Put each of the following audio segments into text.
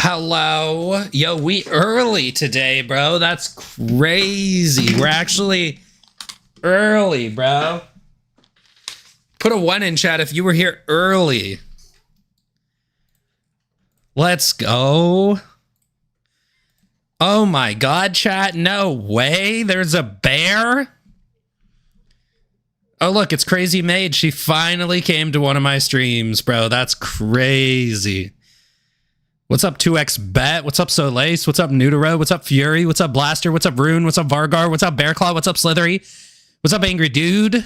Hello. Yo, we early today, bro. That's crazy. We're actually early, bro. Put a 1 in chat if you were here early. Let's go. Oh my god, chat. No way. There's a bear. Oh, look, it's Crazy Maid. She finally came to one of my streams, bro. That's crazy. What's up, 2xBet? What's up, Solace? What's up, Nutero? What's up, Fury? What's up, Blaster? What's up, Rune? What's up, Vargar? What's up, Bearclaw? What's up, Slithery? What's up, Angry Dude?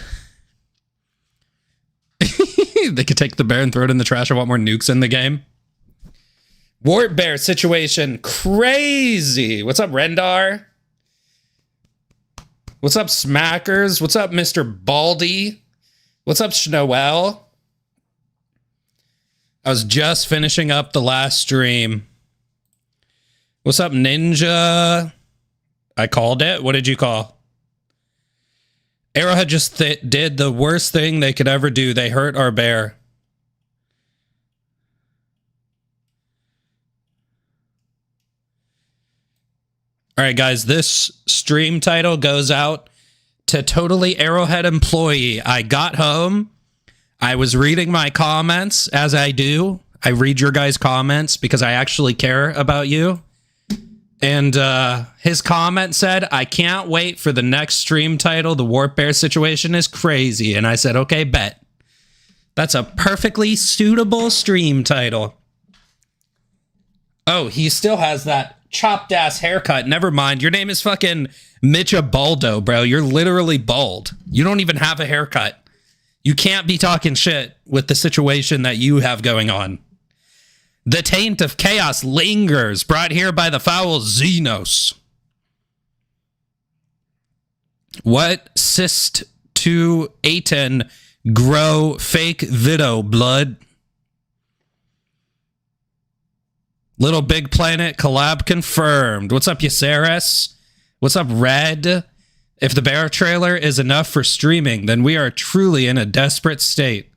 They could take the bear and throw it in the trash. I want more nukes in the game. Wart Bear situation. Crazy. What's up, Rendar? What's up, Smackers? What's up, Mr. Baldy? What's up, Schnoel? I was just finishing up the last stream. What's up, Ninja? I called it. What did you call? Arrowhead just did the worst thing they could ever do. They hurt our bear. All right, guys, this stream title goes out to totally Arrowhead employee. I got home. I was reading my comments, as I do. I read your guys' comments because I actually care about you. And his comment said, I can't wait for the next stream title. The Wart Bear situation is crazy. And I said, okay, bet. That's a perfectly suitable stream title. Oh, he still has that chopped ass haircut. Never mind. Your name is fucking Mitcha Baldo, bro. You're literally bald. You don't even have a haircut. You can't be talking shit with the situation that you have going on. The taint of chaos lingers, brought here by the foul Xenos. What cyst to Aten grow fake Vido blood? Little Big Planet collab confirmed. What's up, Yaceres? What's up, Red? If the bear trailer is enough for streaming, then we are truly in a desperate state.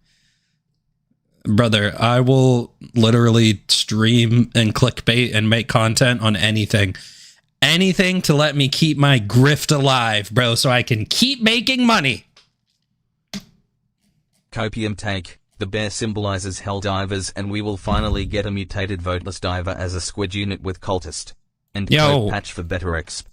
Brother, I will literally stream and clickbait and make content on anything. Anything to let me keep my grift alive, bro, so I can keep making money. Copium take. The bear symbolizes Helldivers, and we will finally get a mutated voteless diver as a squid unit with cultist. And code patch for better exp.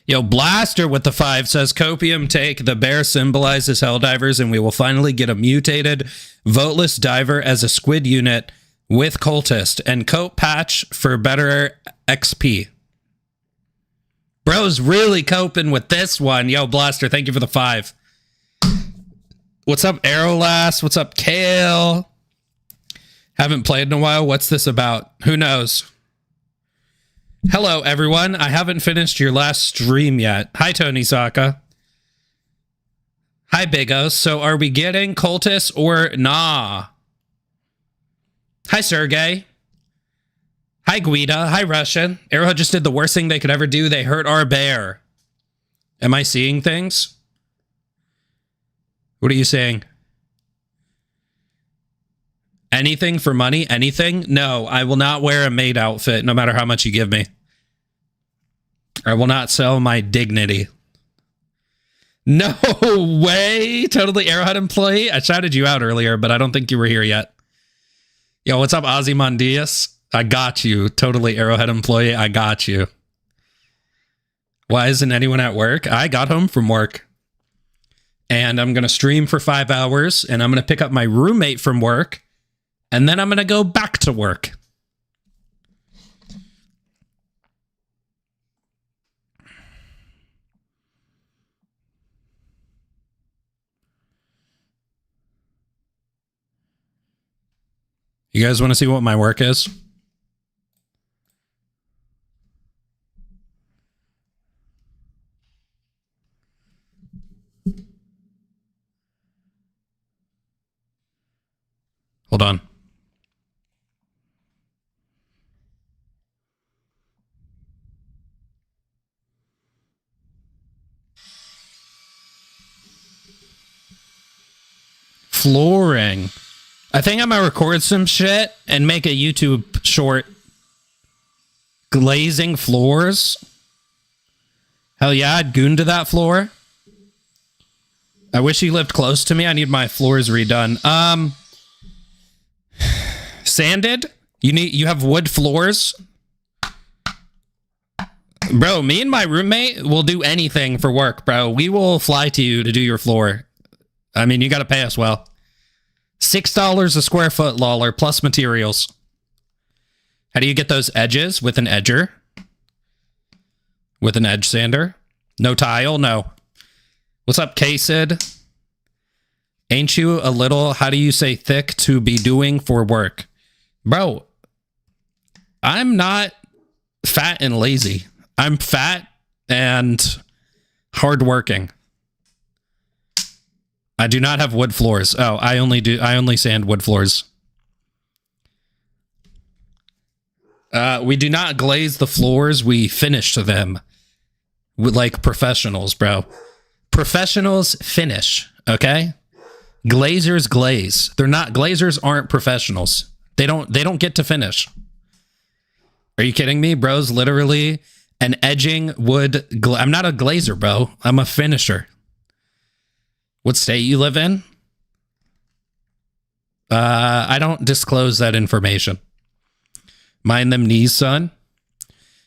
Yo, Blaster with the 5 says, Copium take, the bear symbolizes Helldivers, and we will finally get a mutated voteless diver as a squid unit with cultist. And coat patch for better XP. Bro's really coping with this one. Yo, Blaster, thank you for the 5. What's up, Arrowlass? What's up, Kale? Haven't played in a while. What's this about? Who knows? Hello, everyone. I haven't finished your last stream yet. Hi, Tony Saka. Hi, Bigos. So are we getting cultists or nah? Hi, Sergey. Hi, Guida. Hi, Russian. Arrowhead just did the worst thing they could ever do. They hurt our bear. Am I seeing things? What are you saying? Anything for money? Anything? No, I will not wear a maid outfit no matter how much you give me. I will not sell my dignity. No way! Totally Arrowhead employee? I shouted you out earlier, but I don't think you were here yet. Yo, what's up, Ozymandias? I got you. Totally Arrowhead employee. I got you. Why isn't anyone at work? I got home from work. And I'm going to stream for 5 hours, and I'm going to pick up my roommate from work, and then I'm going to go back to work. You guys want to see what my work is? Hold on. Flooring. I think I'm gonna record some shit and make a YouTube short Glazing floors? Hell yeah, I'd goon to that floor. I wish he lived close to me. I need my floors redone. Sanded? You have wood floors? Bro, me and my roommate will do anything for work, bro. We will fly to you to do your floor. I mean, you got to pay us well. $6 a square foot, Lawler, plus materials. How do you get those edges? With an edger? With an edge sander? No tile? No. What's up, K-Sid? Ain't you a little, how do you say thick to be doing for work? Bro, I'm not fat and lazy. I'm fat and hardworking. I do not have wood floors. Oh, I only sand wood floors. We do not glaze the floors. We finish them. Like professionals, bro. Professionals finish, okay? Glazers glaze. Glazers aren't professionals. They don't get to finish. Are you kidding me? Bro's literally an edging wood. I'm not a glazer, bro. I'm a finisher. What state you live in? I don't disclose that information. Mind them knees, son.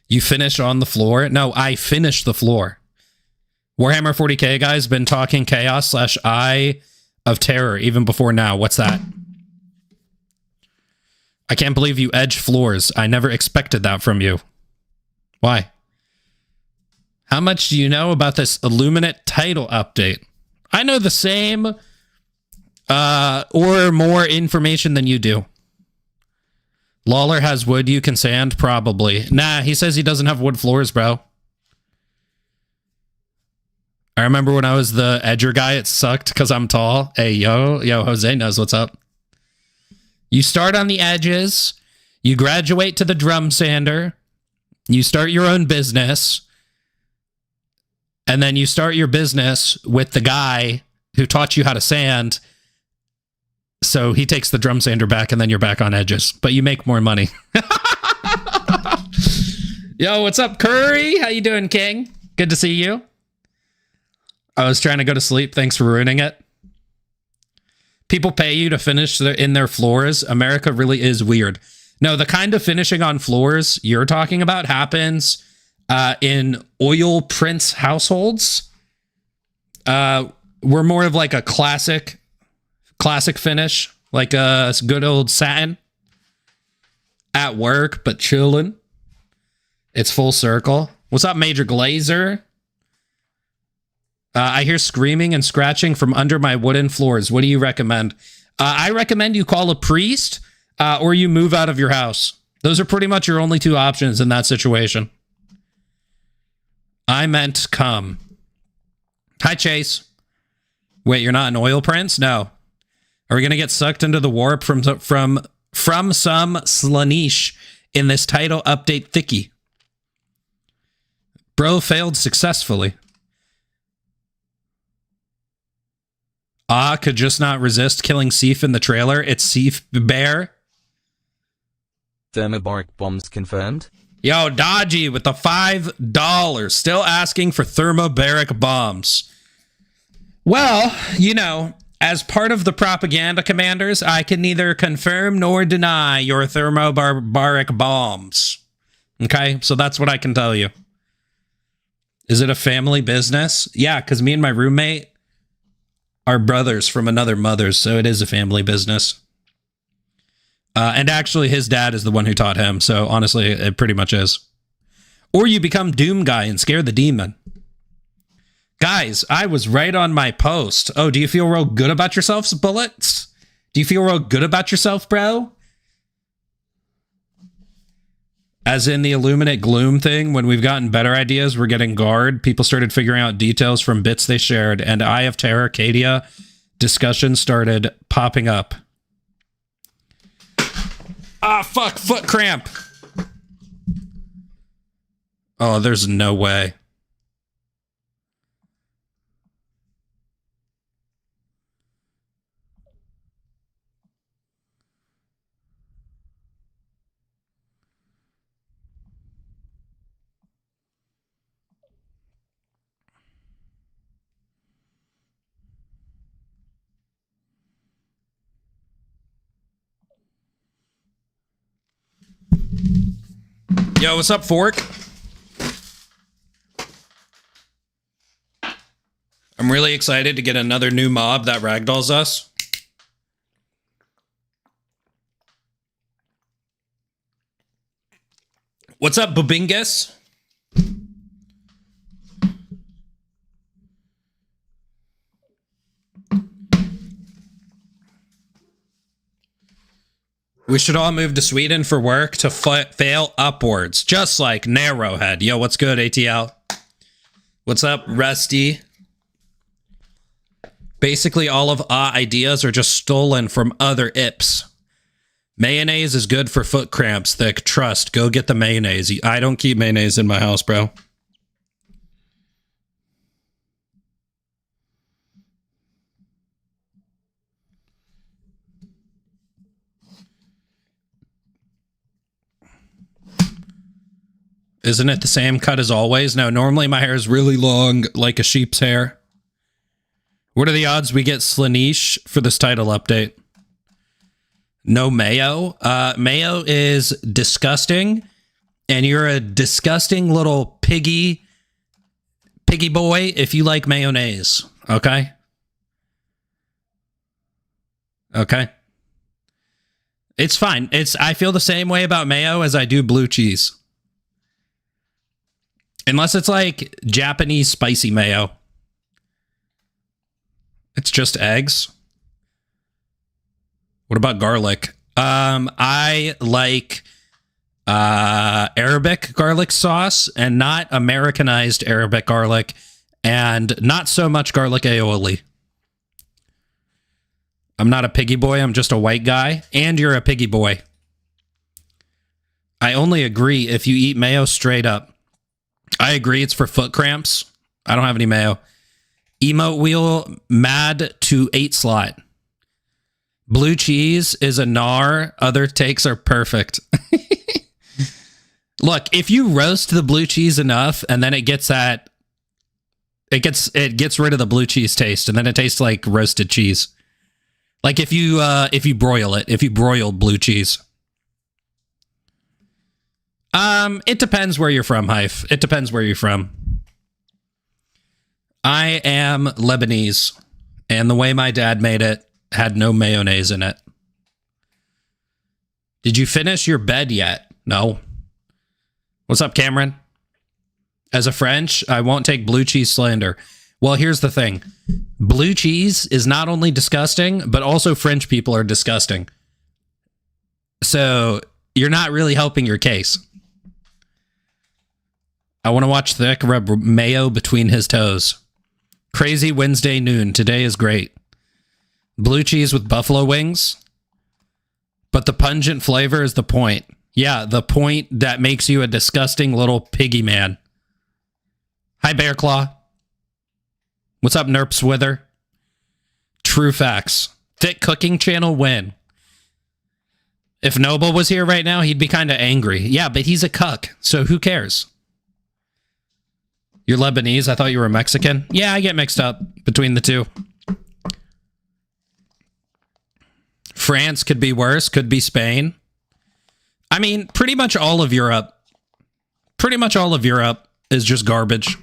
You finish on the floor? No, I finish the floor. Warhammer 40k guys been talking chaos / Eye of Terror even before now. What's that? I can't believe you edge floors. I never expected that from you. Why? How much do you know about this Illuminate title update? I know the same or more information than you do. Lawler has wood you can sand? Probably. Nah, he says he doesn't have wood floors, bro. I remember when I was the edger guy, it sucked because I'm tall. Hey, yo, Jose knows what's up. You start on the edges. You graduate to the drum sander. You start your own business. And then you start your business with the guy who taught you how to sand. So he takes the drum sander back and then you're back on edges. But you make more money. Yo, what's up, Curry? How you doing, King? Good to see you. I was trying to go to sleep. Thanks for ruining it. People pay you to finish in their floors. America really is weird. No, the kind of finishing on floors you're talking about happens in oil prince households. We're more of like a classic finish, like a good old satin. At work, but chilling. It's full circle. What's up, Major Glazer? I hear screaming and scratching from under my wooden floors. What do you recommend? I recommend you call a priest or you move out of your house. Those are pretty much your only two options in that situation. I meant come. Hi, Chase. Wait, you're not an oil prince? No. Are we going to get sucked into the warp from some Slaanesh in this title update thickie? Bro failed successfully. Could just not resist killing Seif in the trailer. It's Seif Bear. Thermobaric bombs confirmed. Yo, Dodgy with the $5. Still asking for thermobaric bombs. Well, you know, as part of the propaganda commanders, I can neither confirm nor deny your thermobaric bombs. Okay, so that's what I can tell you. Is it a family business? Yeah, because me and my roommate are brothers from another mother, so it is a family business. And actually, his dad is the one who taught him, so honestly, it pretty much is. Or you become Doom Guy and scare the demon. Guys, I was right on my post. Oh, do you feel real good about yourself, Bullets? Do you feel real good about yourself, bro? As in the Illuminate Gloom thing, when we've gotten better ideas, we're getting guard. People started figuring out details from bits they shared, and Eye of Terror, Cadia discussion started popping up. Ah, fuck, foot cramp. Oh, there's no way. Yo, what's up, Fork? I'm really excited to get another new mob that ragdolls us. What's up, Babingus? We should all move to Sweden for work to fail upwards, just like Narrowhead. Yo, what's good, ATL? What's up, Rusty? Basically, all of our ideas are just stolen from other ips. Mayonnaise is good for foot cramps, Thick. Trust. Go get the mayonnaise. I don't keep mayonnaise in my house, bro. Isn't it the same cut as always? No, normally my hair is really long, like a sheep's hair. What are the odds we get Slaneesh for this title update? No mayo. Mayo is disgusting, and you're a disgusting little piggy boy if you like mayonnaise. Okay? Okay? It's fine. I feel the same way about mayo as I do blue cheese. Unless it's like Japanese spicy mayo. It's just eggs. What about garlic? I like Arabic garlic sauce and not Americanized Arabic garlic, and not so much garlic aioli. I'm not a piggy boy. I'm just a white guy, and you're a piggy boy. I only agree if you eat mayo straight up. I agree it's for foot cramps. I don't have any mayo. Emote wheel mad to 8 slot. Blue cheese is a gnar. Other takes are perfect. Look, if you roast the blue cheese enough and then it gets rid of the blue cheese taste, and then it tastes like roasted cheese. Like if you broil it, if you broil blue cheese. It depends where you're from, Hyph. It depends where you're from. I am Lebanese, and the way my dad made it had no mayonnaise in it. Did you finish your bed yet? No. What's up, Cameron? As a French, I won't take blue cheese slander. Well, here's the thing. Blue cheese is not only disgusting, but also French people are disgusting. So you're not really helping your case. I want to watch Thick rub mayo between his toes. Crazy Wednesday noon. Today is great. Blue cheese with buffalo wings. But the pungent flavor is the point. Yeah, the point that makes you a disgusting little piggy man. Hi, Bear Claw. What's up, Nerps Wither? True facts. Thick cooking channel win. If Noble was here right now, he'd be kind of angry. Yeah, but he's a cuck, so who cares? You're Lebanese? I thought you were Mexican. Yeah, I get mixed up between the two. France could be worse. Could be Spain. I mean, pretty much all of Europe. Pretty much all of Europe is just garbage.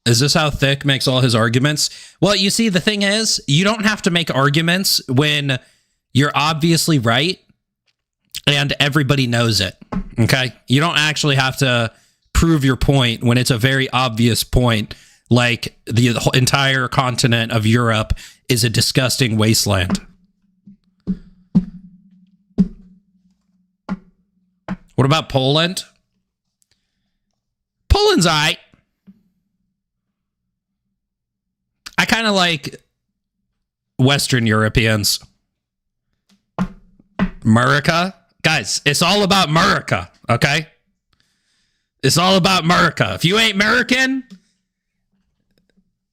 Is this how Thick makes all his arguments? Well, you see, the thing is, you don't have to make arguments when you're obviously right and everybody knows it. Okay? You don't actually have to prove your point when it's a very obvious point, like the entire continent of Europe is a disgusting wasteland. What about Poland? Poland's aight. I kind of like Western Europeans. America? Guys, it's all about America, okay? It's all about America. If you ain't American,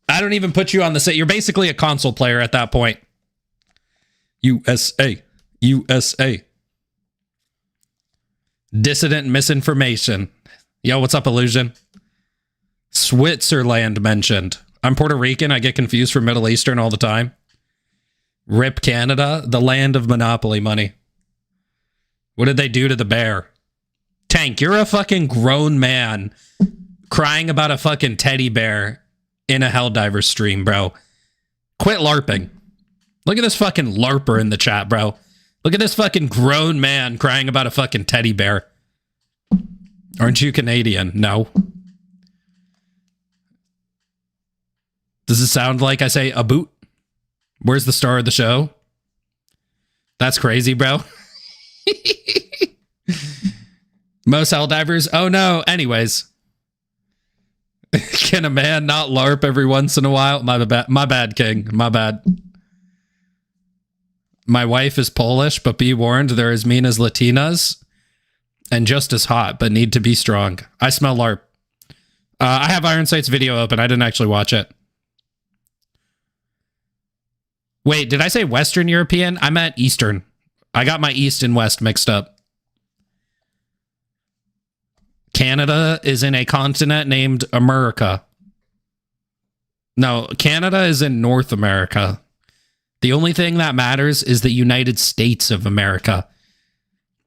I don't even put you on the set. You're basically a console player at that point. USA. USA. Dissident misinformation. Yo, what's up, Illusion? Switzerland mentioned. I'm Puerto Rican. I get confused for Middle Eastern all the time. RIP Canada, the land of monopoly money. What did they do to the bear? Tank, you're a fucking grown man crying about a fucking teddy bear in a Helldiver stream, bro. Quit LARPing. Look at this fucking LARPer in the chat, bro. Look at this fucking grown man crying about a fucking teddy bear. Aren't you Canadian? No. Does it sound like I say a boot? Where's the star of the show? That's crazy, bro. Most Helldivers? Oh no. Anyways. Can a man not LARP every once in a while? My bad, King. My bad. My wife is Polish, but be warned, they're as mean as Latinas and just as hot, but need to be strong. I smell LARP. I have Ironsight's video open. I didn't actually watch it. Wait, did I say Western European? I meant Eastern. I got my East and West mixed up. Canada is in a continent named America. No, Canada is in North America. The only thing that matters is the United States of America,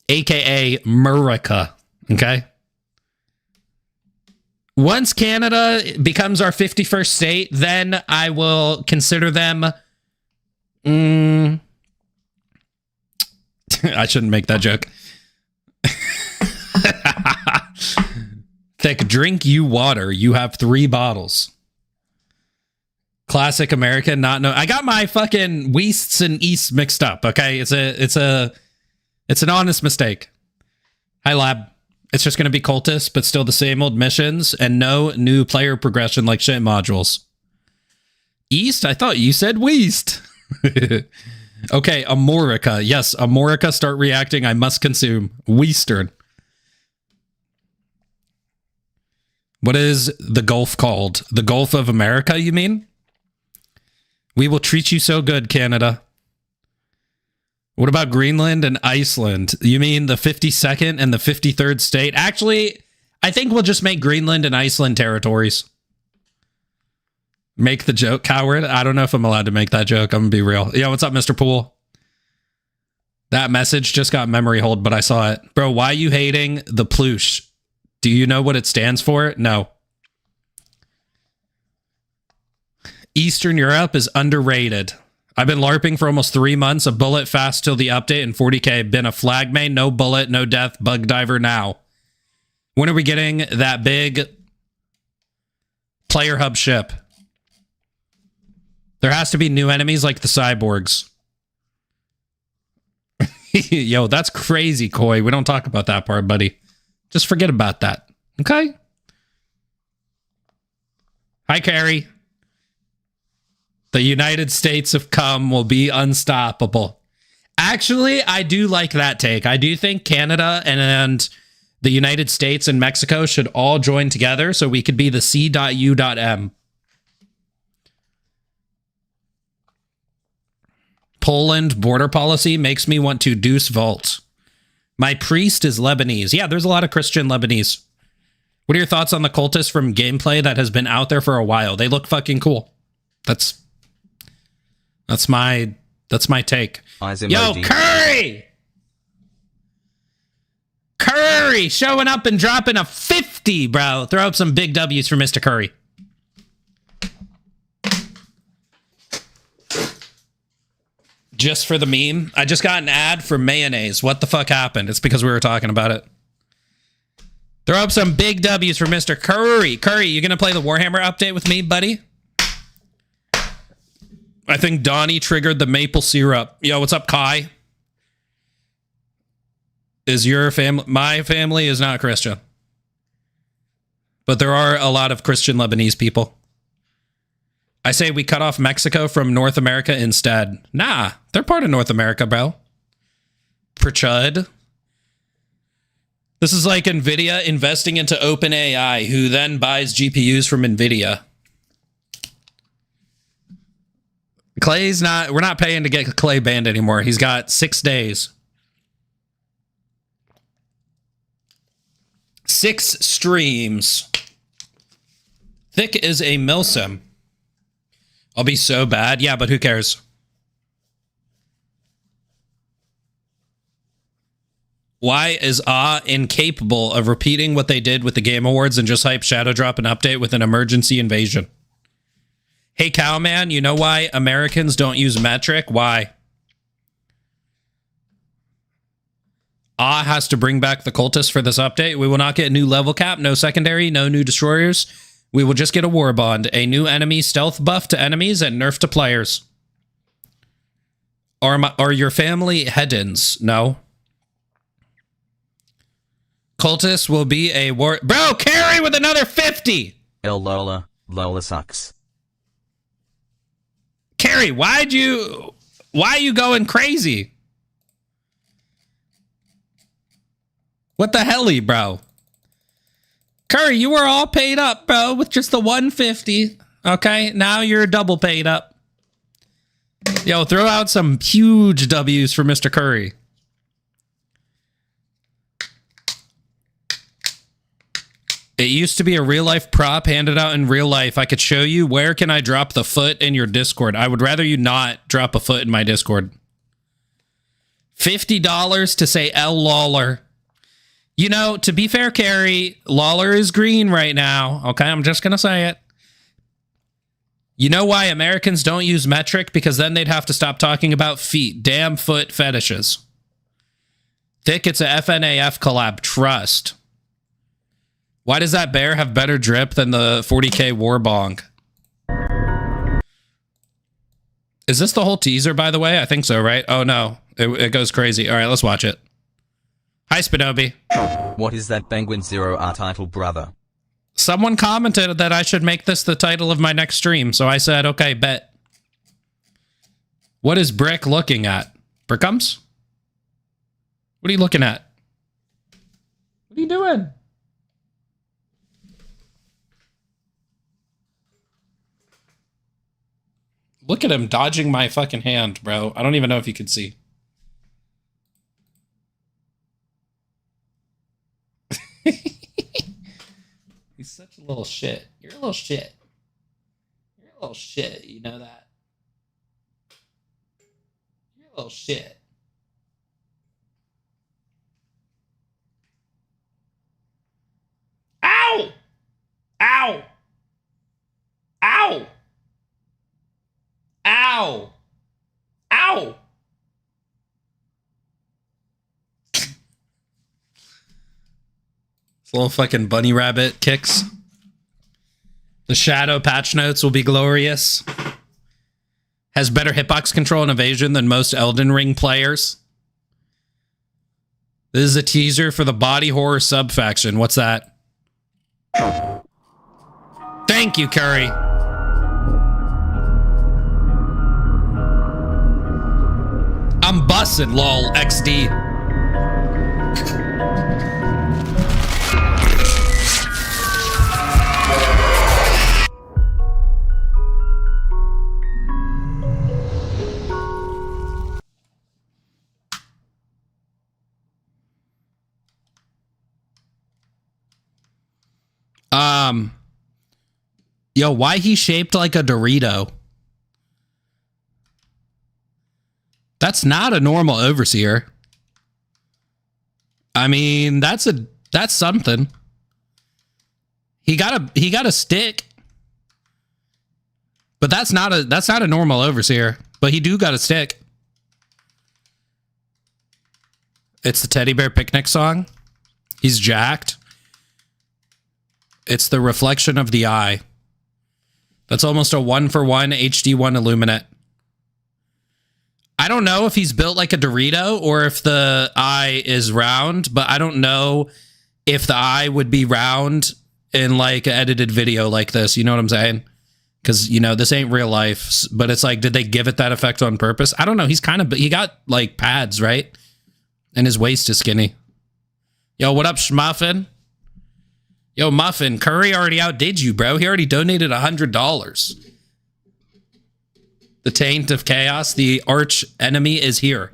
aka Murica. Okay? Once Canada becomes our 51st state, then I will consider them... I shouldn't make that joke. Thick, drink you water. You have 3 bottles. Classic American, not no. I got my fucking Wests and Easts mixed up. Okay, it's an honest mistake. Hi, Lab. It's just gonna be cultists, but still the same old missions and no new player progression like shit modules. East? I thought you said West. Okay, Amorica. Yes, Amorica. Start reacting. I must consume. Western. What is the Gulf called? The Gulf of America, you mean? We will treat you so good, Canada. What about Greenland and Iceland? You mean the 52nd and the 53rd state? Actually, I think we'll just make Greenland and Iceland territories. Make the joke, coward. I don't know if I'm allowed to make that joke. I'm gonna be real. Yo, what's up, Mr. Poole? That message just got memory hold, but I saw it. Bro, why are you hating the ploosh? Do you know what it stands for? No. Eastern Europe is underrated. I've been LARPing for almost 3 months. A bullet fast till the update and 40k. Been a flag main, no bullet, no death, bug diver now. When are we getting that big player hub ship? There has to be new enemies like the cyborgs. Yo, that's crazy, Koi. We don't talk about that part, buddy. Just forget about that. Okay? Hi, Carrie. The United States of Cum will be unstoppable. Actually, I do like that take. I do think Canada and the United States and Mexico should all join together so we could be the C.U.M. Poland border policy makes me want to deuce vault. My priest is Lebanese. Yeah, there's a lot of Christian Lebanese. What are your thoughts on the cultists from gameplay that has been out there for a while? They look fucking cool. That's my take. Yo, Curry! Curry showing up and dropping a 50, bro. Throw up some big W's for Mr. Curry. Just for the meme. I just got an ad for mayonnaise. What the fuck happened? It's because we were talking about it. Throw up some big W's for Mr. Curry. Curry, you gonna play the Warhammer update with me, buddy? I think Donnie triggered the maple syrup. Yo, what's up, Kai? Is your family... My family is not Christian. But there are a lot of Christian Lebanese people. I say we cut off Mexico from North America instead. Nah, they're part of North America, bro. Per chud. This is like NVIDIA investing into OpenAI, who then buys GPUs from NVIDIA. Clay's not... We're not paying to get Clay banned anymore. He's got 6 days. 6 streams. Thick is a milsim. I'll be so bad. Yeah, but who cares? Why is incapable of repeating what they did with the Game Awards and just hype Shadow Drop an update with an emergency invasion? Hey, Cowman, you know why Americans don't use metric? Why? Has to bring back the cultists for this update. We will not get a new level cap, no secondary, no new destroyers. We will just get a war bond, a new enemy stealth buff to enemies, and nerf to players. Are your family head-ins? No. Cultists will be a war... Bro, carry with another 50! Lola sucks. Carrie, why are you going crazy? What the helly, bro? Curry, you were all paid up, bro, with just the 150. Okay, now you're double paid up. Yo, throw out some huge W's for Mr. Curry. It used to be a real-life prop handed out in real life. I could show you. Where can I drop the foot in your Discord? I would rather you not drop a foot in my Discord. $50 to say L Lawler. You know, to be fair, Carrie, Lawler is green right now. Okay, I'm just going to say it. You know why Americans don't use metric? Because then they'd have to stop talking about feet. Damn foot fetishes. Thick, it's a FNAF collab. Trust. Why does that bear have better drip than the 40k Warbong? Is this the whole teaser, by the way? I think so, right? Oh, no. It goes crazy. All right, let's watch it. Hi, Spinobi. What is that Penguin Zero R title, brother? Someone commented that I should make this the title of my next stream, so I said, okay, bet. What is Brick looking at? Brickums? What are you looking at? What are you doing? Look at him dodging my fucking hand, bro. I don't even know if you could see. He's such a little shit. You're a little shit. You're a little shit. You know that? You're a little shit. Ow! Ow! Ow! Ow! Ow! Little fucking bunny rabbit kicks. The shadow patch notes will be glorious. Has better hitbox control and evasion than most Elden Ring players. This is a teaser for the body horror sub-faction. What's that? Thank you, Curry. I'm bussin', lol, XD. Yo, why he shaped like a Dorito? That's not a normal overseer. I mean, that's something. He got a stick. But that's not a normal overseer. But he do got a stick. It's the Teddy Bear Picnic song. He's jacked. It's the reflection of the eye. That's almost a 1-for-1 HD1 Illuminate. I don't know if he's built like a Dorito or if the eye is round, but I don't know if the eye would be round in like an edited video like this. You know what I'm saying? Because, you know, this ain't real life, but it's like, did they give it that effect on purpose? I don't know. He got like pads, right? And his waist is skinny. Yo, what up, Schmuffin? Yo, Muffin, Curry already outdid you, bro. He already donated $100. The taint of chaos, the arch enemy is here.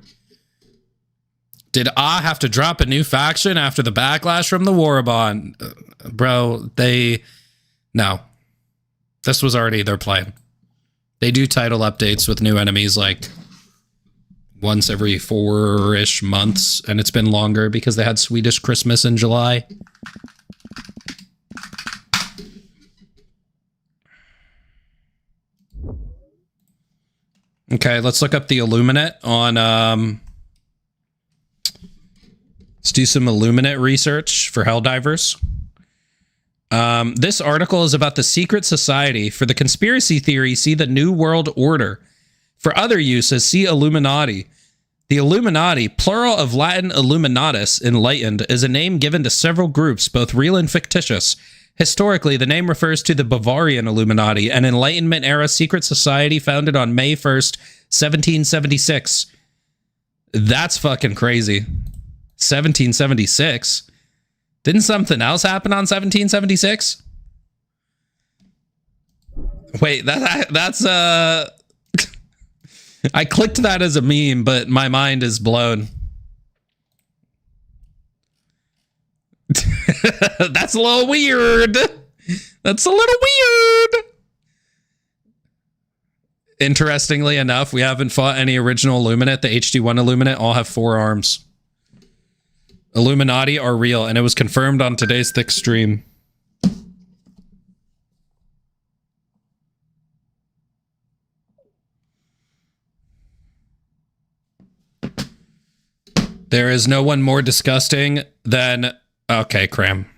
Did have to drop a new faction after the backlash from the Warabon? Bro, no. This was already their plan. They do title updates with new enemies like once every 4-ish months, and it's been longer because they had Swedish Christmas in July. Okay, let's look up the Illuminate on, let's do some Illuminate research for Helldivers. This article is about the secret society. For the conspiracy theory, see the New World Order. For other uses, see Illuminati. The Illuminati, plural of Latin Illuminatus, enlightened, is a name given to several groups, both real and fictitious. Historically, the name refers to the Bavarian Illuminati, an Enlightenment-era secret society founded on May 1st, 1776. That's fucking crazy. 1776? Didn't something else happen on 1776? Wait, that's I clicked that as a meme, but my mind is blown. That's a little weird. That's a little weird. Interestingly enough, we haven't fought any original Illuminate. The HD1 Illuminate all have 4 arms. Illuminati are real, and it was confirmed on today's Thick stream. There is no one more disgusting than... Okay, Cram.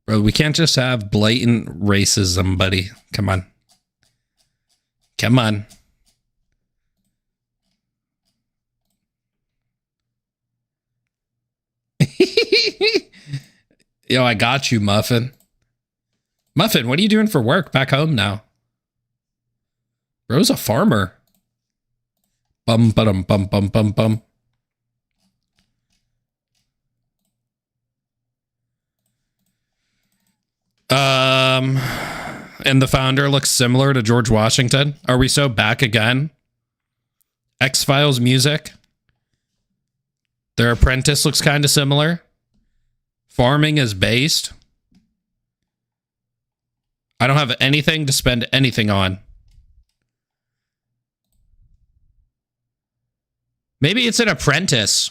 Bro, we can't just have blatant racism, buddy. Come on. Come on. Yo, I got you, Muffin. Muffin, what are you doing for work back home now? Bro's a farmer. Bum, bum, bum, bum, bum, bum. And the founder looks similar to George Washington. Are we so back again? X-Files music. Their apprentice looks kind of similar. Farming is based. I don't have anything to spend anything on. Maybe it's an apprentice.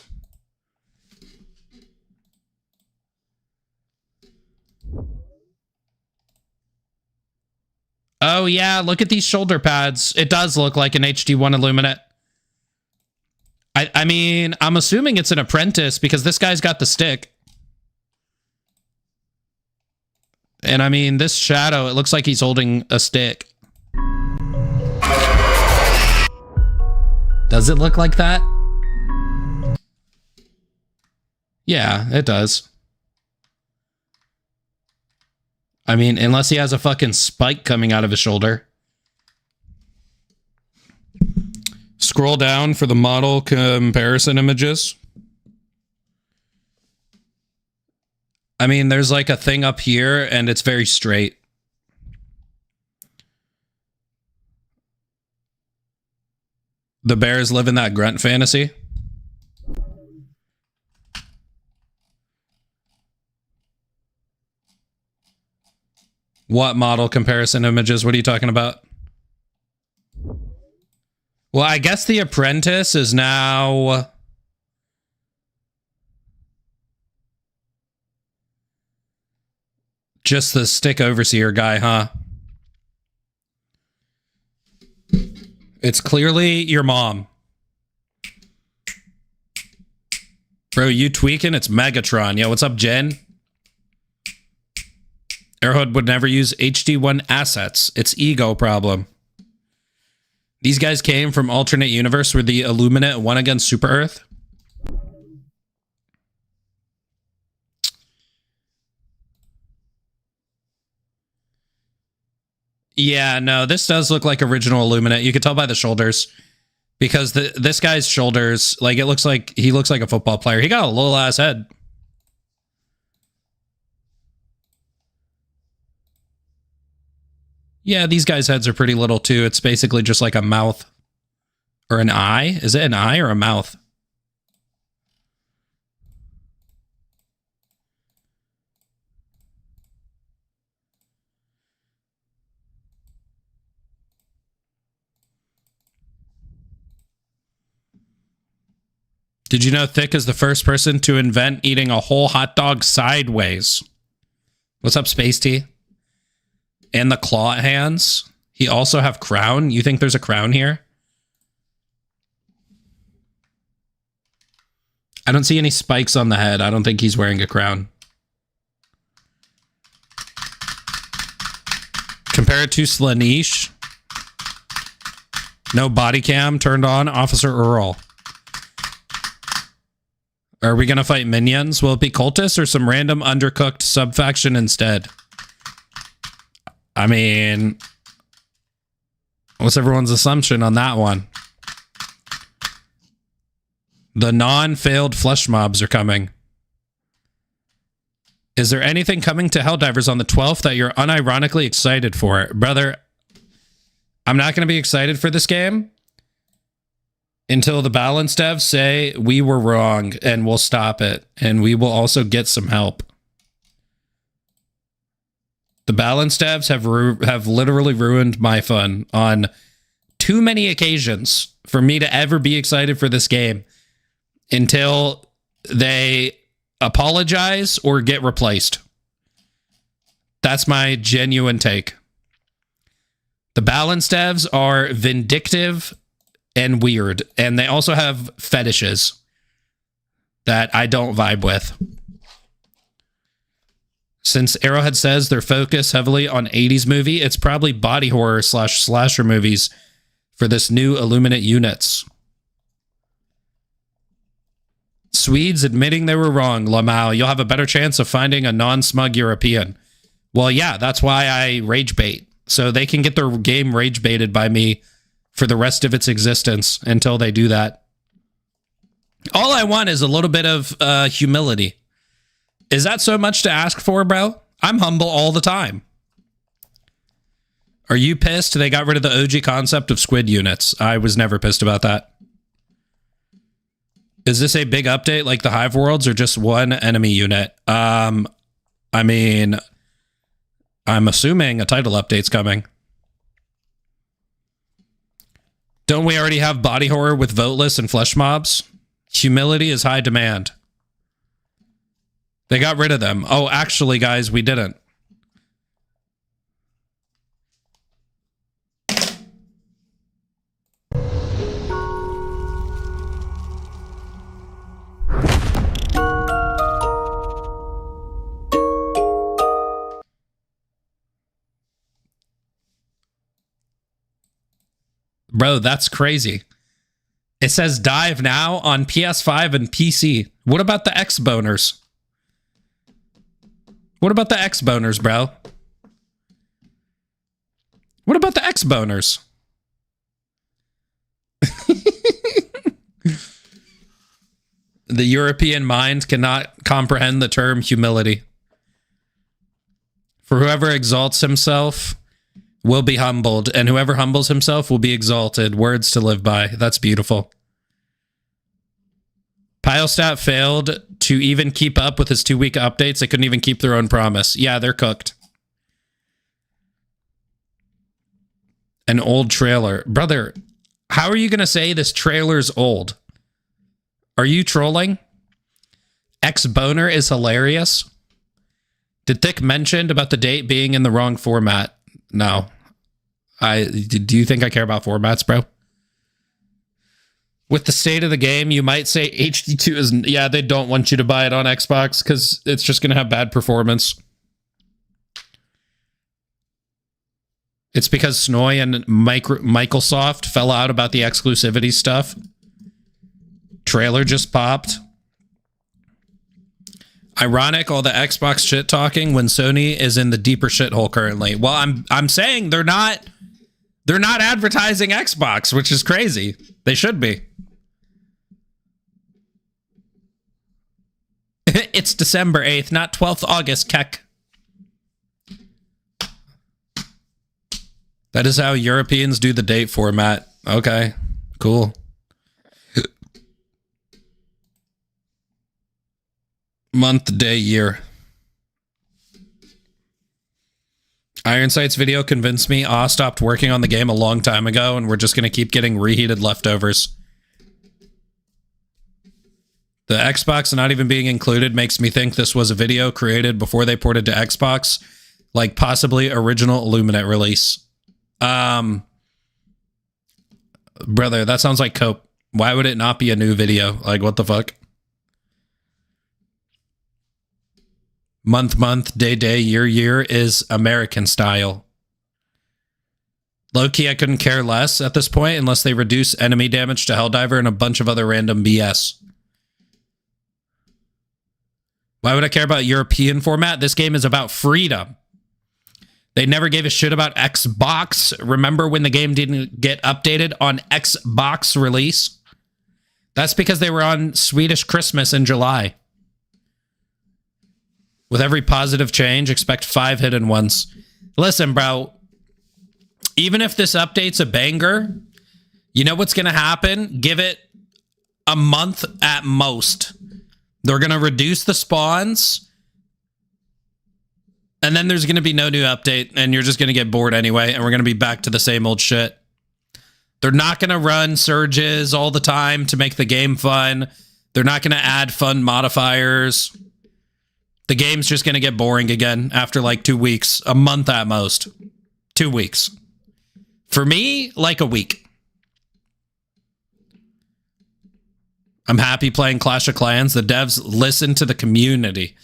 Oh yeah, look at these shoulder pads. It does look like an HD1 Illuminate. I mean, I'm assuming it's an apprentice because this guy's got the stick. And I mean, this shadow, it looks like he's holding a stick. Does it look like that? Yeah, it does. I mean, unless he has a fucking spike coming out of his shoulder. Scroll down for the model comparison images. I mean, there's like a thing up here and it's very straight. The bears live in that grunt fantasy. What model comparison images? What are you talking about? Well, I guess the apprentice is now... just the stick overseer guy, huh? It's clearly your mom. Bro, you tweaking? It's Megatron. Yo, what's up, Jen? Arrowhead would never use HD1 assets. It's ego problem. These guys came from alternate universe where the Illuminate won against Super Earth. Yeah, no, this does look like original Illuminate. You can tell by the shoulders. Because this guy's shoulders, like, it looks like he looks like a football player. He got a little ass head. Yeah, these guys' heads are pretty little too. It's basically just like a mouth or an eye. Is it an eye or a mouth? Did you know Thick is the first person to invent eating a whole hot dog sideways? What's up, Space T? And the claw hands. He also have crown. You think there's a crown here? I don't see any spikes on the head. I don't think he's wearing a crown. Compare it to Slaanesh. No body cam turned on. Officer Earl. Are we going to fight minions? Will it be cultists or some random undercooked subfaction instead? I mean, what's everyone's assumption on that one? The non-failed flesh mobs are coming. Is there anything coming to Helldivers on the 12th that you're unironically excited for? Brother, I'm not going to be excited for this game until the balance devs say we were wrong and we'll stop it. And we will also get some help. The balance devs have literally ruined my fun on too many occasions for me to ever be excited for this game until they apologize or get replaced. That's my genuine take. The balance devs are vindictive and weird, and they also have fetishes that I don't vibe with. Since Arrowhead says they're focused heavily on 80s movie, it's probably body horror / slasher movies for this new Illuminate units. Swedes admitting they were wrong, Lamau. You'll have a better chance of finding a non-smug European. Well, yeah, that's why I rage bait. So they can get their game rage baited by me for the rest of its existence until they do that. All I want is a little bit of humility. Is that so much to ask for, bro? I'm humble all the time. Are you pissed they got rid of the OG concept of squid units? I was never pissed about that. Is this a big update like the Hive Worlds or just one enemy unit? I mean, I'm assuming a title update's coming. Don't we already have body horror with voteless and flesh mobs? Humility is high demand. They got rid of them. Oh, actually, guys, we didn't. Bro, that's crazy. It says dive now on PS5 and PC. What about the X-boners? What about the X-boners, bro? What about the X-boners? The European mind cannot comprehend the term humility. For whoever exalts himself will be humbled, and whoever humbles himself will be exalted. Words to live by. That's beautiful. Pilestat failed to even keep up with his 2-week updates. They couldn't even keep their own promise. Yeah, they're cooked. An old trailer. Brother, how are you going to say this trailer's old? Are you trolling? X-Boner is hilarious. Did Thick mention about the date being in the wrong format? No. Do you think I care about formats, bro? With the state of the game, you might say HD2 is... Yeah, they don't want you to buy it on Xbox because it's just going to have bad performance. It's because Snoy and Microsoft fell out about the exclusivity stuff. Trailer just popped. Ironic, all the Xbox shit talking when Sony is in the deeper shithole currently. Well, I'm saying they're not advertising Xbox, which is crazy. They should be. It's December 8th, not 12th August, Keck. That is how Europeans do the date format. Okay, cool. Month, day, year. Ironsight's video convinced me Aw stopped working on the game a long time ago, and we're just going to keep getting reheated leftovers. The Xbox not even being included makes me think this was a video created before they ported to Xbox, like possibly original Illuminate release. Brother, that sounds like cope. Why would it not be a new video? Like, what the fuck? Month, day, year is American style. Low-key, I couldn't care less at this point unless they reduce enemy damage to Helldiver and a bunch of other random BS. Why would I care about European format? This game is about freedom. They never gave a shit about Xbox. Remember when the game didn't get updated on Xbox release? That's because they were on Swedish Christmas in July. With every positive change, expect 5 hidden ones. Listen, bro. Even if this update's a banger, you know what's going to happen? Give it a month at most. They're going to reduce the spawns. And then there's going to be no new update. And you're just going to get bored anyway. And we're going to be back to the same old shit. They're not going to run surges all the time to make the game fun. They're not going to add fun modifiers. The game's just going to get boring again after like 2 weeks. A month at most. 2 weeks. For me, like a week. I'm happy playing Clash of Clans. The devs listen to the community.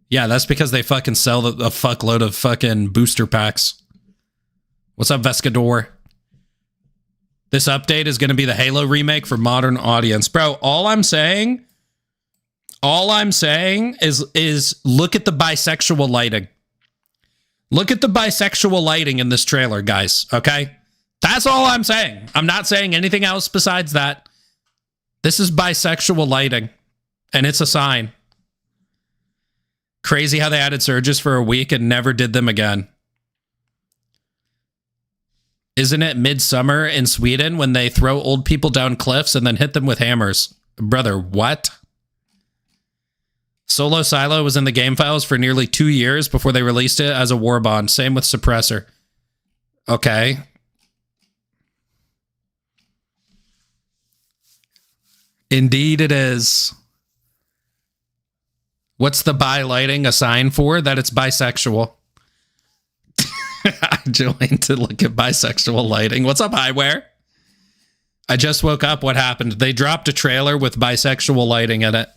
Yeah, that's because they fucking sell a fuckload of fucking booster packs. What's up, Vescador? This update is going to be the Halo remake for modern audience. Bro, all I'm saying is look at the bisexual lighting. Look at the bisexual lighting in this trailer, guys, okay? That's all I'm saying. I'm not saying anything else besides that. This is bisexual lighting, and it's a sign. Crazy how they added surges for a week and never did them again. Isn't it midsummer in Sweden when they throw old people down cliffs and then hit them with hammers? Brother, what? Solo Silo was in the game files for nearly 2 years before they released it as a war bond. Same with Suppressor. Okay. Indeed it is. What's the bi lighting a sign for? That it's bisexual. I joined to look at bisexual lighting. What's up, Highware? I just woke up. What happened? They dropped a trailer with bisexual lighting in it.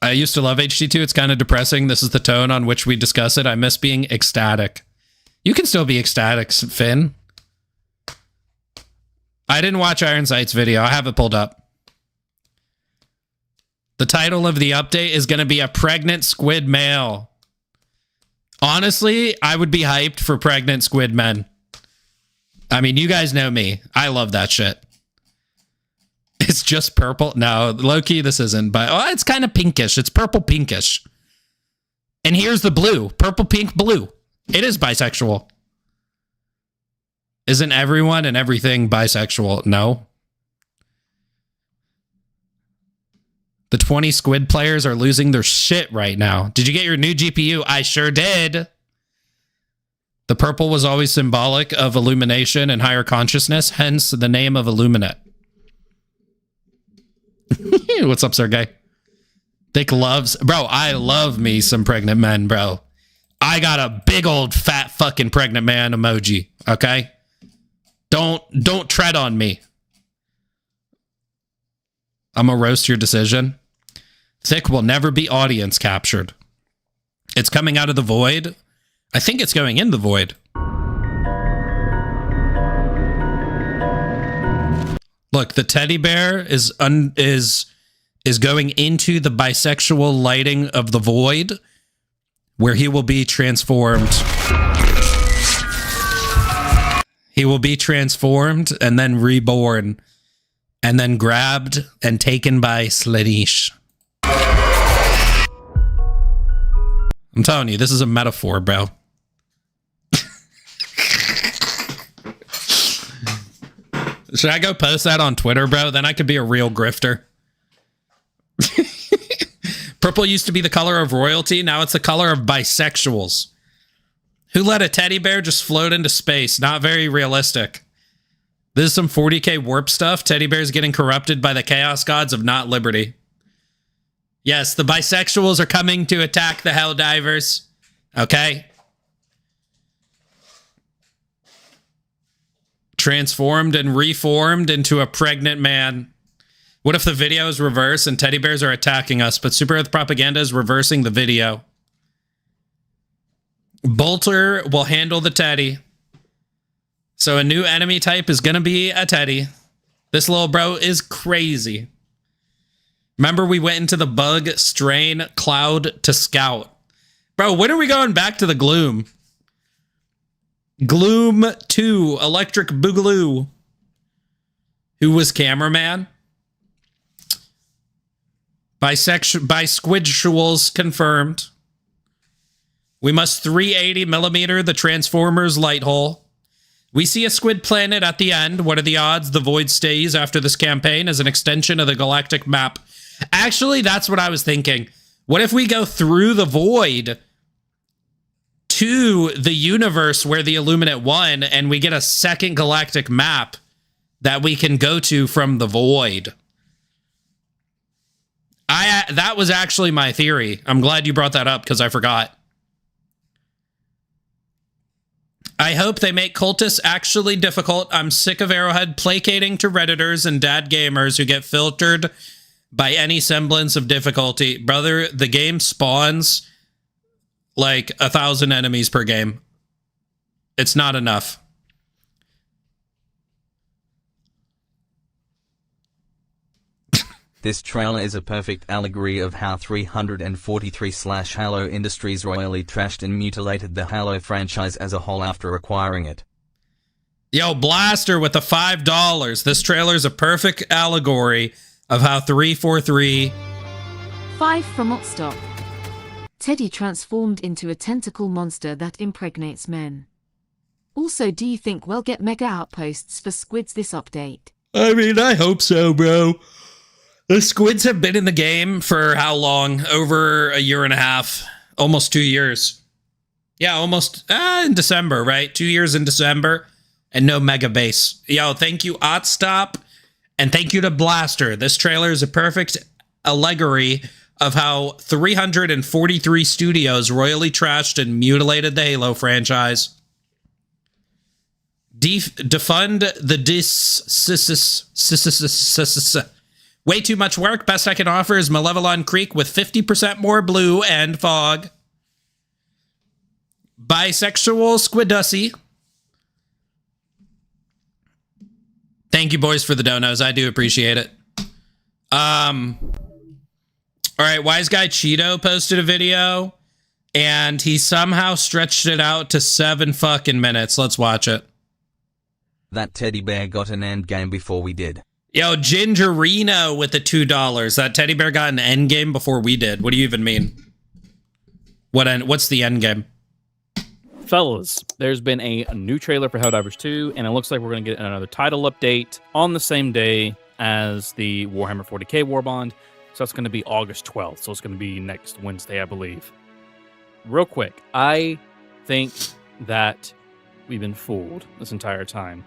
I used to love HD2. It's kind of depressing. This is the tone on which we discuss it. I miss being ecstatic. You can still be ecstatic, Finn. I didn't watch Iron Sight's video. I have it pulled up. The title of the update is going to be a pregnant squid male. Honestly, I would be hyped for pregnant squid men. I mean, you guys know me. I love that shit. It's just purple. No, low-key, this isn't. But oh, it's kind of pinkish. It's purple pinkish. And here's the blue. Purple, pink, blue. It is bisexual. Isn't everyone and everything bisexual? No. The 20 squid players are losing their shit right now. Did you get your new GPU? I sure did. The purple was always symbolic of illumination and higher consciousness, hence the name of Illuminate. What's up, Sergey? Dick loves... Bro, I love me some pregnant men, bro. I got a big old fat fucking pregnant man emoji, okay? Don't tread on me. I'm gonna roast your decision. Thick will never be audience captured. It's coming out of the void. I think it's going in the void. Look, the teddy bear is going into the bisexual lighting of the void, where he will be transformed. He will be transformed and then reborn, and then grabbed and taken by Slaanesh. I'm telling you, this is a metaphor, bro. Should I go post that on Twitter, bro? Then I could be a real grifter. Purple used to be the color of royalty. Now it's the color of bisexuals. Who let a teddy bear just float into space? Not very realistic. This is some 40k warp stuff. Teddy bears getting corrupted by the chaos gods of not liberty. Yes, the bisexuals are coming to attack the Helldivers. Okay. Transformed and reformed into a pregnant man. What if the video is reversed and teddy bears are attacking us, but Super Earth Propaganda is reversing the video? Bolter will handle the teddy. So a new enemy type is going to be a teddy. This little bro is crazy. Remember we went into the bug strain cloud to scout. Bro, when are we going back to the gloom? Gloom 2, Electric Boogaloo. Who was cameraman? Bisexuals confirmed. We must 380 millimeter the Transformers light hole. We see a squid planet at the end. What are the odds the void stays after this campaign as an extension of the galactic map? Actually, that's what I was thinking. What if we go through the void to the universe where the Illuminate won and we get a second galactic map that we can go to from the void? That was actually my theory. I'm glad you brought that up because I forgot. I hope they make cultists actually difficult. I'm sick of Arrowhead placating to Redditors and dad gamers who get filtered by any semblance of difficulty. Brother, the game spawns like 1,000 enemies per game. It's not enough. This trailer is a perfect allegory of how 343/Halo Industries royally trashed and mutilated the Halo franchise as a whole after acquiring it. Yo, Blaster with the $5. This trailer is a perfect allegory of how 343... 5 from Otstop. Teddy transformed into a tentacle monster that impregnates men. Also, do you think we'll get mega outposts for squids this update? I mean, I hope so, bro. The squids have been in the game for how long? Over a year and a half. Almost 2 years. Yeah, almost in December, right? 2 years in December. And no mega base. Yo, thank you, Otstop. And thank you to Blaster. This trailer is a perfect allegory of how 343 studios royally trashed and mutilated the Halo franchise. Defund the way too much work. Best I can offer is Malevelon Creek with 50% more blue and fog. Bisexual Squidussy. Thank you, boys, for the donos. I do appreciate it. All right, Wise Guy Cheeto posted a video, and he somehow stretched it out to 7 fucking minutes. Let's watch it. That teddy bear got an end game before we did. Yo, Gingerino with the $2. That teddy bear got an end game before we did. What do you even mean? What's the end game? Fellas, there's been a new trailer for Helldivers 2, and it looks like we're going to get another title update on the same day as the Warhammer 40k Warbond. So that's going to be August 12th. So it's going to be next Wednesday, I believe. Real quick, I think that we've been fooled this entire time.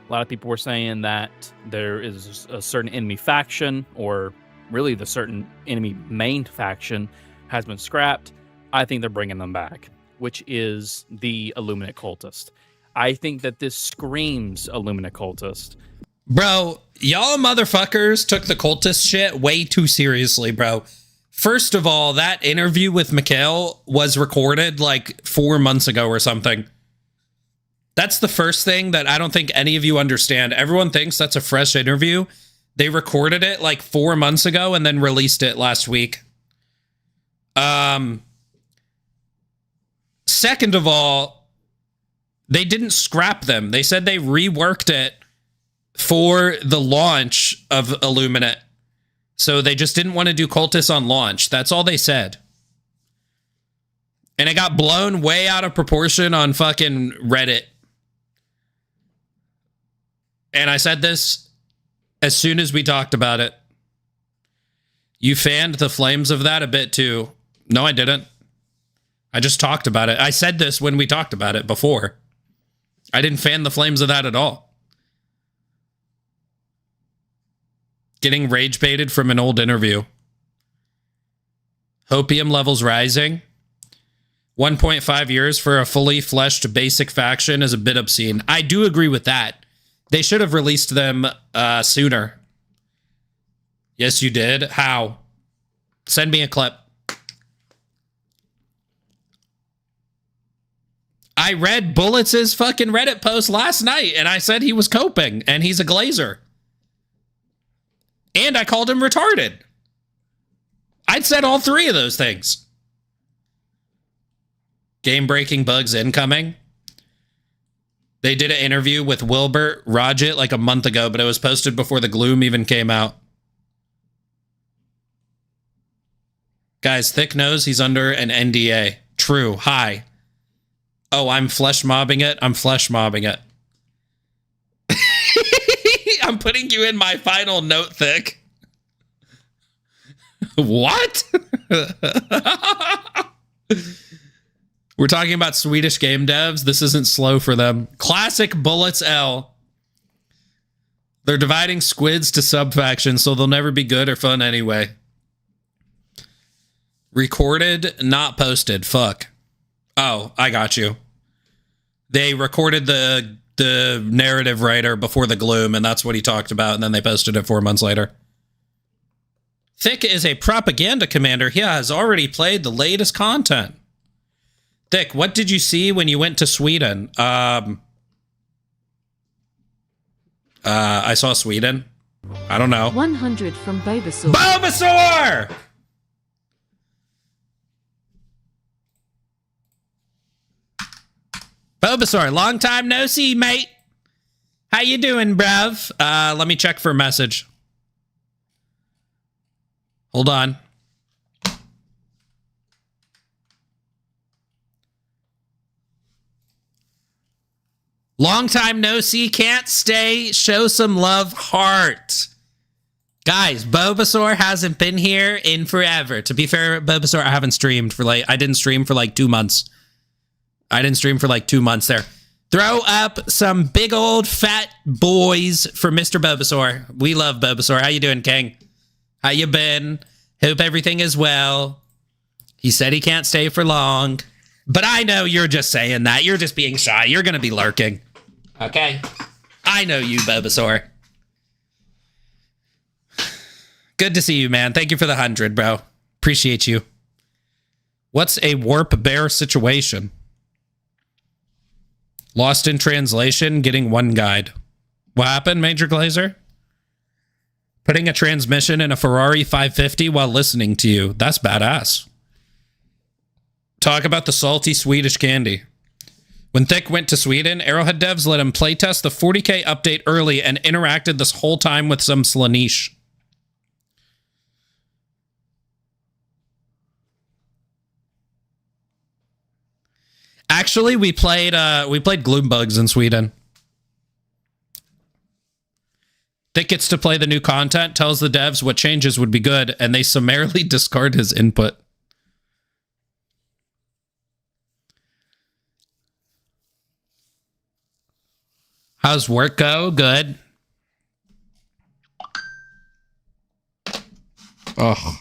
A lot of people were saying that there is a certain enemy faction, or really the certain enemy main faction has been scrapped. I think they're bringing them back, which is the Illuminate Cultist. I think that this screams Illuminate Cultist. Bro, y'all motherfuckers took the cultist shit way too seriously, bro. First of all, that interview with Mikhail was recorded like 4 months ago or something. That's the first thing that I don't think any of you understand. Everyone thinks that's a fresh interview. They recorded it like 4 months ago and then released it last week. Second of all, they didn't scrap them. They said they reworked it for the launch of Illuminate. So they just didn't want to do cultists on launch. That's all they said. And it got blown way out of proportion on fucking Reddit. And I said this as soon as we talked about it. You fanned the flames of that a bit too. No, I didn't. I just talked about it. I said this when we talked about it before. I didn't fan the flames of that at all. Getting rage baited from an old interview. Hopium levels rising. 1.5 years for a fully fleshed basic faction is a bit obscene. I do agree with that. They should have released them sooner. Yes, you did. How? Send me a clip. I read Bullets' fucking Reddit post last night, and I said he was coping, and he's a glazer. And I called him retarded. I'd said all three of those things. Game-breaking bugs incoming. They did an interview with Wilbert Rodgett like a month ago, but it was posted before the Gloom even came out. Guys, Thick knows he's under an NDA. True. Hi. Oh, I'm flesh mobbing it. I'm flesh mobbing it. I'm putting you in my final note, Thick. What? We're talking about Swedish game devs. This isn't slow for them. Classic Bullets L. They're dividing squids to sub-factions, so they'll never be good or fun anyway. Recorded, not posted. Fuck. Oh, I got you. They recorded the narrative writer before the Gloom, and that's what he talked about, and then they posted it 4 months later. Thick is a propaganda commander. He has already played the latest content. Thick, what did you see when you went to Sweden? I saw Sweden. I don't know. 100 from Bobasaur. Bobasaur! Bobasaur, long time no see, mate. How you doing, bruv? Let me check for a message. Hold on. Long time no see, can't stay. Show some love, heart. Guys, Bobasaur hasn't been here in forever. To be fair, Bobasaur, I haven't streamed for I didn't stream for 2 months. I didn't stream for 2 months there. Throw up some big old fat boys for Mr. Bobasaur. We love Bobasaur. How you doing, King? How you been? Hope everything is well. He said he can't stay for long. But I know you're just saying that. You're just being shy. You're going to be lurking. Okay? I know you, Bobasaur. Good to see you, man. Thank you for the 100, bro. Appreciate you. What's a warp bear situation? Lost in translation, getting one guide. What happened, Major Glazer? Putting a transmission in a Ferrari 550 while listening to you. That's badass. Talk about the salty Swedish candy. When Thick went to Sweden, Arrowhead devs let him playtest the 40k update early and interacted this whole time with some Slaanesh. Actually, we played Gloombugs in Sweden. Thick gets to play the new content, tells the devs what changes would be good, and they summarily discard his input. How's work go? Good. Oh.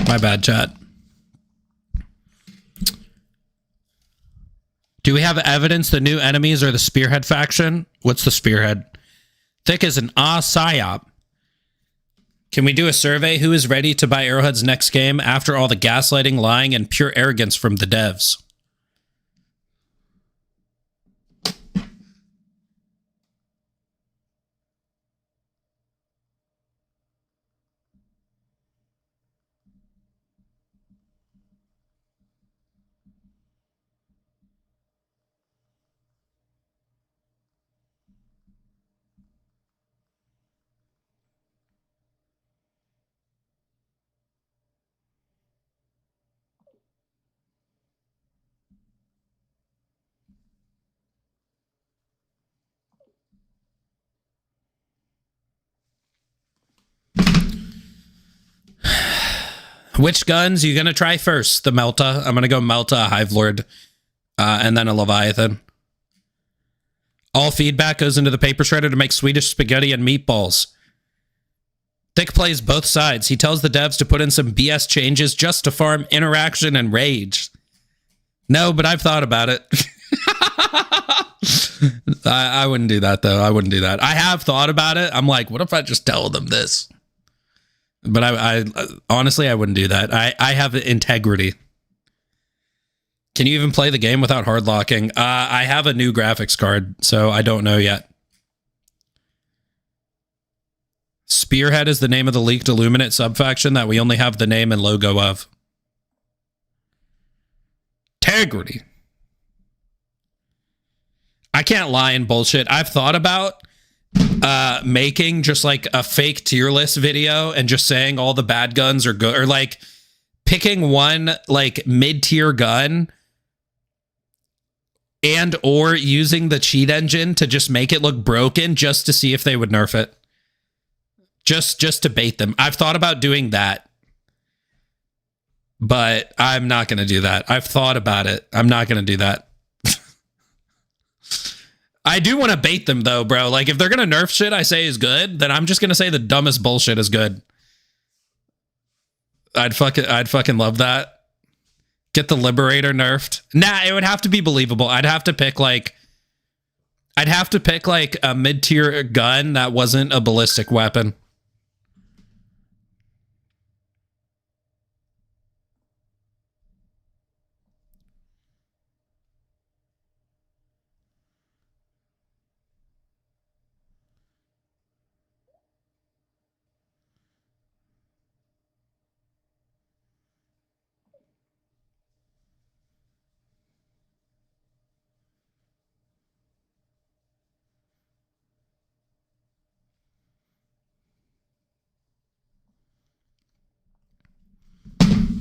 My bad, chat. Do we have evidence the new enemies are the Spearhead faction? What's the Spearhead? Thick as an psyop. Can we do a survey? Who is ready to buy Arrowhead's next game after all the gaslighting, lying, and pure arrogance from the devs? Which guns are you going to try first? The Melta. I'm going to go Melta, a Hive Lord, and then a Leviathan. All feedback goes into the paper shredder to make Swedish spaghetti and meatballs. Thick plays both sides. He tells the devs to put in some BS changes just to farm interaction and rage. No, but I've thought about it. I wouldn't do that, though. I wouldn't do that. I have thought about it. I'm like, what if I just tell them this? But I honestly, I wouldn't do that. I have integrity. Can you even play the game without hard locking? I have a new graphics card, so I don't know yet. Spearhead is the name of the leaked Illuminate subfaction that we only have the name and logo of. Integrity. I can't lie and bullshit. I've thought about making just like a fake tier list video and just saying all the bad guns are good, or like picking one like mid-tier gun and or using the cheat engine to just make it look broken just to see if they would nerf it. Just to bait them. I've thought about doing that, but I'm not going to do that. I've thought about it. I'm not going to do that. I do want to bait them though, bro. Like if they're going to nerf shit I say is good, then I'm just going to say the dumbest bullshit is good. I'd fucking love that. Get the Liberator nerfed. Nah, it would have to be believable. I'd have to pick like a mid-tier gun that wasn't a ballistic weapon.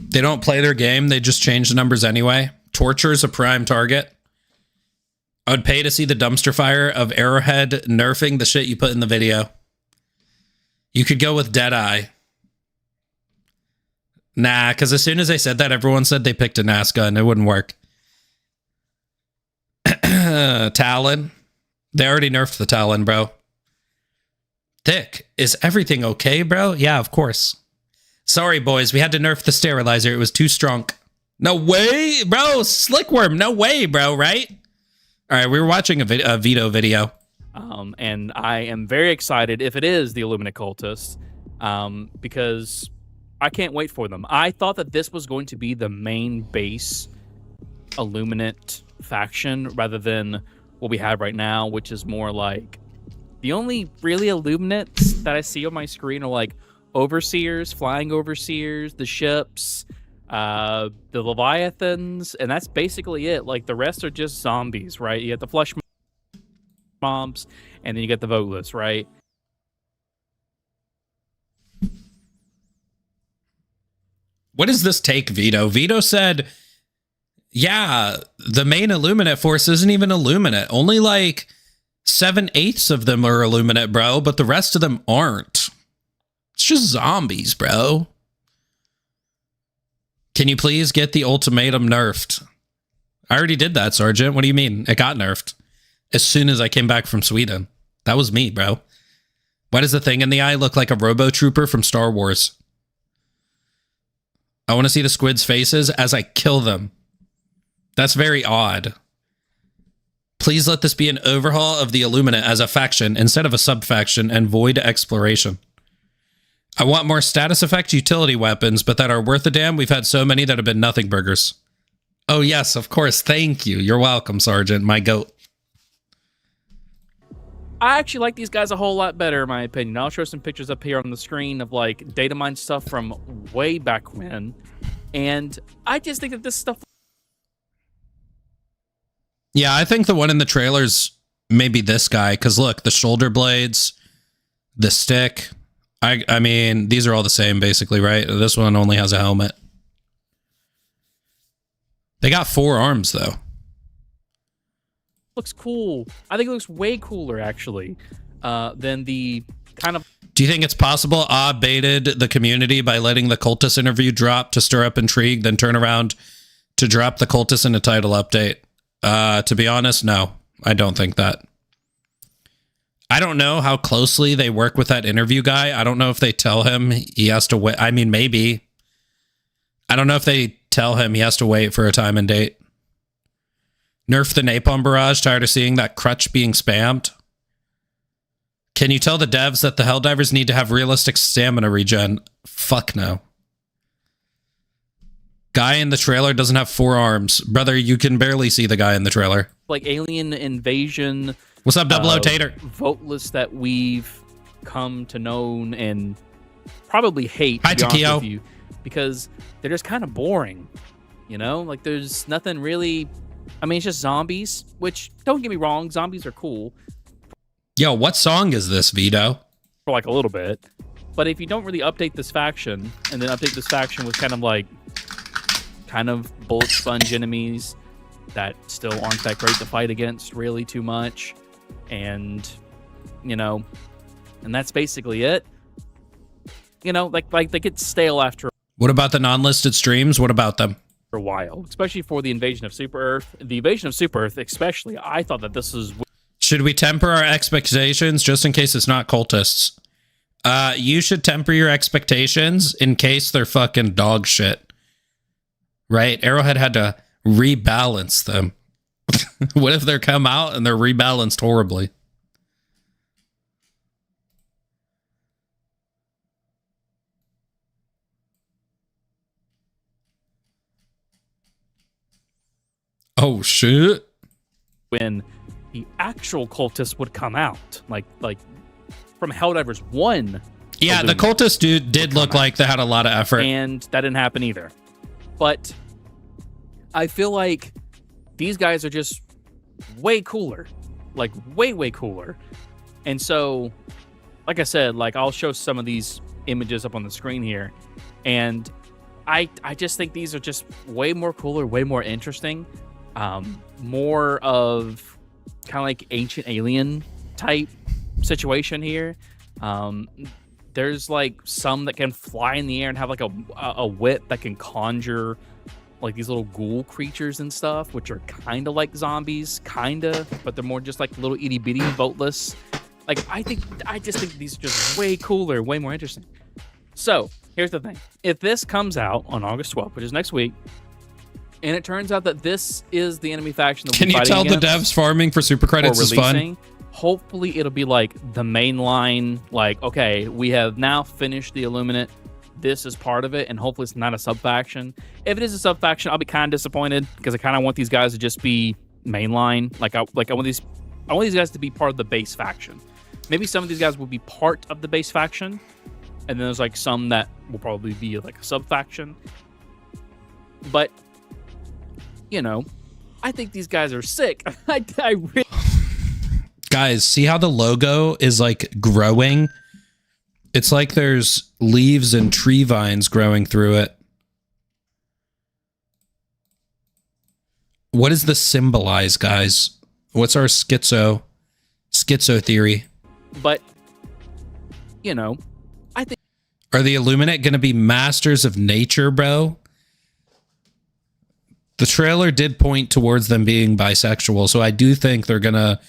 They don't play their game. They just change the numbers anyway. Torture is a prime target. I would pay to see the dumpster fire of Arrowhead nerfing the shit you put in the video. You could go with Deadeye. Nah, because as soon as I said that, everyone said they picked a NAS gun. It wouldn't work. Talon. They already nerfed the Talon, bro. Thick. Is everything okay, bro? Yeah, of course. Sorry, boys. We had to nerf the sterilizer. It was too strong. No way, bro. Slickworm. No way, bro. Right? All right. We were watching a Vito video. And I am very excited if it is the Illuminate cultists, because I can't wait for them. I thought that this was going to be the main base Illuminate faction rather than what we have right now, which is more like the only really Illuminates that I see on my screen are like Overseers, Flying Overseers, the ships, the Leviathans, and that's basically it. Like the rest are just zombies, right? You get the flesh mobs, and then you get the voteless, right? What does this take, Vito? Vito said, yeah, the main Illuminate force isn't even Illuminate. Only like 7/8 of them are Illuminate, bro, but the rest of them aren't. It's just zombies, bro. Can you please get the ultimatum nerfed? I already did that, Sergeant. What do you mean? It got nerfed as soon as I came back from Sweden. That was me, bro. Why does the thing in the eye look like a Robo Trooper from Star Wars? I want to see the squid's faces as I kill them. That's very odd. Please let this be an overhaul of the Illuminate as a faction instead of a sub-faction and void exploration. I want more status effect utility weapons, but that are worth a damn. We've had so many that have been nothing burgers. Oh, yes, of course. Thank you. You're welcome, Sergeant. My goat. I actually like these guys a whole lot better, in my opinion. I'll show some pictures up here on the screen of like data mine stuff from way back when. And I just think that this stuff... Yeah, I think the one in the trailers maybe this guy, because look, the shoulder blades, the stick. I mean, these are all the same, basically, right? This one only has a helmet. They got 4 arms, though. Looks cool. I think it looks way cooler, actually, than the kind of... Do you think it's possible baited the community by letting the cultist interview drop to stir up intrigue, then turn around to drop the cultist in a title update? To be honest, no. I don't think that. I don't know how closely they work with that interview guy. I don't know if they tell him he has to wait. I mean, maybe. I don't know if they tell him he has to wait for a time and date. Nerf the napalm barrage. Tired of seeing that crutch being spammed. Can you tell the devs that the Helldivers need to have realistic stamina regen? Fuck no. Guy in the trailer doesn't have 4 arms. Brother, you can barely see the guy in the trailer. Like alien invasion. What's up, Double O Tater? Voteless that we've come to know and probably hate, Hi, to be honest Takeo. with you, because they're just kind of boring. You know, like there's nothing really. I mean, it's just zombies, which don't get me wrong, zombies are cool Yo, what song is this, Vito? for like a little bit. But if you don't really update this faction and then update this faction with kind of bullet sponge enemies that still aren't that great to fight against really too much. And, you know, and that's basically it. You know, like they get stale after What about the non-listed streams? What about them? a while, especially for the invasion of Super Earth. The invasion of Super Earth, especially, I thought that this was... Should we temper our expectations just in case it's not cultists? You should temper your expectations in case they're fucking dog shit. Right? Arrowhead had to rebalance them. What if they come out and they're rebalanced horribly? Oh shit. when the actual cultists would come out, like from Helldivers 1. Yeah, the cultist dude did look like they had a lot of effort. And that didn't happen either. But I feel like these guys are just way cooler. Like way cooler. And so, like I said, like I'll show some of these images up on the screen here. And I just think these are just way more cooler, way more interesting. More of kind of like Ancient Alien type situation here. There's like some that can fly in the air and have like a whip that can conjure like these little ghoul creatures and stuff, which are kind of like zombies, but they're more just like little itty bitty voteless. Like I just think these are just way cooler, way more interesting. So here's the thing: if this comes out on August 12th, which is next week, and it turns out that this is the enemy faction that Can you tell the devs farming for super credits is fun? Hopefully it'll be like the main line, like, okay, we have now finished the Illuminate. This is part of it, and hopefully it's not a sub-faction. If it is a sub-faction, I'll be kind of disappointed because I kind of want these guys to just be mainline. I want these guys to be part of the base faction. Maybe some of these guys will be part of the base faction, and then there's like some that will probably be like a sub-faction. But, you know, I think these guys are sick. I really... Guys, see how the logo is like growing? It's like there's leaves and tree vines growing through it. What does this symbolize, guys? What's our schizo theory? But, you know, I think... Are the Illuminate going to be masters of nature, bro? The trailer did point towards them being bisexual, so I do think they're going to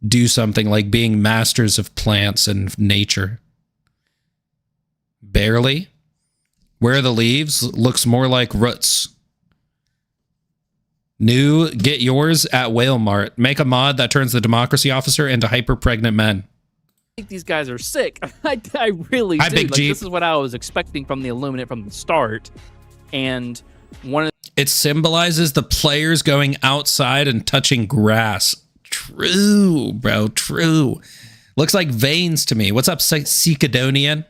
do something like being masters of plants and nature. Barely. Where are the leaves? Looks more like roots. Get yours at Whale Mart. Make a mod that turns the democracy officer into hyper pregnant men. I think these guys are sick. I really Hi, do. Big Like, Jeep. this is what I was expecting from the Illuminate from the start. And one of It symbolizes the players going outside and touching grass. True, bro. True. Looks like veins to me. What's up, Seekadonian?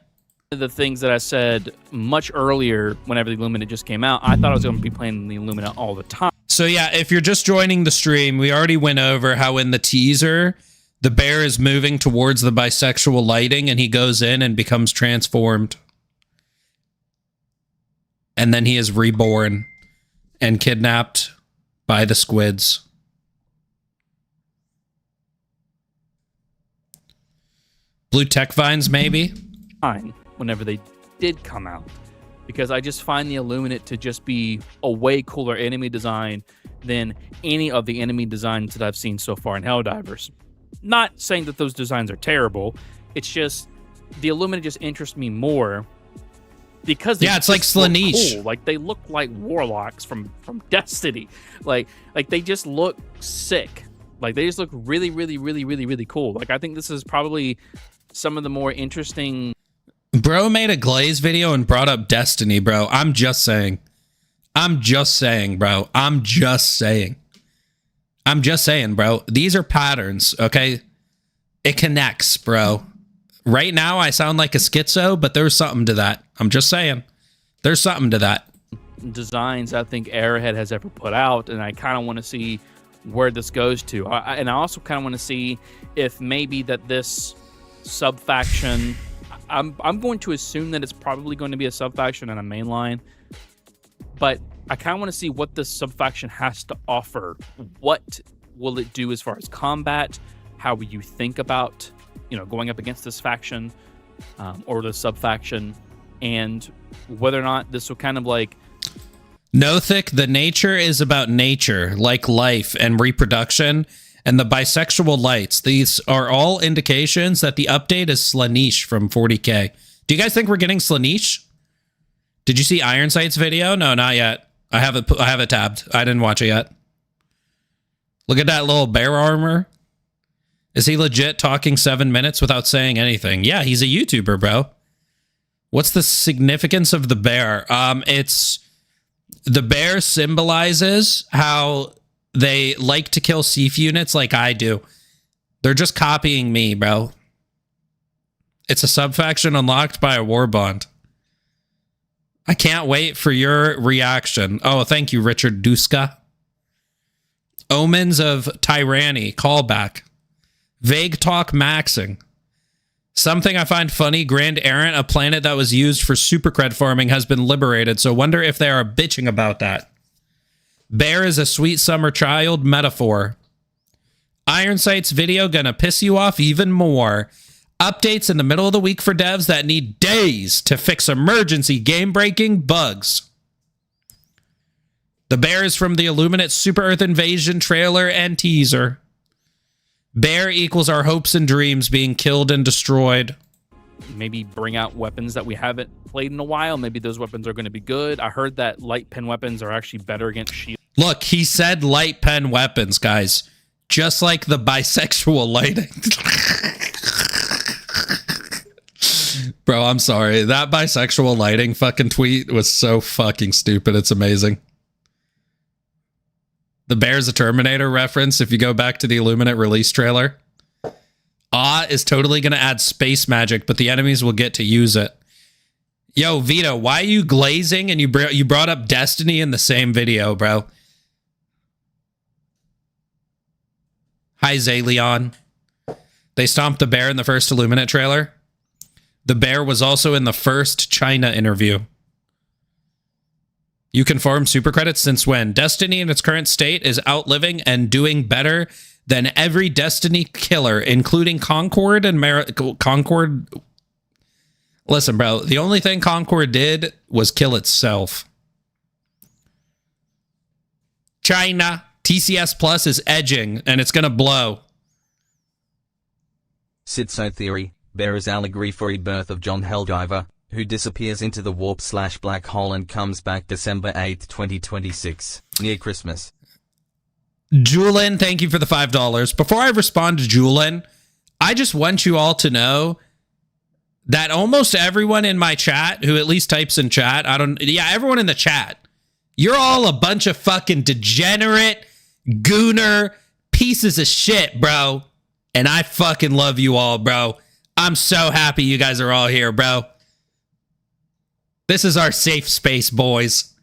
the things that I said much earlier whenever the Illuminate just came out, I thought I was going to be playing the Illuminate all the time. So yeah, if you're just joining the stream, we already went over how in the teaser, the bear is moving towards the bisexual lighting and he goes in and becomes transformed. And then he is reborn and kidnapped by the squids. Blue tech vines, maybe? Fine, whenever they did come out. Because I just find the Illuminate to just be a way cooler enemy design than any of the enemy designs that I've seen so far in Helldivers. Not saying that those designs are terrible. It's just the Illuminate just interests me more because they it's like just look Slaanesh. cool. Like they look like warlocks from Destiny. Like they just look sick. Like they just look really, really, really, really, really cool. Like I think this is probably some of the more interesting. Bro made a Glaze video and brought up Destiny, bro. I'm just saying, bro. I'm just saying, bro. These are patterns, okay? It connects, bro. Right now, I sound like a schizo, but there's something to that. I'm just saying. There's something to that. Designs I think Arrowhead has ever put out, and I kind of want to see where this goes to. And I also kind of want to see if maybe that this sub-faction... I'm going to assume that it's probably going to be a sub-faction and a mainline, but I kind of want to see what this sub-faction has to offer. What will it do as far as combat? How will you think about, going up against this faction or the sub-faction, and whether or not this will kind of like... Nothic, the nature is about nature, like life and reproduction. And the bisexual lights, these are all indications that the update is Slaanesh from 40K. Do you guys think we're getting Slaanesh? Did you see Ironsight's video? No, not yet. I have it tabbed. I didn't watch it yet. Look at that little bear armor. Is he legit talking 7 minutes without saying anything? Yeah, he's a YouTuber, bro. What's the significance of the bear? It's the bear symbolizes how they like to kill Seaf units like I do. They're just copying me, bro. It's a sub-faction unlocked by a war bond. I can't wait for your reaction. Oh, thank you, Richard Duska. Omens of Tyranny, callback. Vague talk maxing. Something I find funny, Grand Errant, a planet that was used for supercred farming, has been liberated, so wonder if they are bitching about that. Bear is a sweet summer child metaphor. Ironsight's video gonna piss you off even more. Updates in the middle of the week for devs that need days to fix emergency game-breaking bugs. The bear is from the Illuminate Super Earth Invasion trailer and teaser. Bear equals our hopes and dreams being killed and destroyed. Maybe bring out weapons that we haven't played in a while. Maybe those weapons are going to be good. I heard that light pen weapons are actually better against shield. Look, he said light pen weapons, guys. Just like the bisexual lighting. Bro, I'm sorry. That bisexual lighting fucking tweet was so fucking stupid. It's amazing. The Bear's a Terminator reference, if you go back to the Illuminate release trailer. Is totally going to add space magic, but the enemies will get to use it. Yo, Vito, why are you glazing and you brought up Destiny in the same video, bro? Hi, Zaleon. They stomped the bear in the first Illuminate trailer. The bear was also in the first China interview. You can farm super credits since when? Destiny in its current state is outliving and doing better than every Destiny killer, including Concord and Concord. Listen, bro, the only thing Concord did was kill itself. China, TCS Plus is edging, and it's going to blow. Sitso Theory, Bear is allegory for rebirth of John Helldiver, who disappears into the warp/black hole and comes back December 8, 2026, near Christmas. Julin, thank you for the $5. Before I respond to Julin, I just want you all to know that almost everyone in my chat who at least types in chat, everyone in the chat, you're all a bunch of fucking degenerate, gooner pieces of shit, bro. And I fucking love you all, bro. I'm so happy you guys are all here, bro. This is our safe space, boys.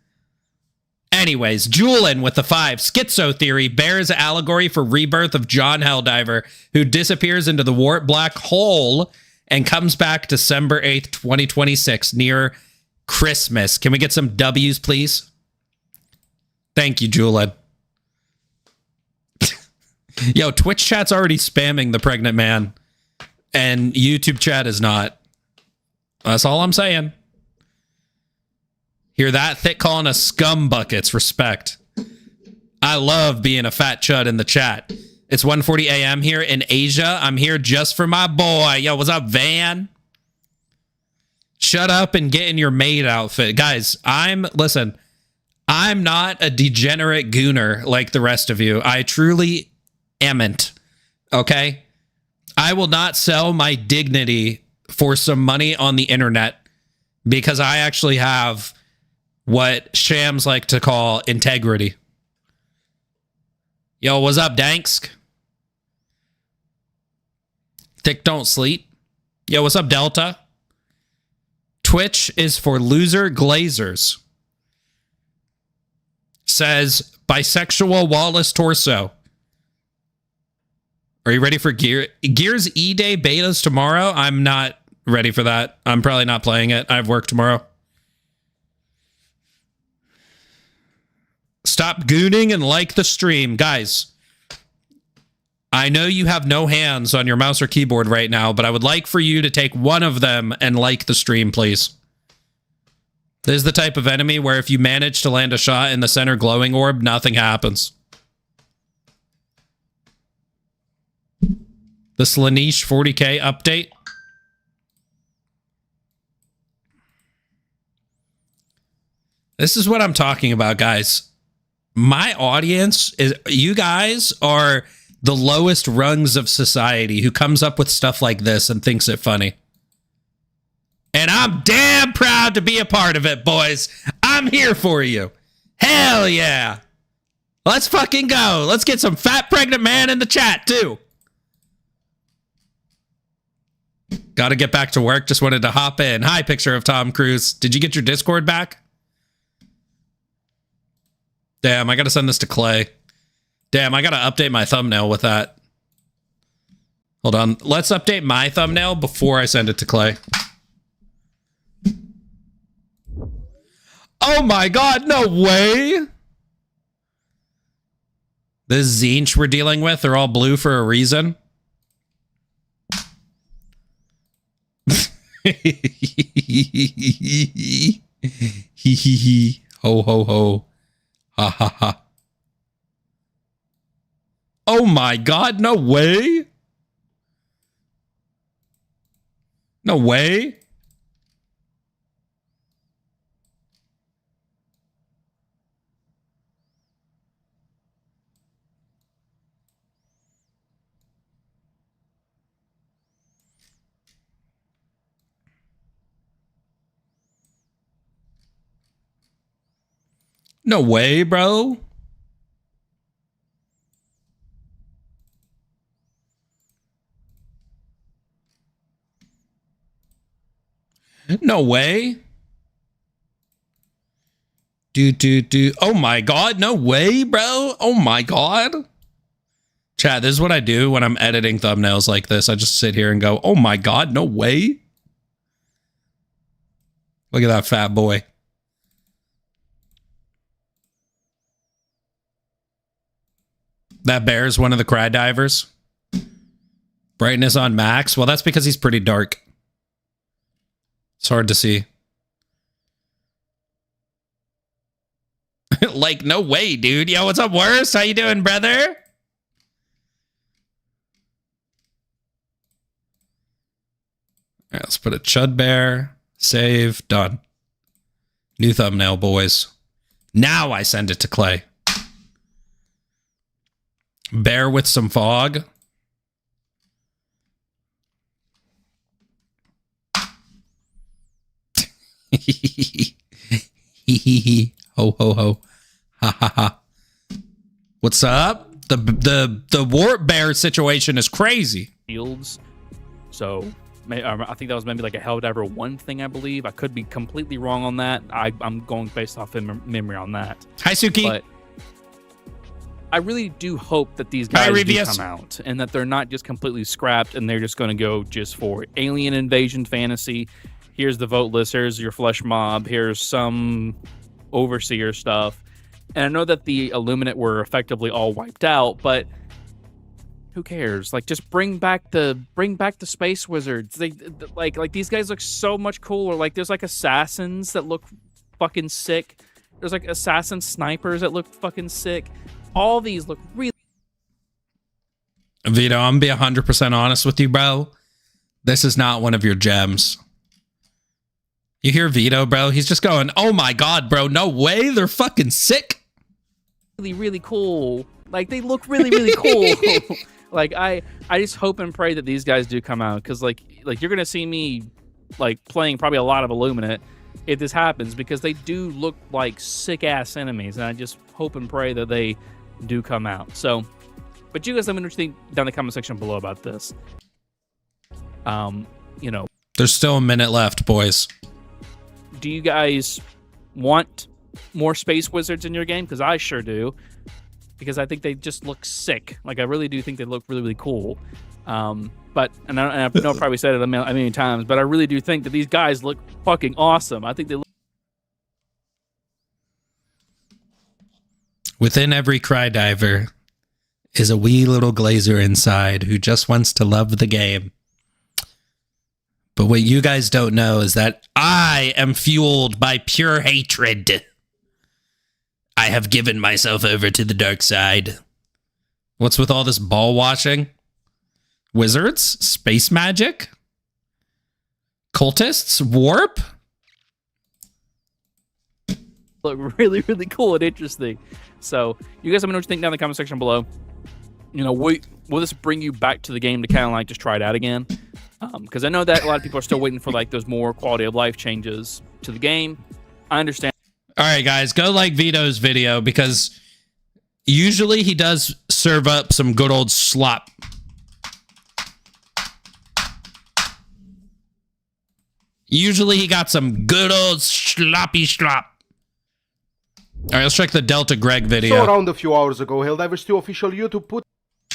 Anyways, Julin with the 5. Schizo theory bears allegory for rebirth of John Helldiver, who disappears into the warp black hole and comes back December 8th, 2026, near Christmas. Can we get some W's, please? Thank you, Julin. Yo, Twitch chat's already spamming the pregnant man, and YouTube chat is not. That's all I'm saying. Hear that? Thick calling us scum buckets. Respect. I love being a fat chud in the chat. It's 1:40 a.m. here in Asia. I'm here just for my boy. Yo, what's up, Van? Shut up and get in your maid outfit. Guys, listen, I'm not a degenerate gooner like the rest of you. I truly amn't. Okay? I will not sell my dignity for some money on the internet because I actually have what shams like to call integrity. Yo, what's up, Dansk? Thick don't sleep. Yo, what's up, Delta? Twitch is for loser glazers. Says bisexual Wallace Torso. Are you ready for Gears E-Day betas tomorrow? I'm not ready for that. I'm probably not playing it. I have work tomorrow. Stop gooning and like the stream. Guys, I know you have no hands on your mouse or keyboard right now, but I would like for you to take one of them and like the stream, please. This is the type of enemy where if you manage to land a shot in the center glowing orb, nothing happens. The Slaanesh 40k update. This is what I'm talking about, guys. My audience is, you guys are the lowest rungs of society who comes up with stuff like this and thinks it funny. And I'm damn proud to be a part of it, boys. I'm here for you. Hell yeah. Let's fucking go. Let's get some fat pregnant man in the chat too. Got to get back to work. Just wanted to hop in. Hi, picture of Tom Cruise. Did you get your Discord back? Damn, I got to send this to Clay. Damn, I got to update my thumbnail with that. Hold on. Let's update my thumbnail before I send it to Clay. Oh my God, no way. The Zinch we're dealing with, they're all blue for a reason. Hee hee hee. Ho ho ho. Ha ha ha. Oh my God, no way. No way. No way, bro. No way. Do. Oh my God, no way, bro. Oh my God. Chat, this is what I do when I'm editing thumbnails like this. I just sit here and go, oh my God, no way. Look at that fat boy. That bear is one of the cry divers. Brightness on max. Well, that's because he's pretty dark. It's hard to see. Like, no way, dude. Yo, what's up, Worst? How you doing, brother? All right, let's put a Chud Bear. Save. Done. New thumbnail, boys. Now I send it to Clay. Bear with some fog. Ho ho ho. Ha ha ha. What's up? The warp bear situation is crazy. Fields. So I think that was maybe like a Helldiver 1 thing, I believe. I could be completely wrong on that. I'm going based off of memory on that. Hi, Suki. But I really do hope that these guys do come out and that they're not just completely scrapped and they're just going to go just for alien invasion fantasy. Here's the vote list. Here's your flesh mob. Here's some overseer stuff. And I know that the Illuminate were effectively all wiped out, but who cares? Like, just bring back the space wizards. They like these guys look so much cooler. Like, there's like assassins that look fucking sick. There's like assassin snipers that look fucking sick. All these look really. Vito, I'm gonna be 100% honest with you, bro. This is not one of your gems. You hear Vito, bro? He's just going, "Oh my god, bro! No way! They're fucking sick." Really, really cool. Like, they look really, really cool. Like, I just hope and pray that these guys do come out, because like you're gonna see me like playing probably a lot of Illuminate if this happens, because they do look like sick ass enemies, and I just hope and pray that they do come out. So, but you guys let me know what you think down in the comment section below about this. You know, there's still a minute left, boys. Do you guys want more space wizards in your game? Because I sure do. Because I think they just look sick. Like, I really do think they look really, really cool. But I know I've probably said it a million times, but I really do think that these guys look fucking awesome. I think they look. Within every cry diver is a wee little glazer inside who just wants to love the game. But what you guys don't know is that I am fueled by pure hatred. I have given myself over to the dark side. What's with all this ball watching? Wizards? Space magic? Cultists? Warp? Look really, really cool and interesting. So, you guys let me know what you think down in the comment section below. You know, will this bring you back to the game to kind of like just try it out again? Because I know that a lot of people are still waiting for like those more quality of life changes to the game. I understand. All right, guys, go like Vito's video, because usually he does serve up some good old slop. Usually he got some good old sloppy slop. All right, let's check the Delta Greg video. So around a few hours ago, Helldivers 2 official YouTube put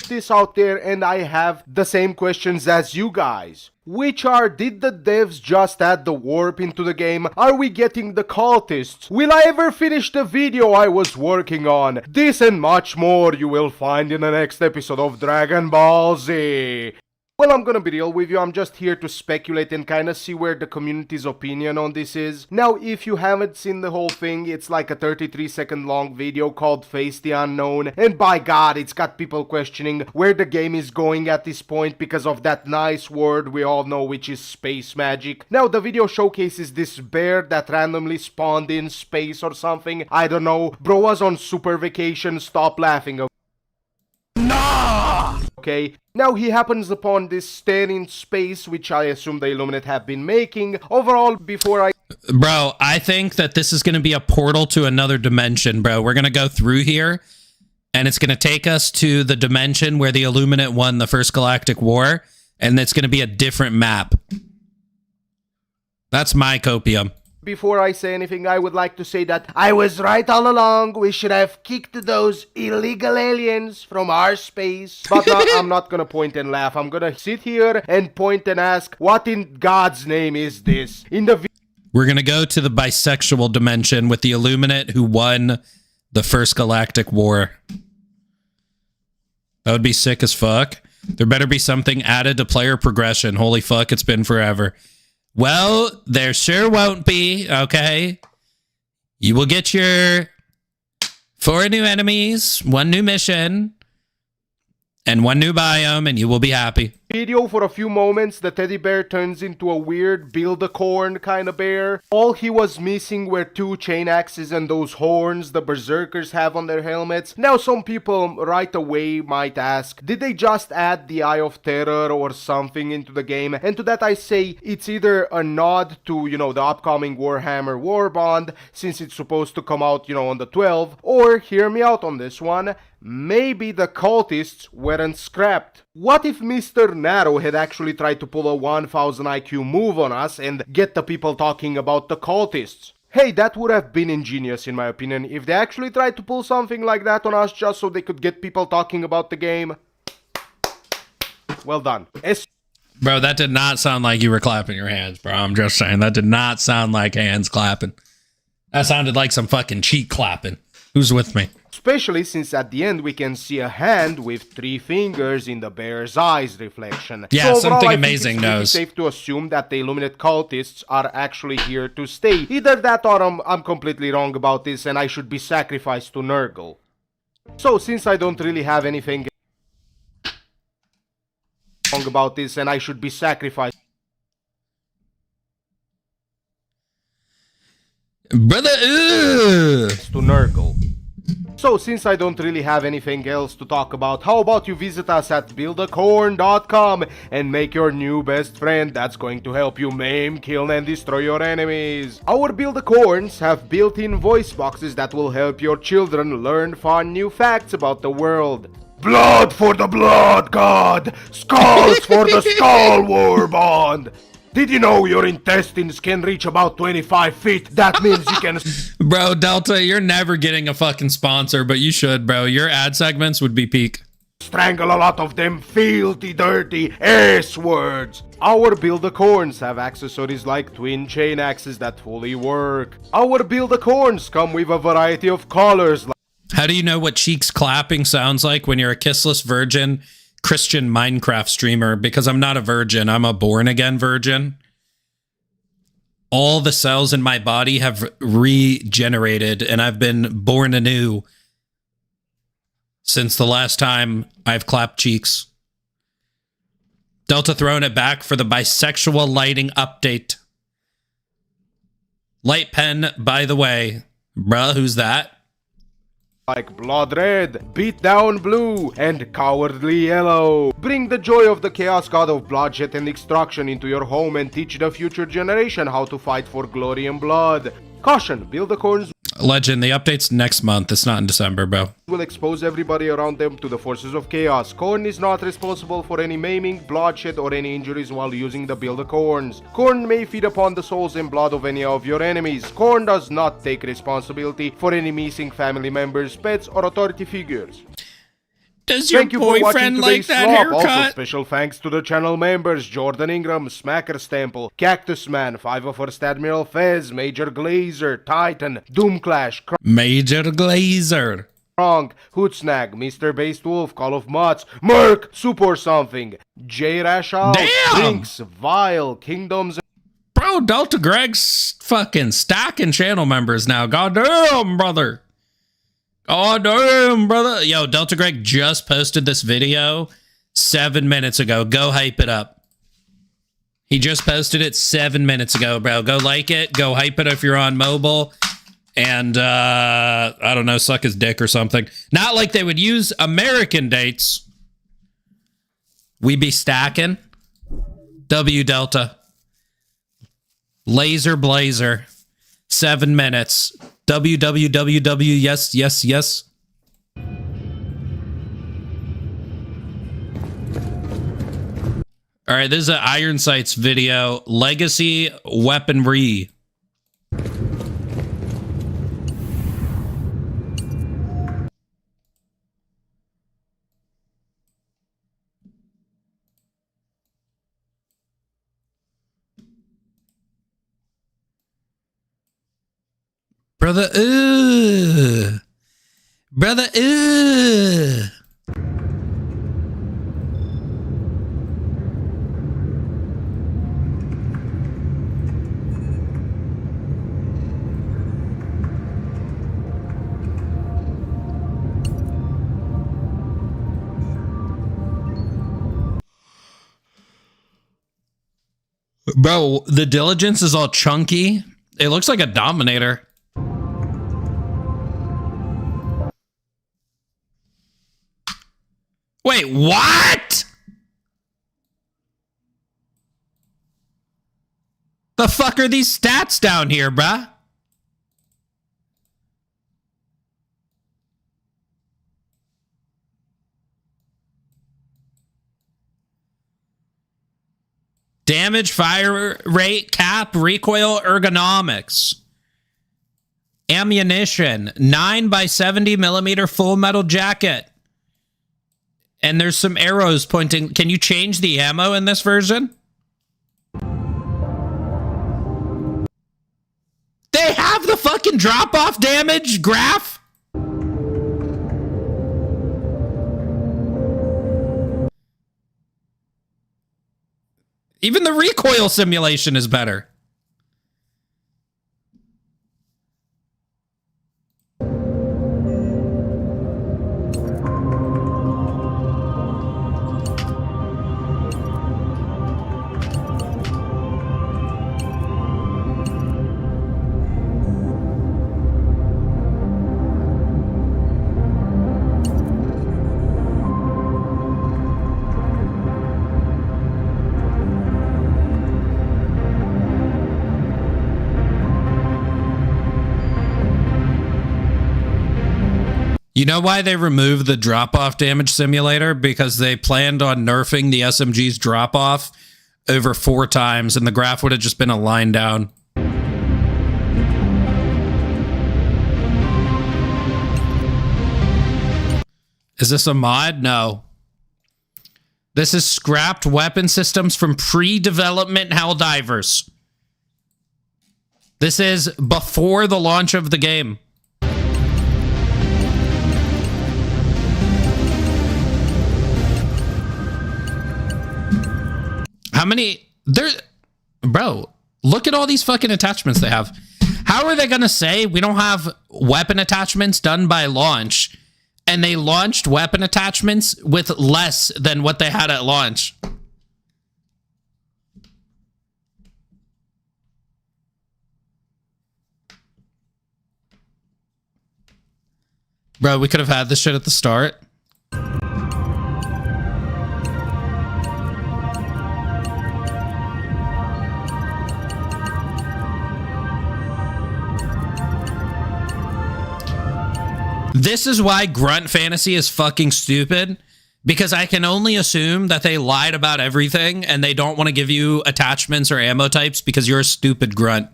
this out there, and I have the same questions as you guys. Which are, did the devs just add the warp into the game? Are we getting the cultists? Will I ever finish the video I was working on? This and much more you will find in the next episode of Dragon Ball Z. Well, I'm gonna be real with you, I'm just here to speculate and kinda see where the community's opinion on this is. Now, if you haven't seen the whole thing, it's like a 33-second long video called Face the Unknown, and by god, it's got people questioning where the game is going at this point because of that nice word we all know, which is space magic. Now, the video showcases this bear that randomly spawned in space or something, I don't know. Bro was on super vacation, stop laughing. Okay, now he happens upon this stair in space, which I assume the Illuminate have been making. Overall, Bro, I think that this is going to be a portal to another dimension, bro. We're going to go through here, and it's going to take us to the dimension where the Illuminate won the First Galactic War, and it's going to be a different map. That's my copium. Before I say anything, I would like to say that I was right all along. We should have kicked those illegal aliens from our space. But I'm not gonna point and laugh. I'm gonna sit here and point and ask, what in God's name is this? We're gonna go to the bisexual dimension with the Illuminate who won the First Galactic War. That would be sick as fuck. There better be something added to player progression. Holy fuck, it's been forever. Well, there sure won't be, okay? You will get your 4 new enemies, 1 new mission, and 1 new biome, and you will be happy. video for a few moments, the teddy bear turns into a weird build-a-corn kind of bear. All he was missing were 2 chain axes and those horns the berserkers have on their helmets. Now some people right away might ask, did they just add the Eye of Terror or something into the game? And to that I say, it's either a nod to, the upcoming Warhammer Warband, since it's supposed to come out, on the 12th, or hear me out on this one, maybe the cultists weren't scrapped. What if Mr. Narrow had actually tried to pull a 1000 IQ move on us and get the people talking about the cultists? Hey, that would have been ingenious in my opinion, if they actually tried to pull something like that on us just so they could get people talking about the game. Well done. Bro, that did not sound like you were clapping your hands, bro. I'm just saying, that did not sound like hands clapping. That sounded like some fucking cheek clapping. Who's with me? Especially since at the end we can see a hand with 3 fingers in the bear's eyes reflection. Yeah, so something overall, amazing knows. It's safe to assume that the Illuminate cultists are actually here to stay. Either that or I'm completely wrong about this and I should be sacrificed to Nurgle. So since I don't really have anything wrong about this and I should be sacrificed Brother, to Nurgle. So since I don't really have anything else to talk about, how about you visit us at buildacorn.com and make your new best friend that's going to help you maim, kill and destroy your enemies. Our Build-A-Corns have built-in voice boxes that will help your children learn fun new facts about the world. Blood for the Blood God! Skulls for the Skull Warband! Did you know your intestines can reach about 25 feet? That means you can... Bro, Delta, you're never getting a fucking sponsor, but you should, bro. Your ad segments would be peak. Strangle a lot of them filthy, dirty S-words. Our Build-A-Corns have accessories like twin chain axes that fully work. Our Build-A-Corns come with a variety of colors. How do you know what cheeks clapping sounds like when you're a kissless virgin Christian Minecraft streamer? Because I'm not a virgin, I'm a born-again virgin. All the cells in my body have regenerated, and I've been born anew since the last time I've clapped cheeks. Delta throwing it back for the bisexual lighting update. Light pen, by the way. Bruh, who's that? Like Blood Red, Beat Down Blue, and Cowardly Yellow. Bring the joy of the Chaos God of bloodshed and destruction into your home and teach the future generation how to fight for glory and blood. Caution, Build-A-Corns Legend, the update's next month. It's not in December, bro. will expose everybody around them to the forces of chaos. Corn is not responsible for any maiming, bloodshed, or any injuries while using the Build-A-Corns. Corn may feed upon the souls and blood of any of your enemies. Corn does not take responsibility for any missing family members, pets, or authority figures. Does your boyfriend like that haircut? Also, special thanks to the channel members Jordan Ingram, Smacker Stample, Cactus Man, 501st Admiral Fez, Major Glazer, Titan, Doomclash, Major Glazer, Krong, Hootsnag, Mr. Based Wolf, Call of Mutts, Merc, Super Something, J Rashal, Brinks, Vile, Kingdoms. Bro, Delta Greg's fucking stacking channel members now. Goddamn, brother. Oh, damn, brother. Yo, Delta Greg just posted this video 7 minutes ago. Go hype it up. He just posted it 7 minutes ago, bro. Go like it. Go hype it if you're on mobile. And, I don't know, suck his dick or something. Not like they would use American dates. We be stacking. W Delta. Laser Blazer. 7 minutes. www, yes, yes, yes. All right, this is an Iron Sights video. Legacy weaponry. Brother, Brother, Bro, the Diligence is all chunky. It looks like a Dominator. Wait, what? The fuck are these stats down here, bruh? Damage, fire rate, cap, recoil, ergonomics. Ammunition, 9x70mm full metal jacket. And there's some arrows pointing. Can you change the ammo in this version? They have the fucking drop-off damage graph? Even the recoil simulation is better. You know why they removed the drop-off damage simulator? Because they planned on nerfing the SMG's drop-off over 4 times, and the graph would have just been a line down. Is this a mod? No. This is scrapped weapon systems from pre-development Helldivers. This is before the launch of the game. How many? Bro, look at all these fucking attachments they have. How are they going to say we don't have weapon attachments done by launch, and they launched weapon attachments with less than what they had at launch? Bro, we could have had this shit at the start. This is why Grunt Fantasy is fucking stupid, because I can only assume that they lied about everything and they don't want to give you attachments or ammo types because you're a stupid grunt.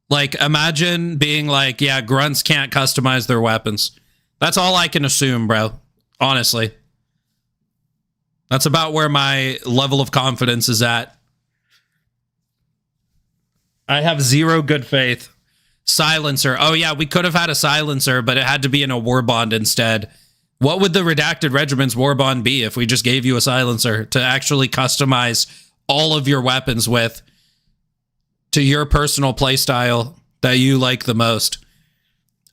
Like, imagine being like, yeah, grunts can't customize their weapons. That's all I can assume, bro. Honestly. That's about where my level of confidence is at. I have zero good faith. Silencer. Oh, yeah, we could have had a silencer, but it had to be in a warbond instead. What would the Redacted Regiment's warbond be if we just gave you a silencer to actually customize all of your weapons with to your personal playstyle that you like the most?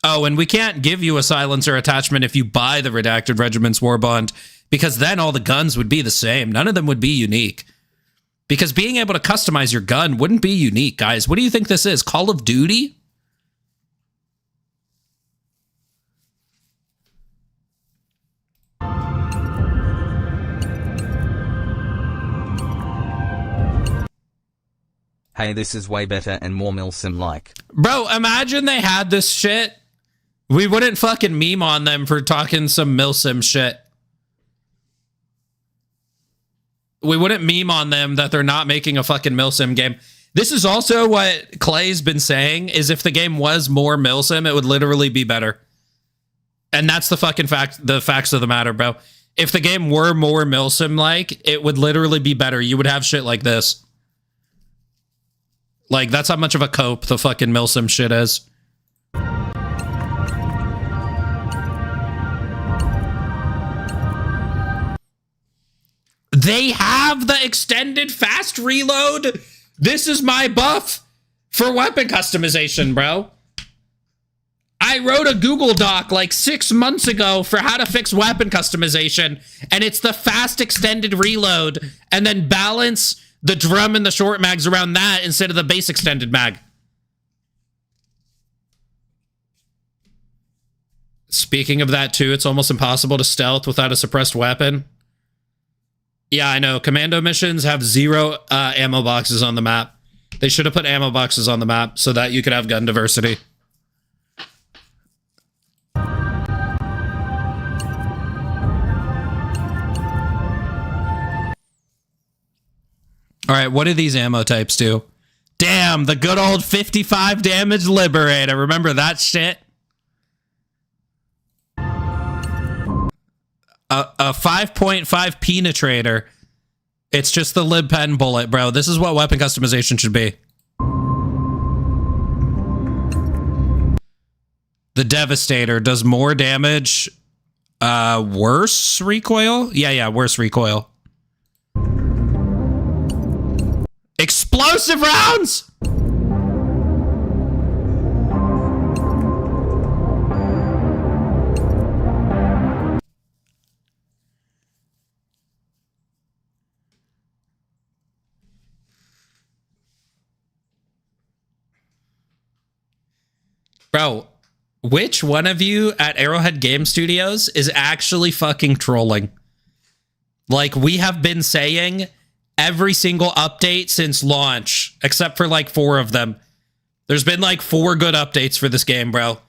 Oh, and we can't give you a silencer attachment if you buy the Redacted Regiment's warbond, because then all the guns would be the same. None of them would be unique. Because being able to customize your gun wouldn't be unique, guys. What do you think this is? Call of Duty? Hey, this is way better and more Milsim-like. Bro, imagine they had this shit. We wouldn't fucking meme on them for talking some Milsim shit. We wouldn't meme on them that they're not making a fucking Milsim game. This is also what Clay's been saying, is if the game was more Milsim, it would literally be better. And that's the fucking fact, the facts of the matter, bro. If the game were more Milsim-like, it would literally be better. You would have shit like this. Like, that's how much of a cope the fucking Milsim shit is. They have the extended fast reload. This is my buff for weapon customization, bro. I wrote a Google Doc like 6 months ago for how to fix weapon customization, and it's the fast extended reload and then balance the drum and the short mags around that instead of the base extended mag. Speaking of that too, it's almost impossible to stealth without a suppressed weapon. Yeah, I know. Commando missions have 0 ammo boxes on the map. They should have put ammo boxes on the map so that you could have gun diversity. All right, what do these ammo types do? Damn, the good old 55 damage Liberator. Remember that shit? A 5.5 penetrator. It's just the lib pen bullet, bro. This is what weapon customization should be. The Devastator does more damage. Worse recoil? Yeah, worse recoil. Explosive rounds! Bro, which one of you at Arrowhead Game Studios is actually fucking trolling? Like, we have been saying every single update since launch, except for like 4 of them. There's been like 4 good updates for this game, bro.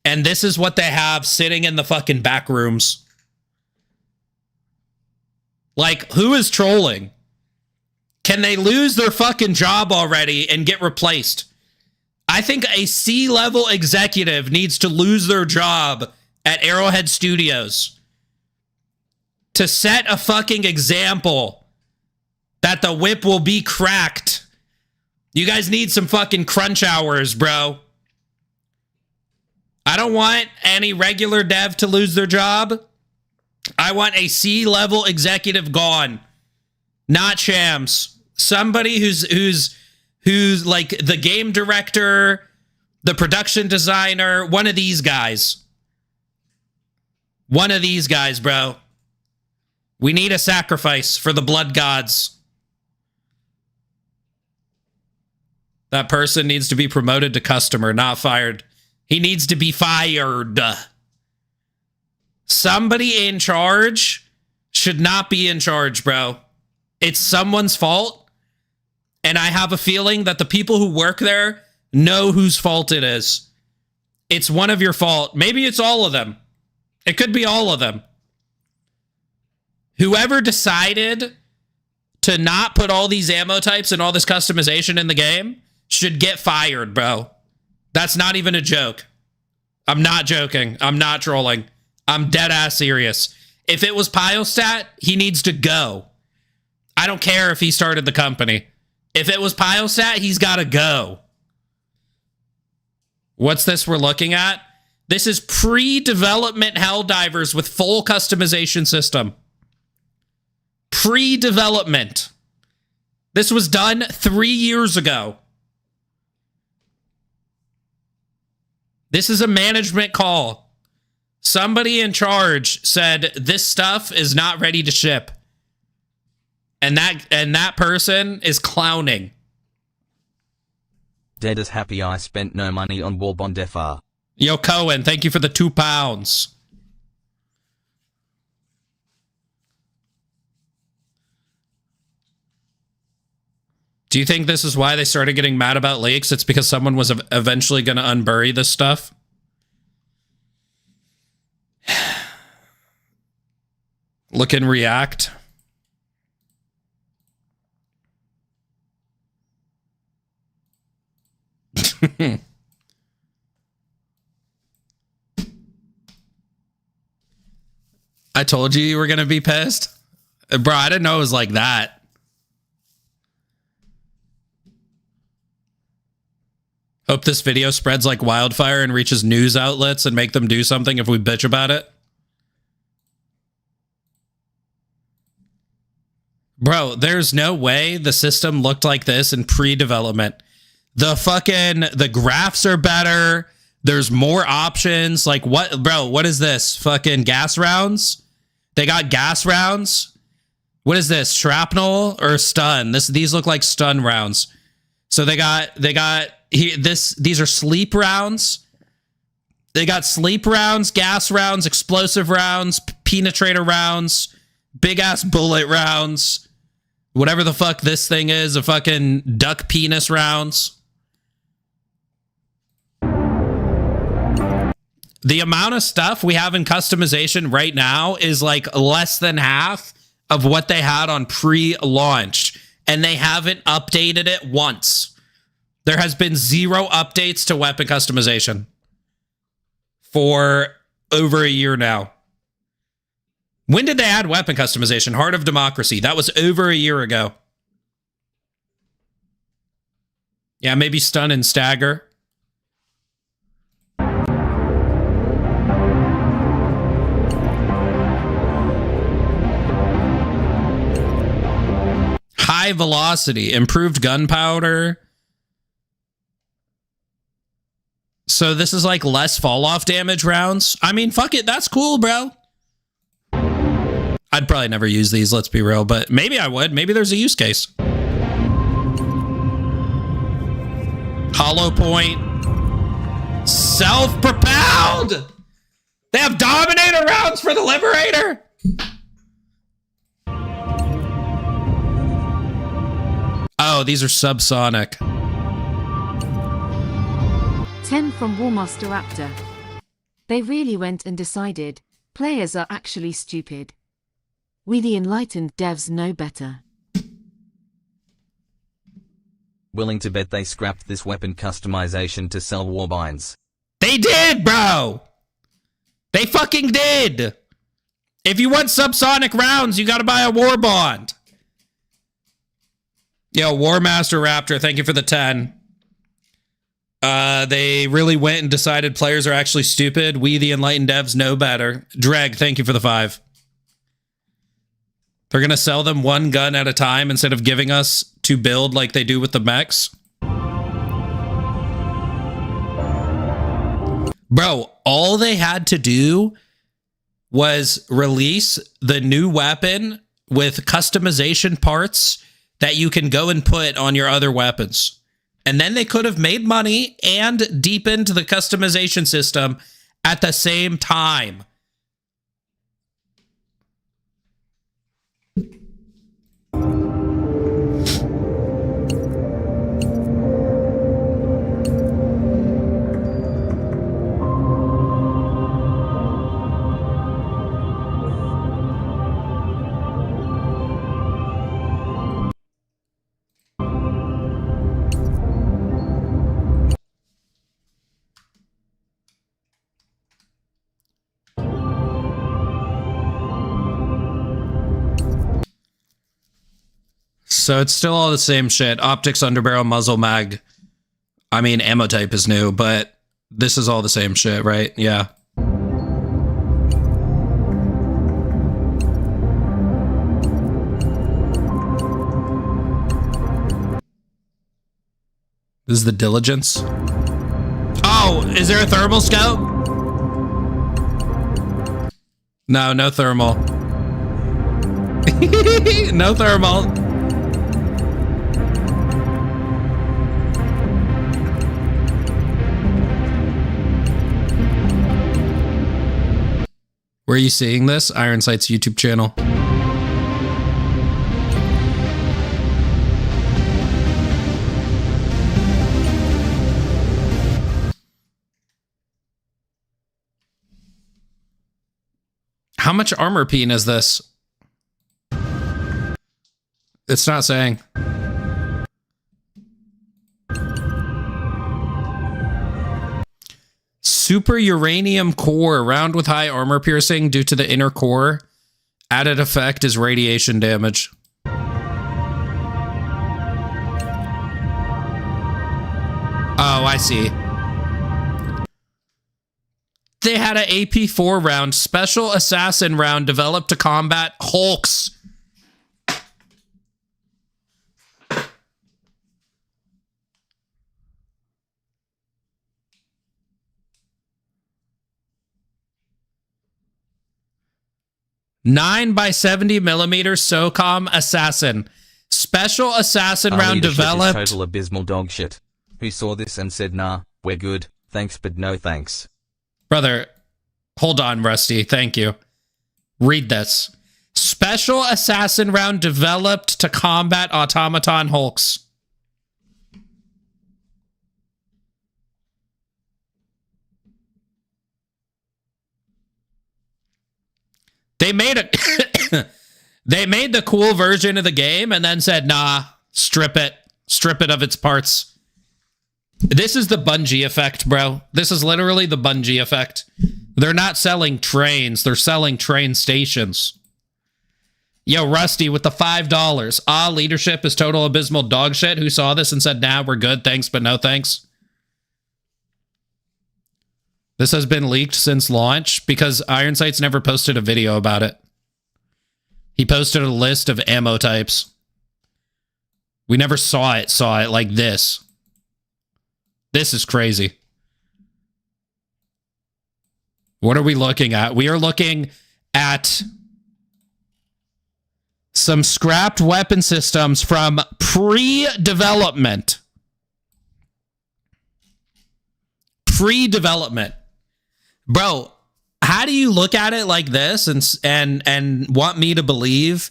And this is what they have sitting in the fucking back rooms. Like, who is trolling? Can they lose their fucking job already and get replaced? I think a C-level executive needs to lose their job at Arrowhead Studios to set a fucking example that the whip will be cracked. You guys need some fucking crunch hours, bro. I don't want any regular dev to lose their job. I want a C-level executive gone. Not Shams. Somebody who's like the game director, the production designer, one of these guys. One of these guys, bro. We need a sacrifice for the blood gods. That person needs to be promoted to customer, not fired. He needs to be fired. Somebody in charge should not be in charge, bro. It's someone's fault. And I have a feeling that the people who work there know whose fault it is. It's one of your fault. Maybe it's all of them. It could be all of them. Whoever decided to not put all these ammo types and all this customization in the game should get fired, bro. That's not even a joke. I'm not joking. I'm not trolling. I'm dead ass serious. If it was Pyostat, he needs to go. I don't care if he started the company. If it was Pyostat, he's got to go. What's this we're looking at? This is pre-development Helldivers with full customization system. Pre-development. This was done 3 years ago. This is a management call. Somebody in charge said this stuff is not ready to ship. And that person is clowning. Dead is happy I spent no money on Warbond FR. Yo, Cohen, thank you for the £2. Do you think this is why they started getting mad about leaks? It's because someone was eventually going to unbury this stuff? Look and react. I told you were going to be pissed. Bro, I didn't know it was like that. Hope this video spreads like wildfire and reaches news outlets and make them do something if we bitch about it. Bro, there's no way the system looked like this in pre-development. The graphs are better. There's more options. Like what, bro, what is this? Fucking gas rounds? They got gas rounds. What is this? Shrapnel or stun? These look like stun rounds. So these are sleep rounds. They got sleep rounds, gas rounds, explosive rounds, penetrator rounds, big ass bullet rounds, whatever the fuck this thing is, a fucking duck penis rounds. The amount of stuff we have in customization right now is like less than half of what they had on pre-launch, and they haven't updated it once. There has been 0 updates to weapon customization for over a year now. When did they add weapon customization? Heart of Democracy. That was over a year ago. Yeah, maybe stun and stagger. High velocity, improved gunpowder. So this is like less fall off damage rounds. I mean, fuck it. That's cool, bro. I'd probably never use these, let's be real, but maybe I would. Maybe there's a use case. Hollow point. Self-propelled. They have Dominator rounds for the Liberator. Oh, these are subsonic. 10 from Warmaster Raptor. They really went and decided, players are actually stupid. We the enlightened devs know better. Willing to bet they scrapped this weapon customization to sell warbinds. They did, bro! They fucking did! If you want subsonic rounds, you gotta buy a war bond. Yo, Warmaster Raptor, thank you for the 10. They really went and decided players are actually stupid. We, the enlightened devs, know better. Dreg, thank you for the 5. They're gonna sell them one gun at a time instead of giving us to build like they do with the mechs. Bro, all they had to do was release the new weapon with customization parts that you can go and put on your other weapons. And then they could have made money and deepened the customization system at the same time. So it's still all the same shit. Optics, underbarrel, muzzle, mag. I mean, ammo type is new, but this is all the same shit, right? Yeah. This is the Diligence. Oh, is there a thermal scope? No, no thermal. No thermal. Where are you seeing this? Iron Sight's YouTube channel. How much armor peen is this? It's not saying. Super uranium core, round with high armor piercing due to the inner core. Added effect is radiation damage. Oh, I see. They had an AP4 round, special assassin round developed to combat Hulks. 9x70 millimeter SOCOM assassin. Special assassin Our round leadership is developed. total abysmal dog shit. Who saw this and said, nah, we're good, thanks but no thanks. Brother, hold on, Rusty. Thank you. Read this. Special assassin round developed to combat automaton hulks. They made a they made the cool version of the game and then said, nah, strip it of its parts. This is the Bungie effect, bro. This is literally the Bungie effect. They're not selling trains, they're selling train stations. Yo, Rusty with the $5. Leadership is total abysmal dog shit. Who saw this and said, nah, we're good, thanks, but no thanks? This has been leaked since launch because Ironsight's never posted a video about it. He posted a list of ammo types. We never saw it like this. This is crazy. What are we looking at? We are looking at some scrapped weapon systems from pre-development. Pre-development. Bro, how do you look at it like this and want me to believe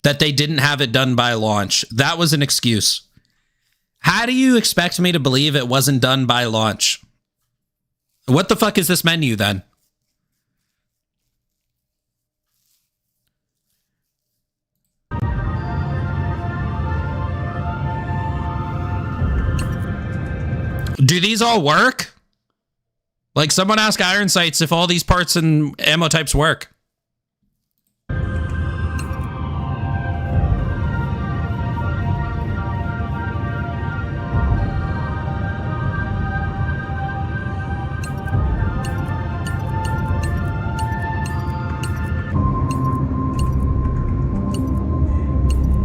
that they didn't have it done by launch? That was an excuse. How do you expect me to believe it wasn't done by launch? What the fuck is this menu then? Do these all work? Like, someone ask Ironsights if all these parts and ammo types work.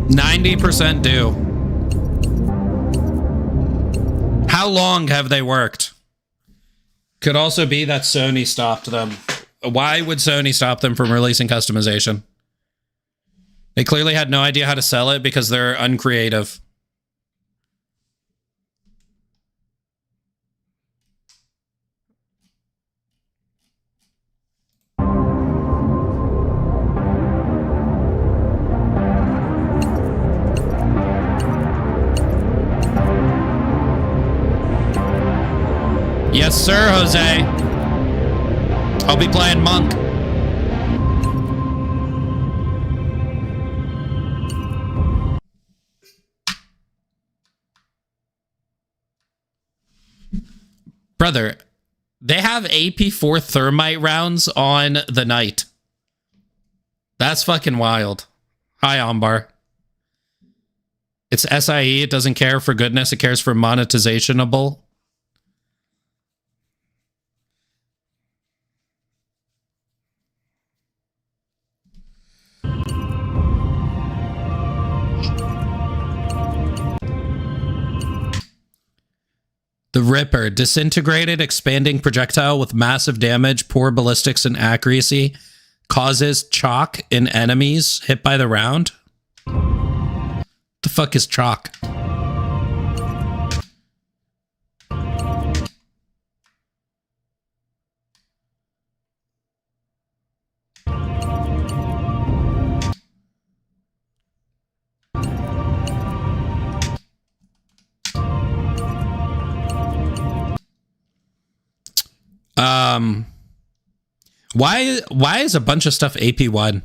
%90 do. How long have they worked? Could also be that Sony stopped them. Why would Sony stop them from releasing customization? They clearly had no idea how to sell it because they're uncreative. Yes, sir, Jose. I'll be playing Monk. Brother, they have AP4 thermite rounds on the Knight. That's fucking wild. Hi, Ambar. It's SIE. It doesn't care for goodness. It cares for monetizationable. The Ripper, disintegrated, expanding projectile with massive damage, poor ballistics and accuracy, causes chalk in enemies hit by the round. The fuck is chalk? Why is a bunch of stuff AP1?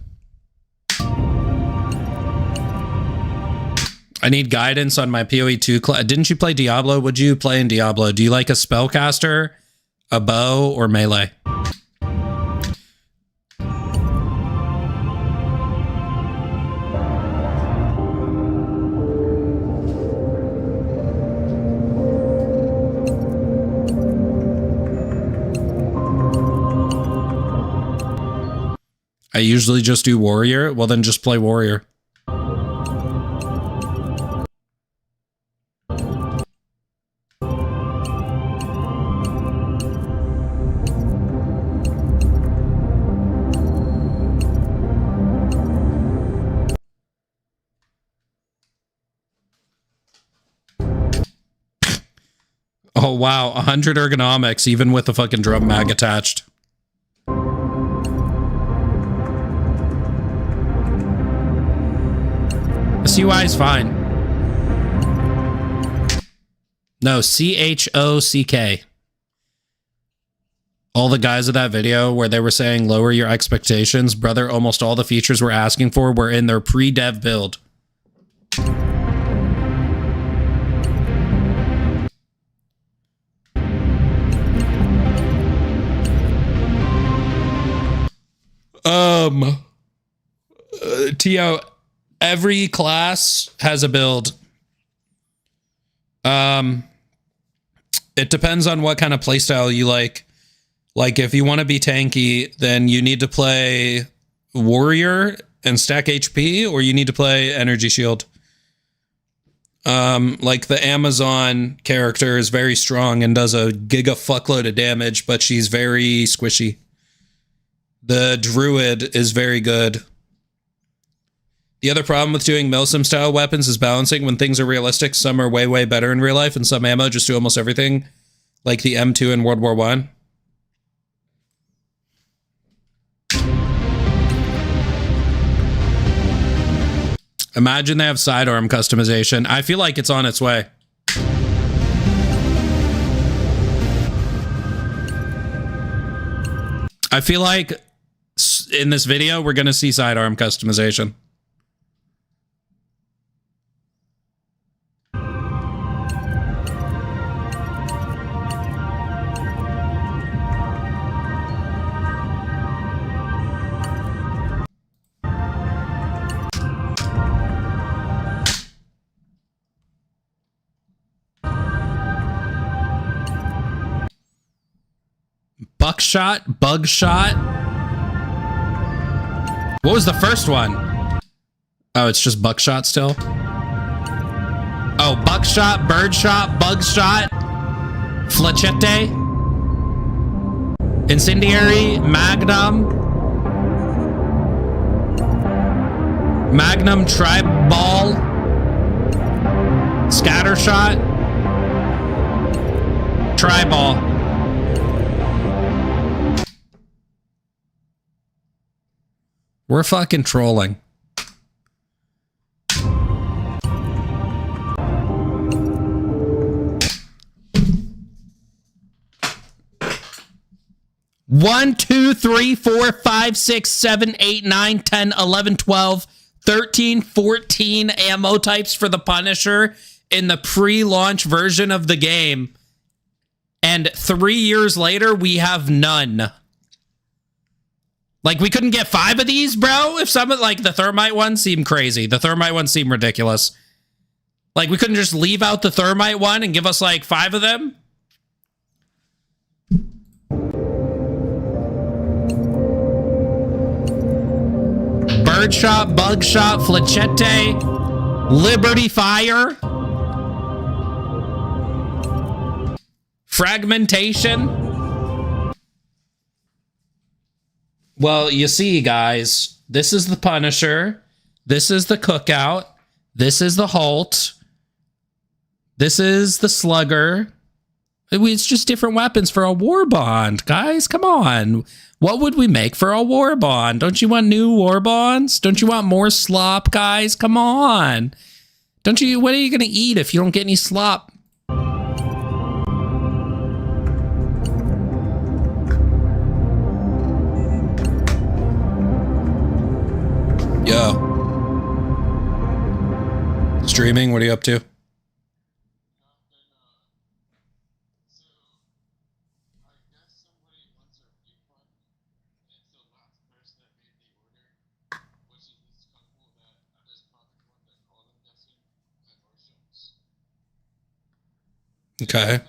I need guidance on my PoE2 class. Didn't you play Diablo? Would you play in Diablo? Do you like a spellcaster, a bow, or melee? I usually just do warrior. Well, then just play warrior. Oh, wow. 100 ergonomics, even with the fucking drum mag attached. The CUI is fine. No, CHOCK. All the guys of that video where they were saying lower your expectations, brother, almost all the features we're asking for were in their pre-dev build. Tio, every class has a build. It depends on what kind of playstyle you like. Like, if you want to be tanky, then you need to play warrior and stack HP, or you need to play energy shield. Like the Amazon character is very strong and does a giga fuckload of damage, but she's very squishy. The druid is very good. The other problem with doing Milsim style weapons is balancing. When things are realistic, some are way, way better in real life, and some ammo just do almost everything, like the M2 in World War I. Imagine they have sidearm customization. I feel like it's on its way. I feel like in this video, we're going to see sidearm customization. Buckshot? Bugshot? What was the first one? Oh, it's just buckshot still? Oh, buckshot, birdshot, bugshot, flechette, incendiary, magnum, magnum, tribal, scattershot, tribal. We're fucking trolling. One, 2, 3, 4, 5, 6, 7, 8, 9, 10, 11, 12, 13, 14 ammo types for the Punisher in the pre-launch version of the game. And 3 years later, we have none. Like, we couldn't get 5 of these, bro? If some of, like, the thermite ones seem crazy. The thermite ones seem ridiculous. Like, we couldn't just leave out the thermite one and give us, like, 5 of them? Birdshot, bugshot, flechette, Liberty Fire, fragmentation. Well, you see, guys, this is the Punisher. This is the Cookout. This is the Holt. This is the Slugger. It's just different weapons for a war bond, guys. Come on. What would we make for a war bond? Don't you want new war bonds? Don't you want more slop, guys? Come on. Don't you? What are you going to eat if you don't get any slop? Yo. Streaming, what are you up to? Okay.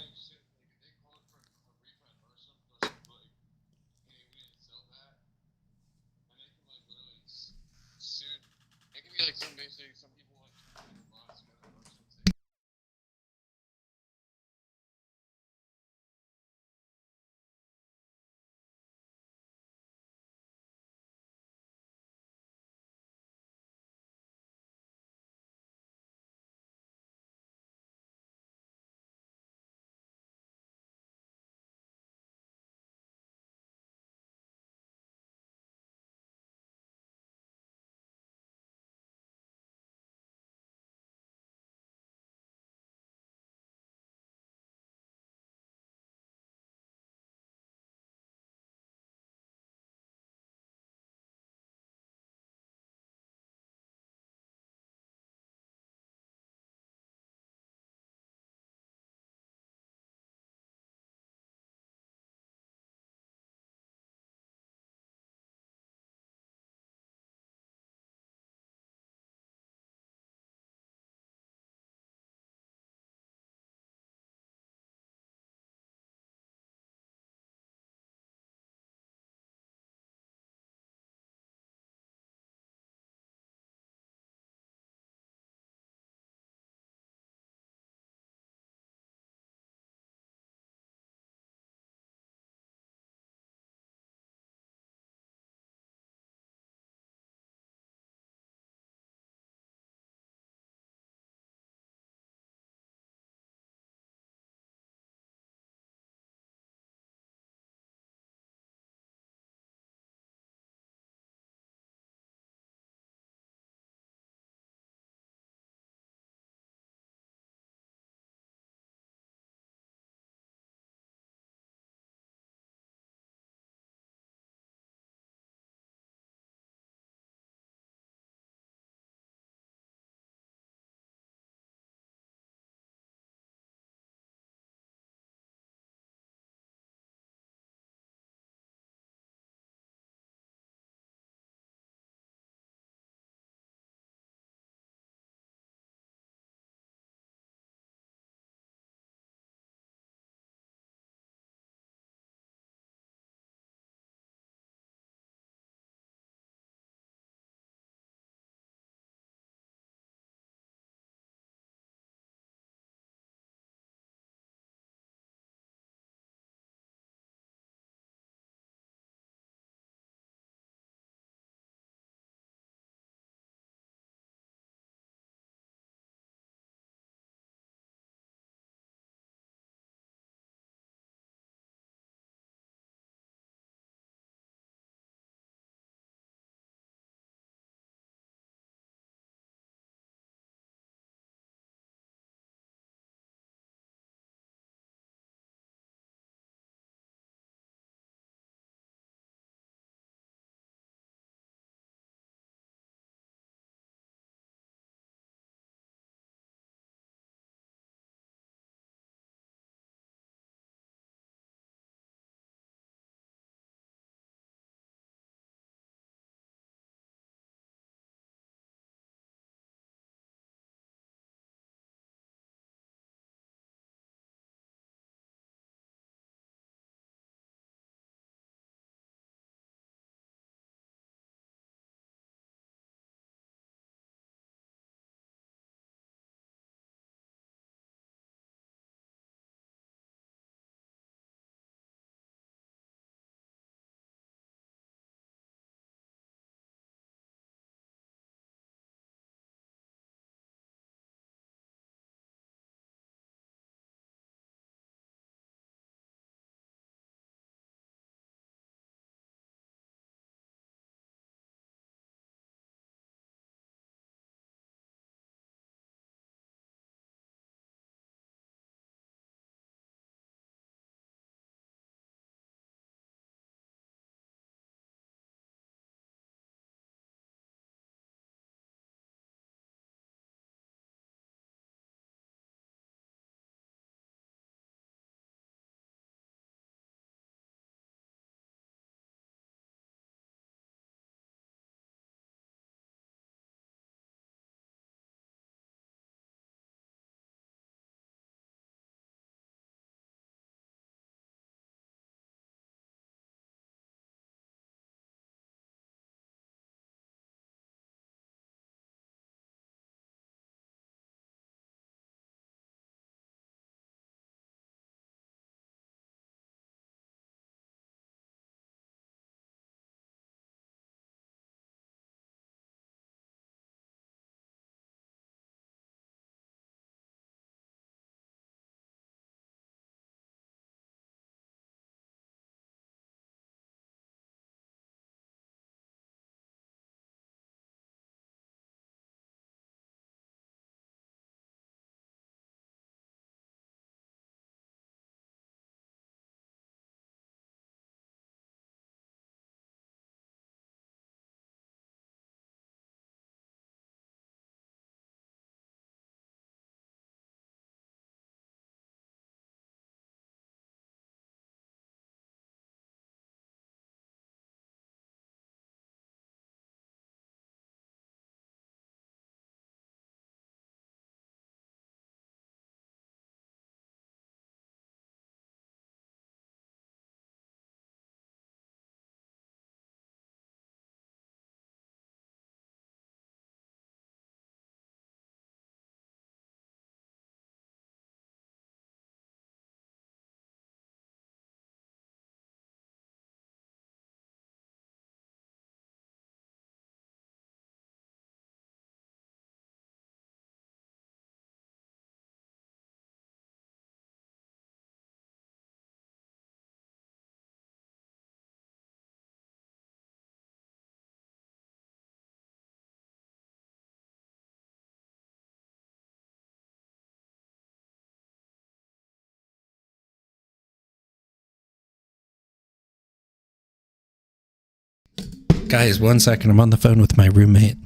Guys, 1 second. I'm on the phone with my roommate.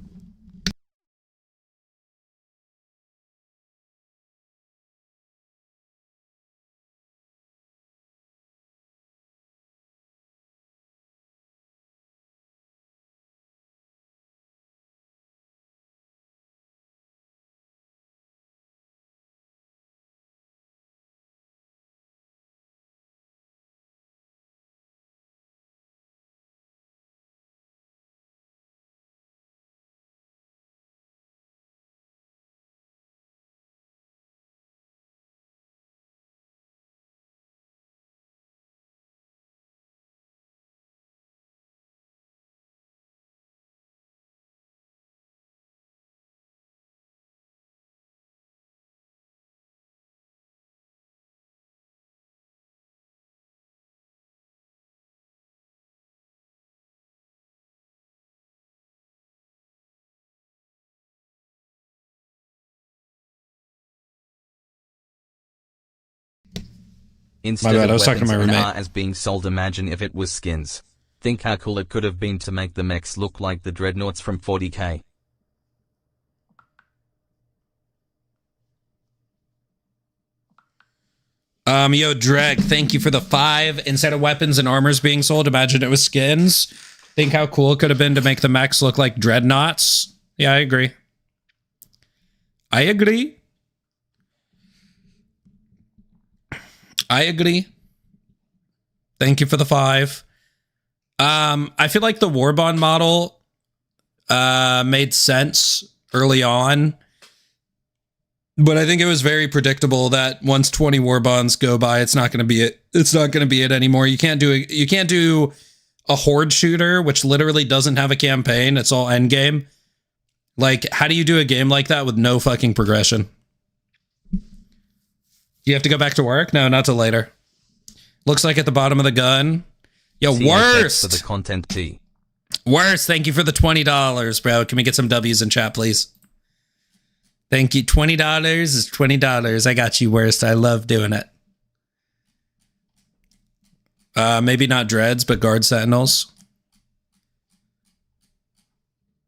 Instead bad, I of was talking to weapons my and roommate. are as being sold, imagine if it was skins. Think how cool it could have been to make the mechs look like the dreadnoughts from 40k. Yo, Dreg, thank you for the 5. Instead of weapons and armors being sold, imagine it was skins. Think how cool it could have been to make the mechs look like dreadnoughts. Yeah, I agree. I agree. I agree. Thank you for the 5. I feel like the Warbond model made sense early on, but I think it was very predictable that once 20 Warbonds go by, it's not going to be it. It's not going to be it anymore. You can't do a horde shooter, which literally doesn't have a campaign. It's all end game. Like, how do you do a game like that with no fucking progression? You have to go back to work? No, not till later. Looks like at the bottom of the gun. Yo, worst for the content T. Worst. Thank you for the $20, bro. Can we get some W's in chat, please? Thank you. $20 is $20. I got you, worst. I love doing it. Maybe not dreads, but guard sentinels.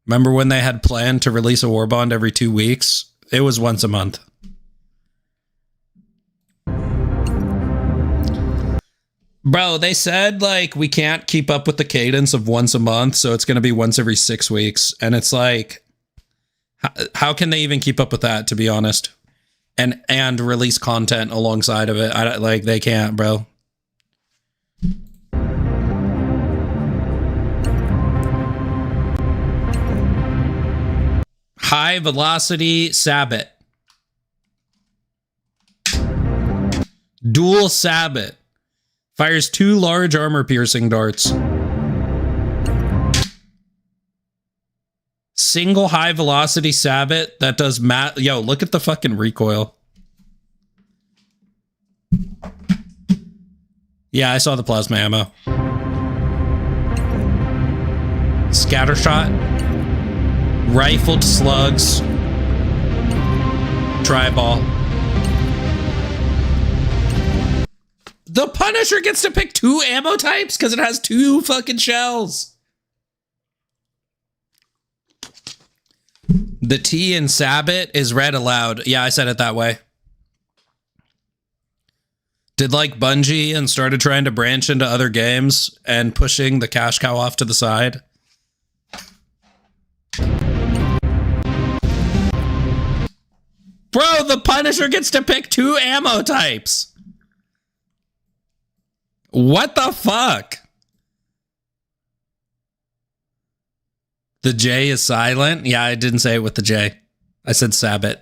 Remember when they had planned to release a Warbond every 2 weeks? It was once a month. Bro, they said, like, we can't keep up with the cadence of once a month, so it's going to be once every 6 weeks. And it's like, how can they even keep up with that, to be honest? And release content alongside of it? Like, they can't, bro. High velocity Sabot. Dual Sabot. Fires 2 large armor-piercing darts. Single high-velocity Sabot that does Yo, look at the fucking recoil. Yeah, I saw the plasma ammo. Scattershot. Rifled slugs. Tri-ball. The Punisher gets to pick 2 ammo types because it has 2 fucking shells. The T in Sabot is read aloud. Yeah, I said it that way. Did like Bungie and started trying to branch into other games and pushing the cash cow off to the side. Bro, the Punisher gets to pick 2 ammo types. What the fuck? The J is silent? Yeah, I didn't say it with the J. I said Sabot.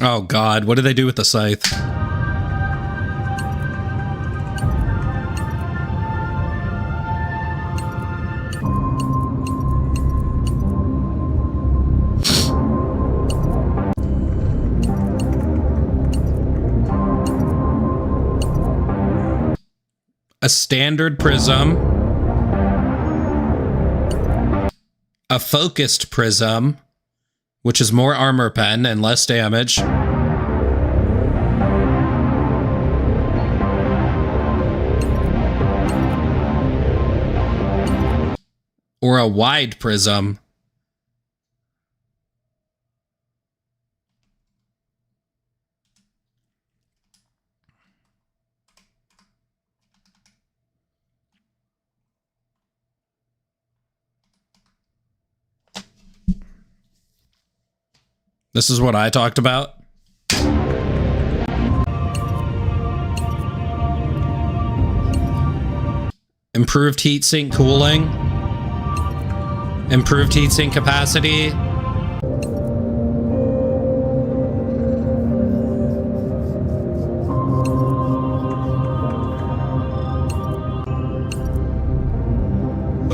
Oh God, what did they do with the scythe? A standard prism, a focused prism, which is more armor pen and less damage. Or a wide prism. This is what I talked about. Improved heatsink cooling. Improved heatsink capacity.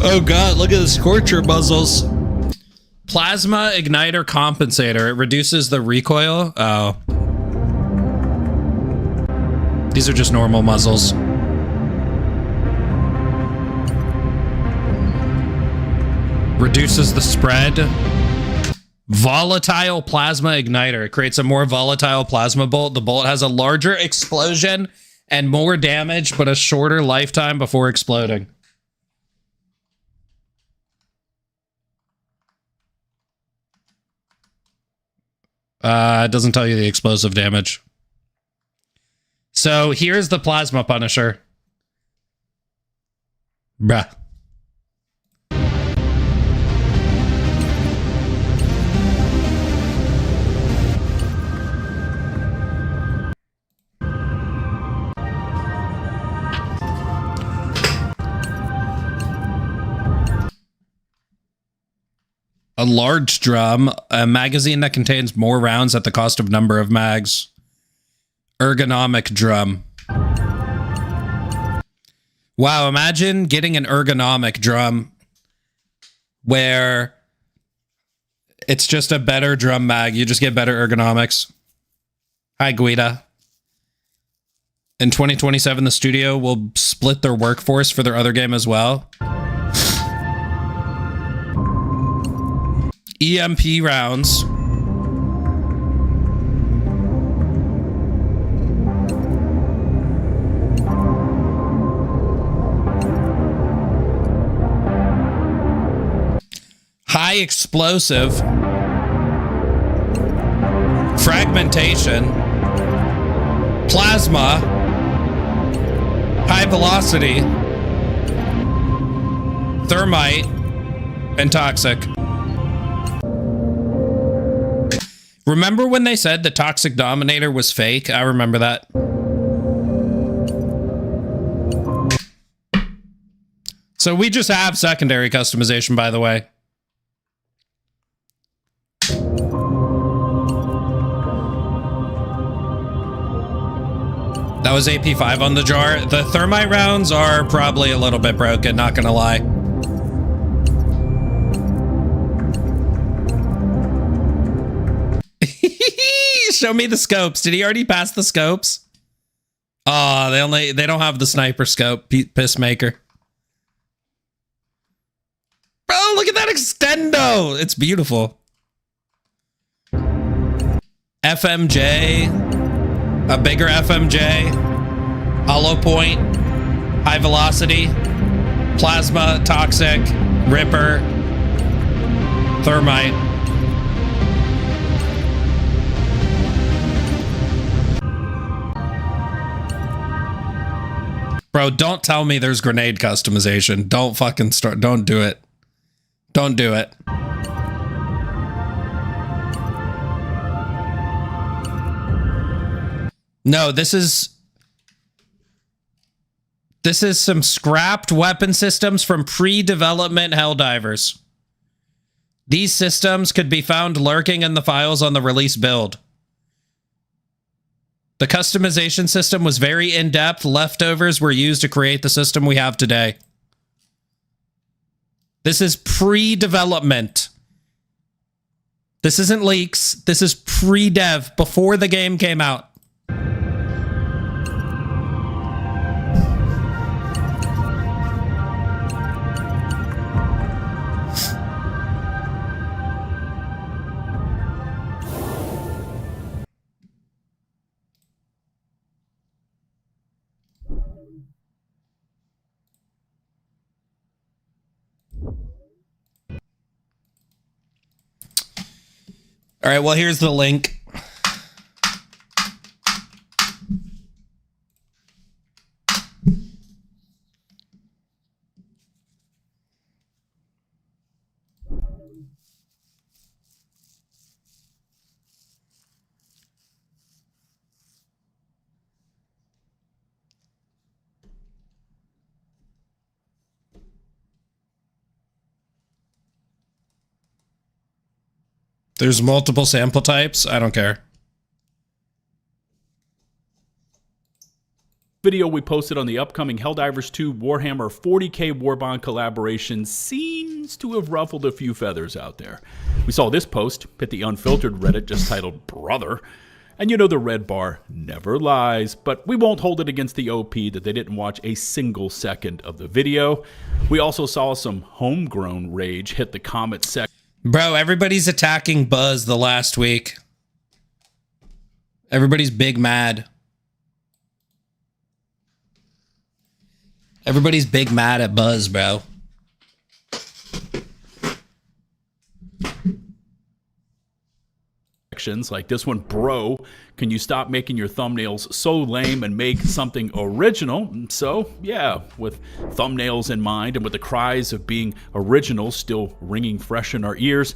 Oh god, look at the Scorcher muzzles. Plasma igniter compensator. It reduces the recoil. Oh. These are just normal muzzles. Reduces the spread. Volatile plasma igniter. It creates a more volatile plasma bolt. The bolt has a larger explosion and more damage, but a shorter lifetime before exploding. It doesn't tell you the explosive damage. So here's the plasma punisher. Bruh. A large drum, a magazine that contains more rounds at the cost of number of mags. Ergonomic drum. Wow, imagine getting an ergonomic drum where it's just a better drum mag. You just get better ergonomics. Hi, Guida. In 2027, the studio will split their workforce for their other game as well. EMP rounds. High explosive. Fragmentation. Plasma. High velocity. Thermite. And toxic. Remember when they said the Toxic Dominator was fake? I remember that. So we just have secondary customization, by the way. That was AP5 on the jar. The thermite rounds are probably a little bit broken, not gonna lie. Show me the scopes. Did he already pass the scopes? Oh, they don't have the sniper scope. Pissmaker. Bro, look at that extendo. It's beautiful. FMJ. A bigger FMJ. Hollow point. High velocity. Plasma. Toxic. Ripper. Thermite. Bro, don't tell me there's grenade customization. Don't fucking start. Don't do it. Don't do it. No, this is some scrapped weapon systems from pre-development Helldivers. These systems could be found lurking in the files on the release build. The customization system was very in-depth. Leftovers were used to create the system we have today. This is pre-development. This isn't leaks. This is pre-dev, before the game came out. All right, well, here's the link. There's multiple sample types. I don't care. Video we posted on the upcoming Helldivers 2 Warhammer 40k Warbond collaboration seems to have ruffled a few feathers out there. We saw this post hit the unfiltered Reddit just titled Brother. And you know the red bar never lies, but we won't hold it against the OP that they didn't watch a single second of the video. We also saw some homegrown rage hit the comment section. Bro, everybody's attacking Buzz the last week. Everybody's big mad. Everybody's big mad at Buzz, bro. Like this one, bro, can you stop making your thumbnails so lame and make something original? So yeah, with thumbnails in mind and with the cries of being original still ringing fresh in our ears,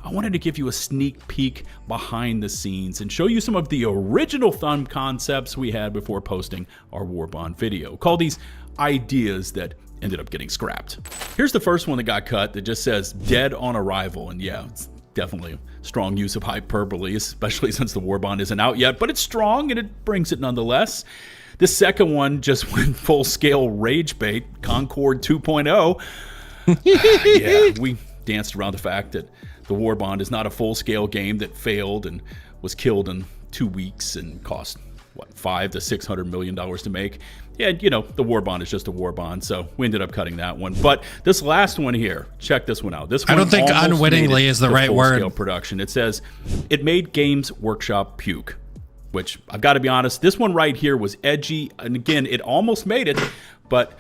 I wanted to give you a sneak peek behind the scenes and show you some of the original thumb concepts we had before posting our Warbond video. Call these ideas that ended up getting scrapped. Here's the first one that got cut that just says dead on arrival, and yeah, it's definitely a strong use of hyperbole, especially since the Warbond isn't out yet, but it's strong and it brings it nonetheless. The second one just went full-scale rage bait, Concord 2.0. Yeah, we danced around the fact that the Warbond is not a full-scale game that failed and was killed in 2 weeks and cost, what, $500 to $600 million to make. Yeah, you know, the Warbond is just a Warbond, so we ended up cutting that one. But this last one here, check this one out. This one I don't think unwittingly is the right word. Production. It says, it made Games Workshop puke, which I've got to be honest, this one right here was edgy. And again, it almost made it, but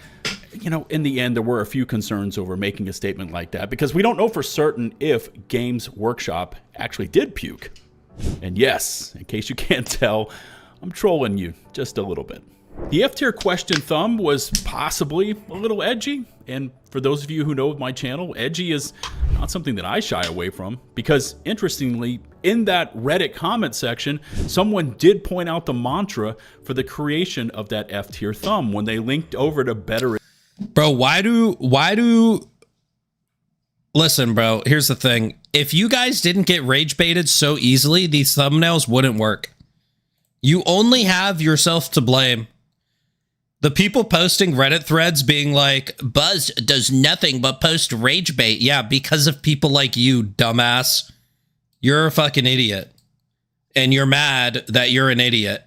you know, in the end, there were a few concerns over making a statement like that because we don't know for certain if Games Workshop actually did puke. And yes, in case you can't tell, I'm trolling you just a little bit. The F-tier question thumb was possibly a little edgy, and for those of you who know my channel, edgy is not something that I shy away from, because interestingly, in that Reddit comment section, someone did point out the mantra for the creation of that F-tier thumb when they linked over to better. Bro, why do listen, bro, here's the thing. If you guys didn't get rage baited so easily, these thumbnails wouldn't work. You only have yourself to blame. The people posting Reddit threads being like, Buzz does nothing but post rage bait. Yeah, because of people like you, dumbass. You're a fucking idiot. And you're mad that you're an idiot.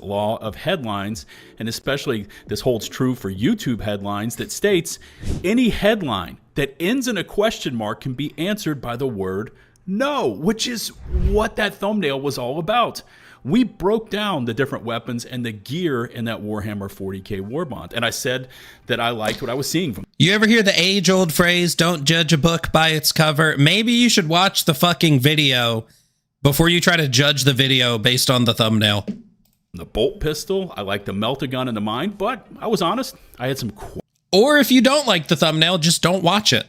Law of headlines, and especially this holds true for YouTube headlines, that states any headline that ends in a question mark can be answered by the word no, which is what that thumbnail was all about. We broke down the different weapons and the gear in that Warhammer 40k Warbond, and I said that I liked what I was seeing from. You ever hear the age-old phrase, don't judge a book by its cover? Maybe you should watch the fucking video before you try to judge the video based on the thumbnail. The bolt pistol, I like the melt-a-gun in the mind, but I was honest, I had some or if you don't like the thumbnail, just don't watch it.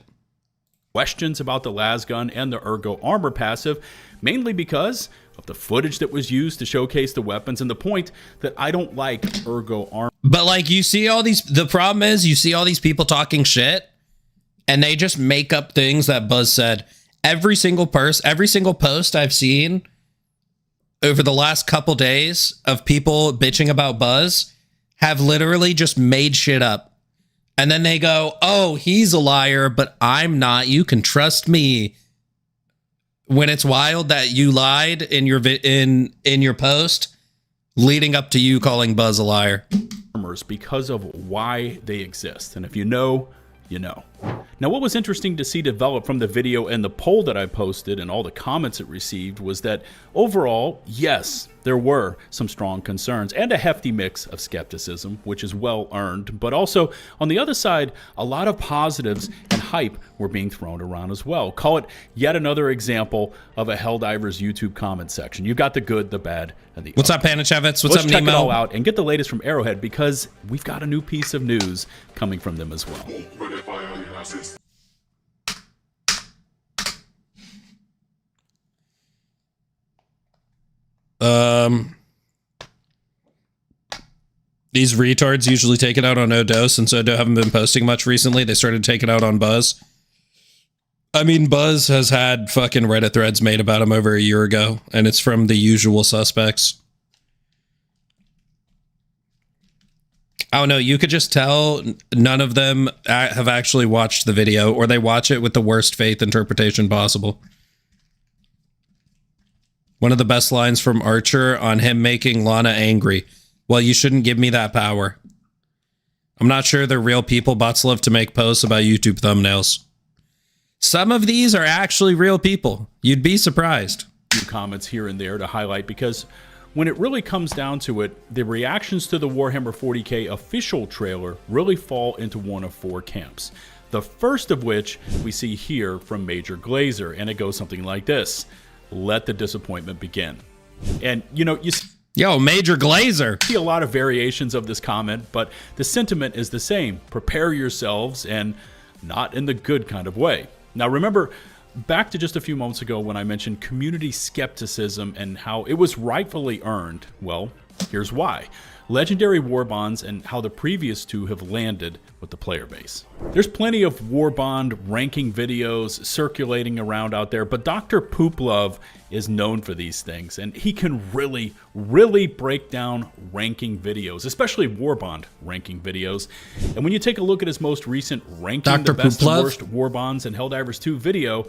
Questions about the lasgun and the ergo armor passive, mainly because of the footage that was used to showcase the weapons and the point that I don't like ergo armor. But like, you see all these, the problem is you see all these people talking shit and they just make up things that Buzz said. Every single post I've seen over the last couple days of people bitching about Buzz have literally just made shit up. And then they go, oh, he's a liar, but I'm not. You can trust me. When it's wild that you lied in your in your post leading up to you calling Buzz a liar. Because of why they exist. And if you know, you know. Now, what was interesting to see develop from the video and the poll that I posted and all the comments it received was that overall, yes, there were some strong concerns and a hefty mix of skepticism, which is well earned, but also on the other side, a lot of positives and hype were being thrown around as well. Call it yet another example of a Helldivers YouTube comment section. You've got the good, the bad, and the What's ugly. up, Panichevitz? What's Let's up, check Nemo? it all out and get the latest from Arrowhead, because we've got a new piece of news coming from them as well. These retards usually take it out on Odos, and so Odo haven't been posting much recently. They started taking it out on Buzz. I mean, Buzz has had fucking Reddit threads made about him over a year ago, and it's from the usual suspects. I don't know, you could just tell none of them have actually watched the video, or they watch it with the worst faith interpretation possible. One of the best lines from Archer on him making Lana angry. Well, you shouldn't give me that power. I'm not sure they're real people. Bots love to make posts about YouTube thumbnails. Some of these are actually real people. You'd be surprised. Few comments here and there to highlight, because when it really comes down to it, the reactions to the Warhammer 40k official trailer really fall into one of four camps. The first of which we see here from Major Glazer, and it goes something like this: let the disappointment begin. And you know, Yo, Major Glazer. see a lot of variations of this comment, but the sentiment is the same. Prepare yourselves, and not in the good kind of way. Now remember, back to just a few moments ago when I mentioned community skepticism and how it was rightfully earned. Well, here's why. Legendary war bonds and how the previous two have landed with the player base. There's plenty of war bond ranking videos circulating around out there, but Dr. Pooplove is known for these things, and he can really break down ranking videos, especially war bond ranking videos. And when you take a look at his most recent ranking Dr. the best Pooplove? and worst war bonds in Helldivers 2 video,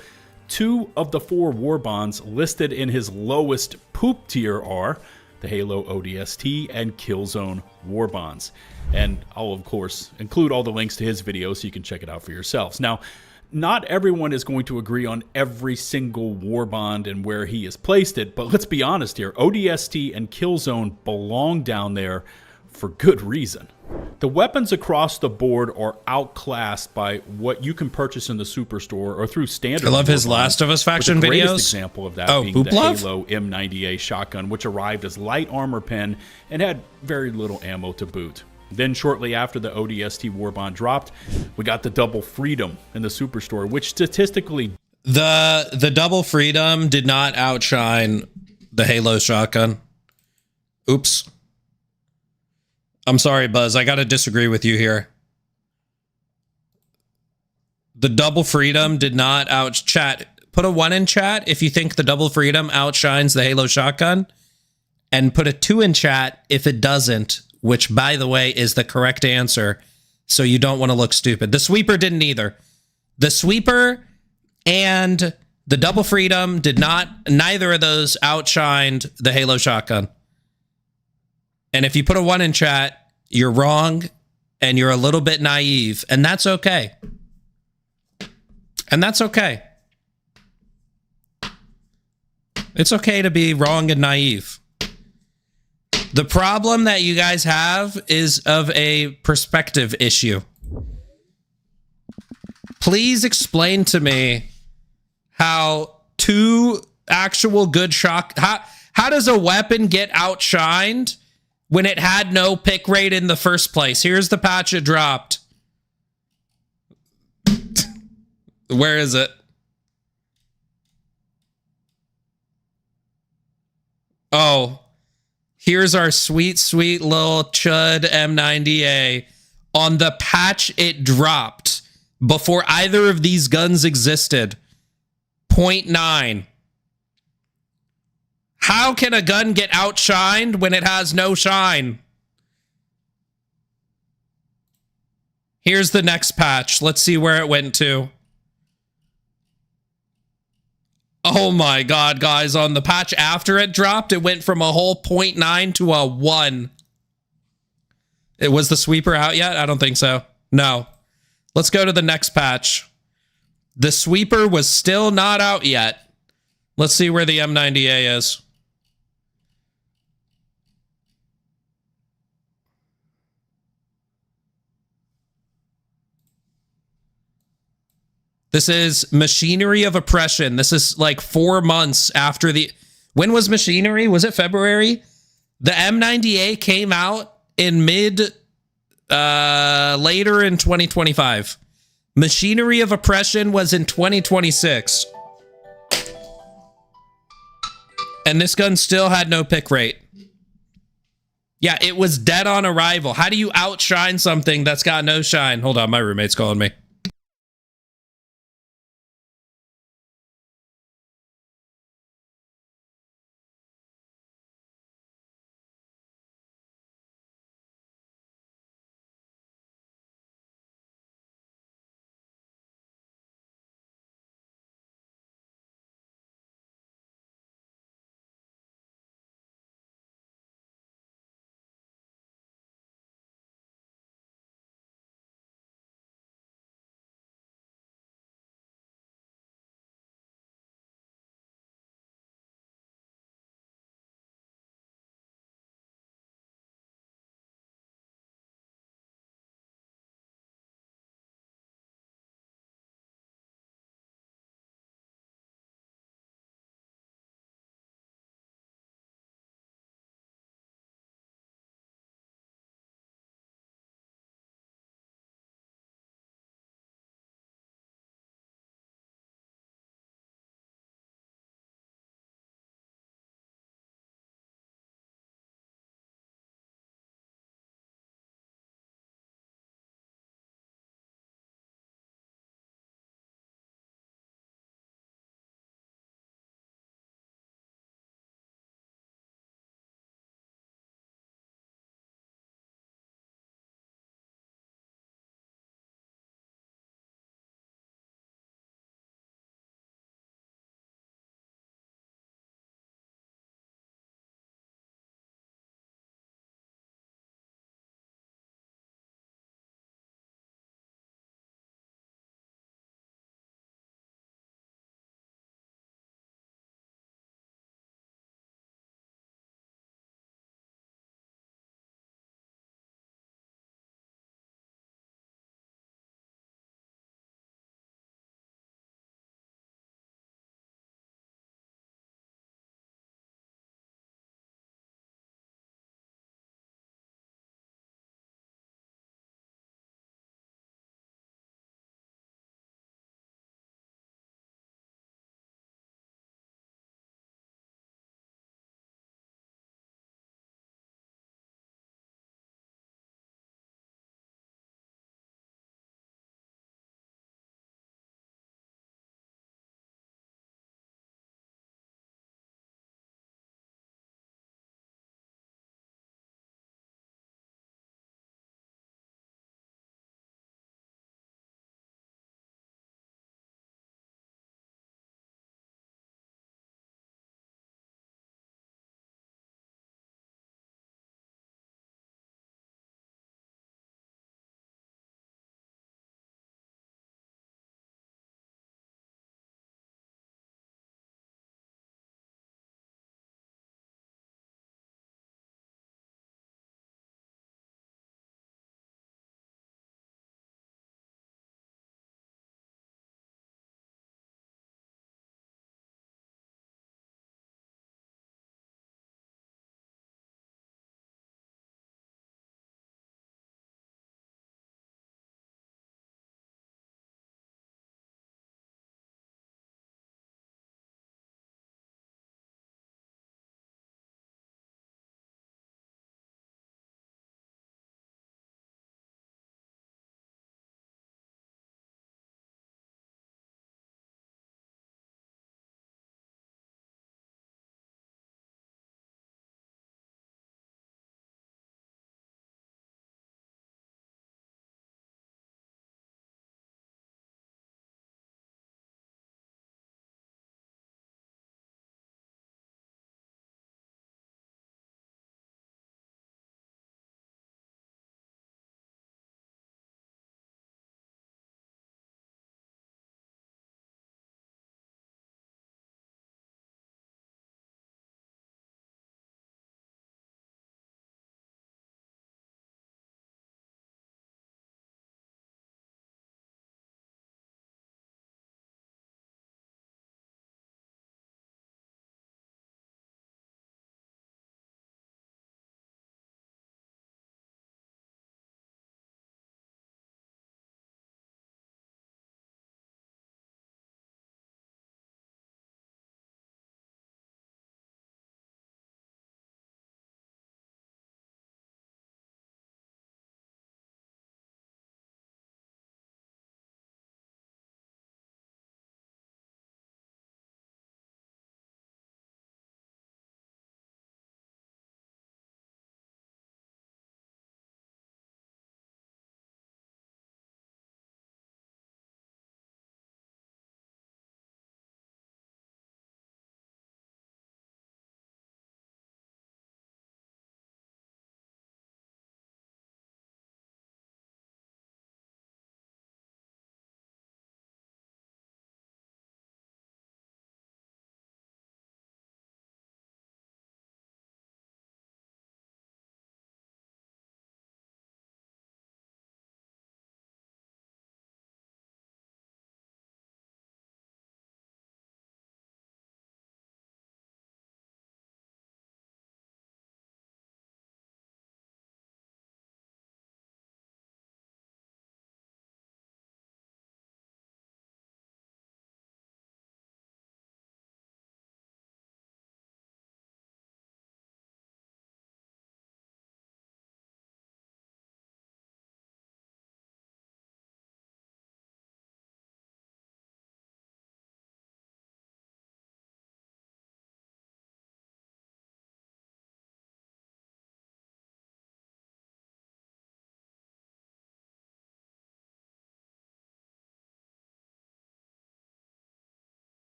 2 of the 4 war bonds listed in his lowest poop tier are the Halo ODST and Killzone war bonds. And I'll, of course, include all the links to his video so you can check it out for yourselves. Now, not everyone is going to agree on every single war bond and where he has placed it, but let's be honest here, ODST and Killzone belong down there for good reason. The weapons across the board are outclassed by what you can purchase in the superstore or through standard. I love his war bonds, Last of Us faction with the greatest videos. example of that Oh, being the Pooplove? Halo M90A shotgun, which arrived as light armor pen and had very little ammo to boot. Then shortly after the ODST Warbond dropped, we got the Double Freedom in the Superstore, which statistically... The Double Freedom did not outshine the Halo shotgun. Oops. I'm sorry, Buzz. I got to disagree with you here. The Double Freedom did not chat. Put a 1 in chat if you think the Double Freedom outshines the Halo shotgun, and put a 2 in chat if it doesn't, which, by the way, is the correct answer, so you don't want to look stupid. The Sweeper didn't either. The Sweeper and the Double Freedom did not, neither of those outshined the Halo shotgun. And if you put a 1 in chat, you're wrong, and you're a little bit naive, and that's okay. And that's okay. It's okay to be wrong and naive. The problem that you guys have is of a perspective issue. Please explain to me how 2 actual good how does a weapon get outshined when it had no pick rate in the first place? Here's the patch it dropped. Where is it? Oh, here's our sweet, sweet little chud M90A. On the patch it dropped before either of these guns existed. 0.9. How can a gun get outshined when it has no shine? Here's the next patch. Let's see where it went to. Oh my god, guys. On the patch after it dropped, it went from a whole 0.9 to a 1. It was the Sweeper out yet? I don't think so. No. Let's go to the next patch. The Sweeper was still not out yet. Let's see where the M90A is. This is Machinery of Oppression. This is like 4 months after the... When was Machinery? Was it February? The M90A came out in later in 2025. Machinery of Oppression was in 2026. And this gun still had no pick rate. Yeah, it was dead on arrival. How do you outshine something that's got no shine? Hold on, my roommate's calling me.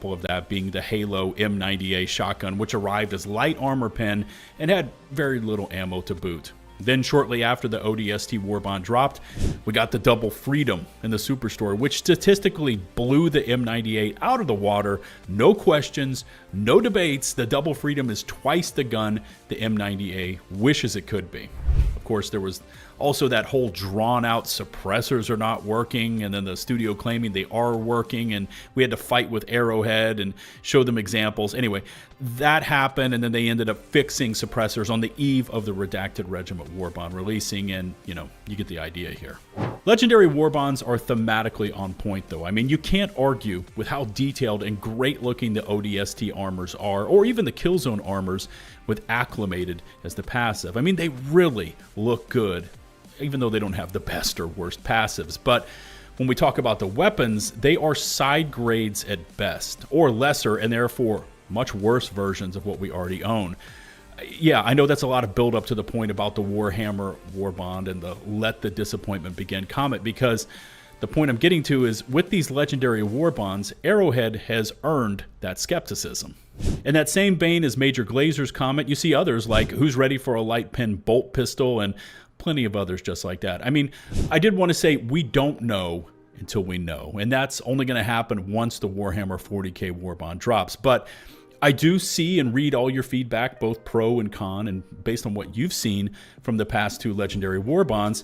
example of that being the Halo M90A shotgun, which arrived as light armor pen and had very little ammo to boot. Then shortly after the ODST Warbond dropped, we got the Double Freedom in the Superstore, which statistically blew the M98 out of the water. No questions, no debates. The Double Freedom is twice the gun the M90A wishes it could be. Of course, there was also that whole drawn-out suppressors are not working, and then the studio claiming they are working, and we had to fight with Arrowhead and show them examples. Anyway, that happened, and then they ended up fixing suppressors on the eve of the Redacted Regiment Warbond releasing, and, you know, you get the idea here. Legendary Warbonds are thematically on point, though. I mean, you can't argue with how detailed and great-looking the ODST armors are, or even the Killzone armors with Acclimated as the passive. I mean, they really look good, even though they don't have the best or worst passives. But when we talk about the weapons, they are side grades at best, or lesser, and therefore much worse versions of what we already own. Yeah, I know that's a lot of build up to the point about the Warhammer Warbond and the let the disappointment begin comment, because the point I'm getting to is with these legendary Warbonds, Arrowhead has earned that skepticism. In that same vein as Major Glazer's comment, you see others like Who's Ready for a Light Pen Bolt Pistol and plenty of others just like that. I mean, I did want to say we don't know until we know, and that's only going to happen once the Warhammer 40k Warbond drops. But I do see and read all your feedback, both pro and con, and based on what you've seen from the past two legendary Warbonds,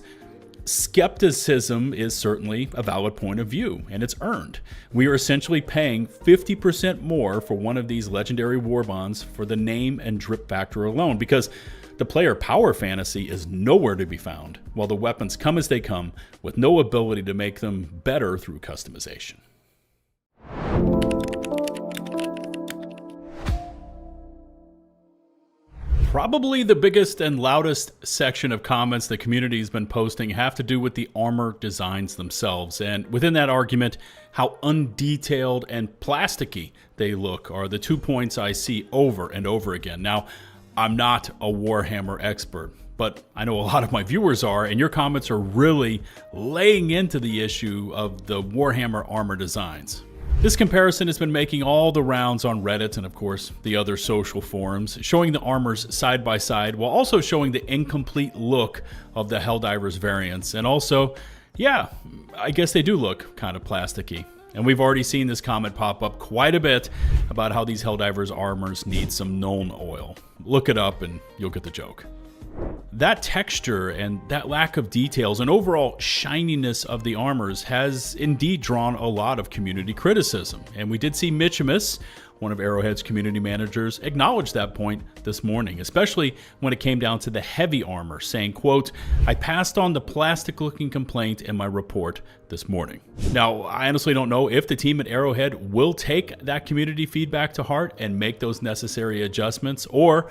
skepticism is certainly a valid point of view, and it's earned. We are essentially paying 50% more for one of these legendary Warbonds for the name and drip factor alone, because the player power fantasy is nowhere to be found, while the weapons come as they come, with no ability to make them better through customization. Probably the biggest and loudest section of comments the community has been posting have to do with the armor designs themselves, and within that argument, how undetailed and plasticky they look are the 2 points I see over and over again. Now, I'm not a Warhammer expert, but I know a lot of my viewers are, and your comments are really laying into the issue of the Warhammer armor designs. This comparison has been making all the rounds on Reddit and, of course, the other social forums, showing the armors side by side while also showing the incomplete look of the Helldivers variants. And also, yeah, I guess they do look kind of plasticky. And we've already seen this comment pop up quite a bit about how these Helldivers armors need some Nuln Oil. Look it up and you'll get the joke. That texture and that lack of details and overall shininess of the armors has indeed drawn a lot of community criticism. And we did see Mitchimus, one of Arrowhead's community managers, acknowledge that point this morning, especially when it came down to the heavy armor, saying, quote, "I passed on the plastic-looking complaint in my report this morning." Now, I honestly don't know if the team at Arrowhead will take that community feedback to heart and make those necessary adjustments, or,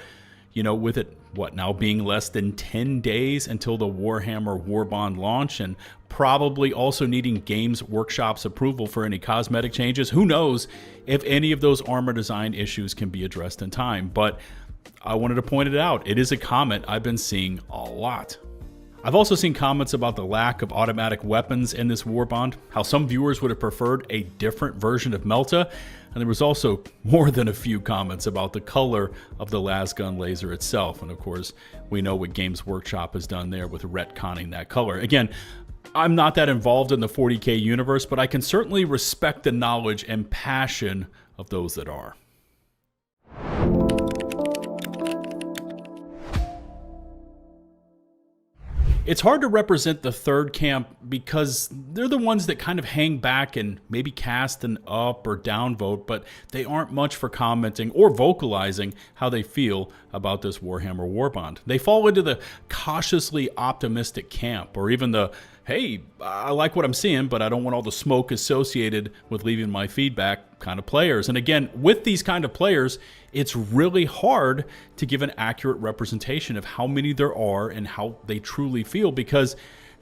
you know, with it, now being less than 10 days until the Warhammer Warbond launch, and probably also needing Games Workshop's approval for any cosmetic changes, who knows if any of those armor design issues can be addressed in time. But I wanted to point it out. It is a comment I've been seeing a lot. I've also seen comments about the lack of automatic weapons in this Warbond, how some viewers would have preferred a different version of Melta, and there was also more than a few comments about the color of the lasgun laser itself. And of course, we know what Games Workshop has done there with retconning that color. Again, I'm not that involved in the 40k universe, but I can certainly respect the knowledge and passion of those that are. It's hard to represent the third camp because they're the ones that kind of hang back and maybe cast an up or down vote, but they aren't much for commenting or vocalizing how they feel about this Warhammer Warbond. They fall into the cautiously optimistic camp, or even the, hey, I like what I'm seeing, but I don't want all the smoke associated with leaving my feedback kind of players. And again, with these kind of players, it's really hard to give an accurate representation of how many there are and how they truly feel, because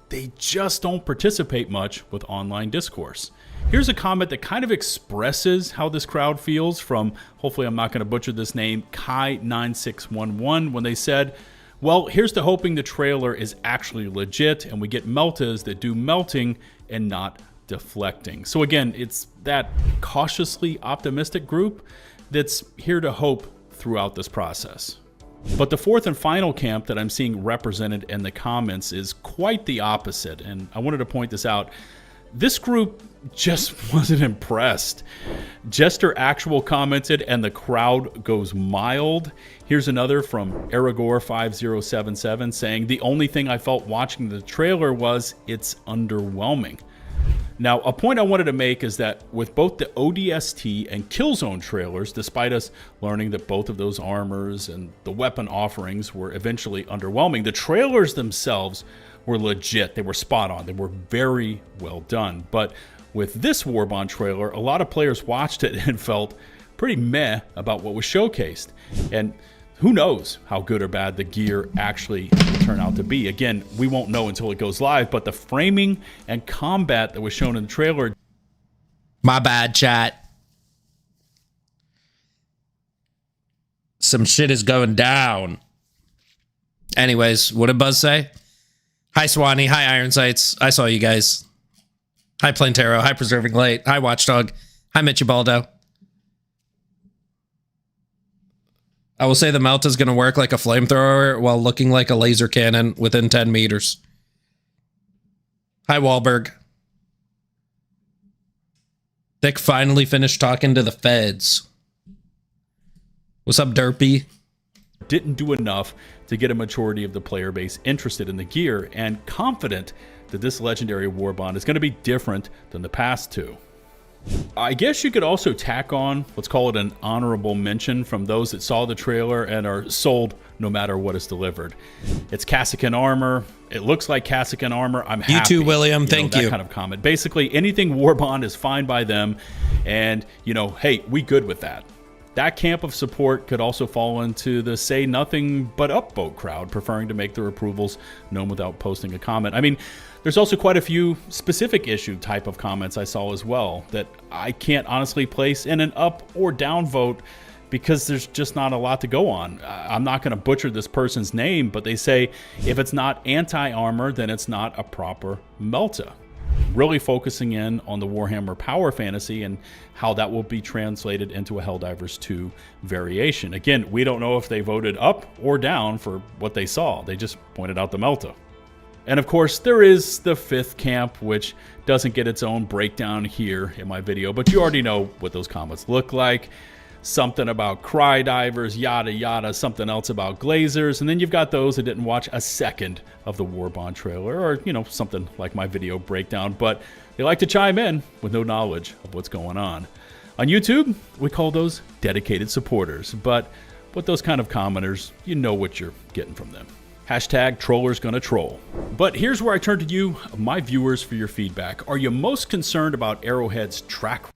they just don't participate much with online discourse. Here's a comment that kind of expresses how this crowd feels from, hopefully I'm not going to butcher this name, Kai9611, when they said, "Well, here's to hoping the trailer is actually legit and we get meltas that do melting and not deflecting. So again, it's that cautiously optimistic group that's here to hope throughout this process. But the fourth and final camp that I'm seeing represented in the comments is quite the opposite, and I wanted to point this out. This group just wasn't impressed. Jester Actual commented, and the crowd goes mild. Here's another from Aragor5077 saying, the only thing I felt watching the trailer was it's underwhelming. Now, a point I wanted to make is that with both the ODST and Killzone trailers, despite us learning that both of those armors and the weapon offerings were eventually underwhelming, the trailers themselves were legit. They were spot on. They were very well done. But with this Warbond trailer, a lot of players watched it and felt pretty meh about what was showcased. And who knows how good or bad the gear actually will turn out to be. Again, we won't know until it goes live, but the framing and combat that was shown in the trailer... My bad, chat. Some shit is going down. Anyways, what did Buzz say? Hi, Swanee. Hi, Iron Sights. I saw you guys. Hi, Plantero. Hi, Preserving Light. Hi, Watchdog. Hi, Mitchy Baldo. I will say the melt is going to work like a flamethrower while looking like a laser cannon within 10 meters. Hi, Wahlberg. Dick finally finished talking to the feds. What's up, Derpy? Didn't do enough to get a majority of the player base interested in the gear and confident that this legendary Warbond is going to be different than the past two. I guess you could also tack on, let's call it an honorable mention from those that saw the trailer and are sold no matter what is delivered. It's Kasrkin armor. It looks like Kasrkin armor. I'm happy. You too, William. Thank you. That kind of comment. Basically, anything Warbond is fine by them. And, hey, we good with that. That camp of support could also fall into the say nothing but upvote crowd, preferring to make their approvals known without posting a comment. I mean, there's also quite a few specific issue type of comments I saw as well that I can't honestly place in an up or down vote because there's just not a lot to go on. I'm not going to butcher this person's name, but they say if it's not anti-armor, then it's not a proper Melta. Really focusing in on the Warhammer Power Fantasy and how that will be translated into a Helldivers 2 variation. Again, we don't know if they voted up or down for what they saw. They just pointed out the Melta. And of course, there is the fifth camp, which doesn't get its own breakdown here in my video, but you already know what those comments look like. Something about cry divers, yada yada, something else about glazers, and then you've got those that didn't watch a second of the Warbond trailer, or something like my video breakdown, but they like to chime in with no knowledge of what's going on. On YouTube, we call those dedicated supporters, but with those kind of commenters, you know what you're getting from them. Hashtag trollers gonna troll. But here's where I turn to you, my viewers, for your feedback. Are you most concerned about Arrowhead's track?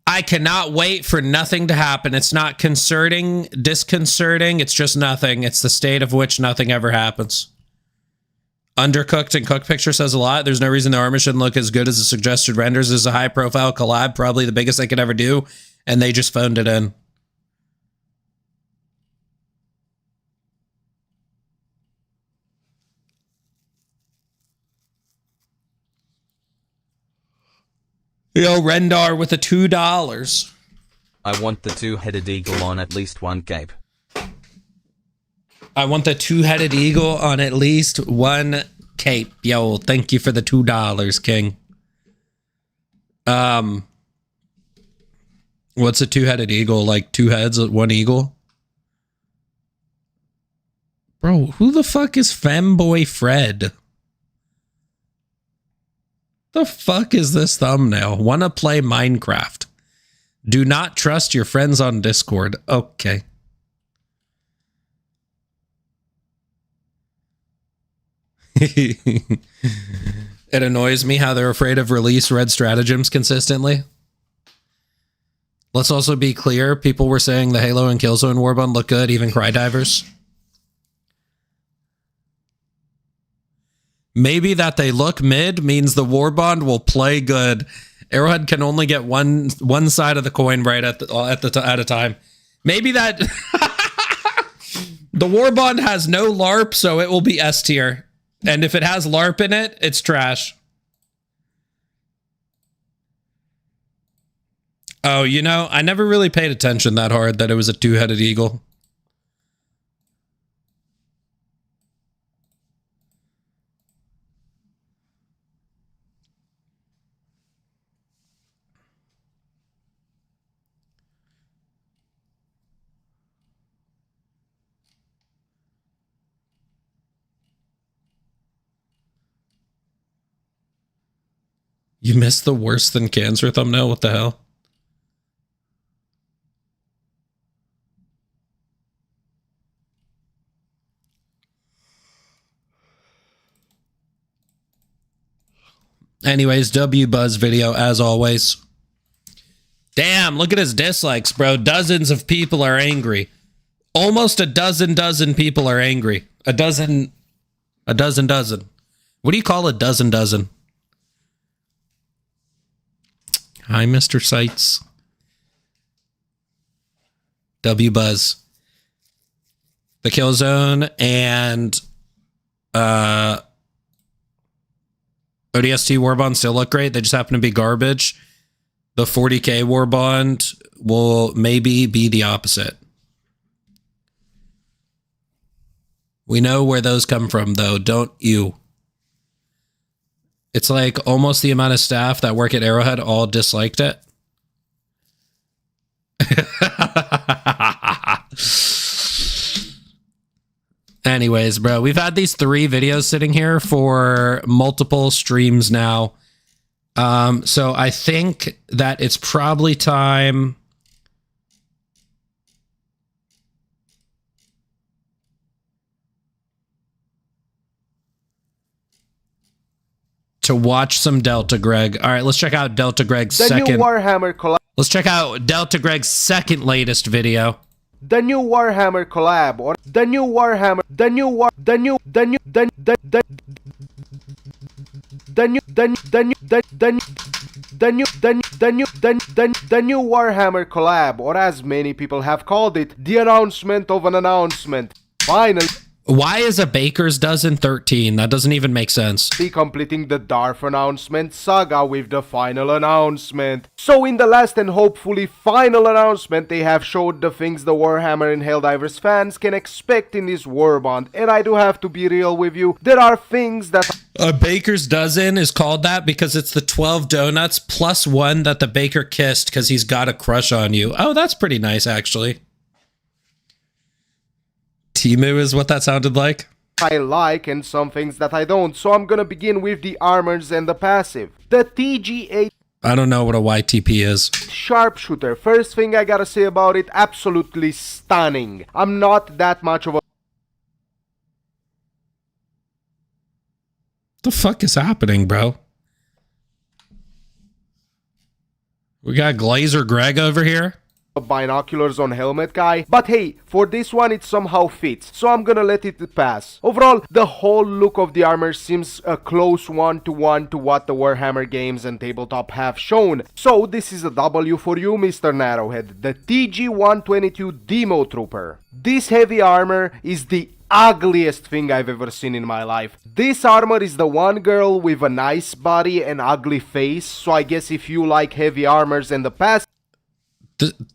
I cannot wait for nothing to happen. It's not concerning, disconcerting. It's just nothing. It's the state of which nothing ever happens. Undercooked and Cook Picture says a lot. There's no reason the armor shouldn't look as good as the suggested renders. This is a high-profile collab, probably the biggest they could ever do, and they just phoned it in. Yo, Rendar with the $2. I want the two-headed eagle on at least one cape. I want the two-headed eagle on at least one cape. Yo, thank you for the $2, King. What's a two-headed eagle? Like two heads, one eagle? Bro, who the fuck is Femboy Fred? The fuck is this thumbnail? Wanna play Minecraft? Do not trust your friends on Discord. Okay. It annoys me how they're afraid of release red stratagems consistently. Let's also be clear. People were saying the Halo and Killzone Warbond look good, even Cry Divers. Maybe that they look mid means the Warbond will play good. Arrowhead can only get one side of the coin right at a time. Maybe that the Warbond has no LARP, so it will be S tier. And if it has LARP in it, it's trash. Oh, you know, I never really paid attention that hard that it was a two-headed eagle. You missed the worse than cancer thumbnail? What the hell? Anyways, W Buzz video as always. Damn, look at his dislikes, bro. Dozens of people are angry. Almost a dozen people are angry. A dozen. What do you call a dozen? Hi, Mr. Sights. W Buzz. The Killzone and ODST Warbond still look great. They just happen to be garbage. The 40k Warbond will maybe be the opposite. We know where those come from, though, don't you? It's like almost the amount of staff that work at Arrowhead all disliked it. Anyways, bro, we've had these 3 videos sitting here for multiple streams now. So I think that it's probably time to watch some Delta Greg. All right, let's check out Delta Greg's second. New Warhammer collab. Let's check out Delta Greg's second latest video. The new Warhammer collab, or the new Warhammer, the new Warhammer collab, or as many people have called it, the announcement of an announcement. Finally. Why is a baker's dozen 13? That doesn't even make sense. Completing the Darth announcement saga with the final announcement. So in the last and hopefully final announcement, they have showed the things the Warhammer and Helldivers fans can expect in this Warbond. And I do have to be real with you, there are things that... A baker's dozen is called that because it's the 12 donuts plus one that the baker kissed because he's got a crush on you. Oh, that's pretty nice, actually. Timu is what that sounded like. I like and some things that I don't, so I'm gonna begin with the armors and the passive. The TG8 I don't know what a YTP is. Sharpshooter, first thing I gotta say about it, absolutely stunning. I'm not that much of a... The fuck is happening, bro? We got Glazer Greg over here. Binoculars on helmet guy, but hey, for this one it somehow fits, so I'm gonna let it pass. Overall, the whole look of the armor seems a close one-to-one to what the Warhammer games and tabletop have shown. So this is a W for you, Mr. Narrowhead, the TG-122 Demo Trooper. This heavy armor is the ugliest thing I've ever seen in my life. This armor is the one girl with a nice body and ugly face, so I guess if you like heavy armors and the past,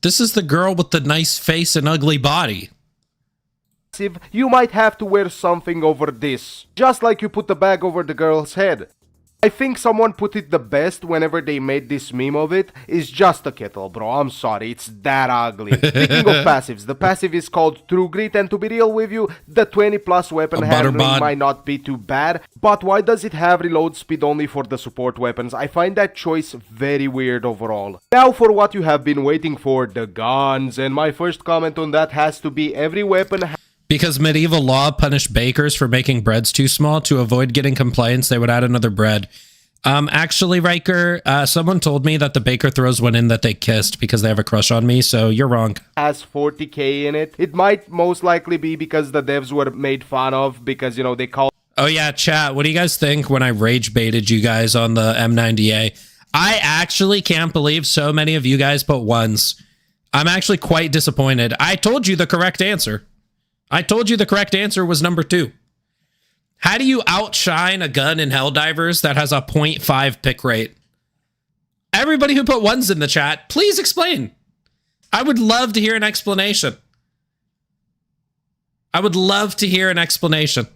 this is the girl with the nice face and ugly body. You might have to wear something over this, just like you put the bag over the girl's head. I think someone put it the best whenever they made this meme of it, is just a kettle, bro. I'm sorry, it's that ugly. Speaking of passives, the passive is called True Grit, and to be real with you, the 20 plus weapon handling might not be too bad, but why does it have reload speed only for the support weapons? I find that choice very weird overall. Now for what you have been waiting for, the guns, and my first comment on that has to be every weapon because medieval law punished bakers for making breads too small. To avoid getting complaints, they would add another bread. Actually, Riker, someone told me that the baker throws one in that they kissed because they have a crush on me, so you're wrong. Has 40k in it. It might most likely be because the devs were made fun of because, you know, they call... Oh yeah, chat, what do you guys think when I rage baited you guys on the M90A? I actually can't believe so many of you guys put ones. I'm actually quite disappointed. I told you the correct answer. I told you the correct answer was number 2. How do you outshine a gun in Helldivers that has a 0.5 pick rate? Everybody who put ones in the chat, please explain. I would love to hear an explanation. I would love to hear an explanation.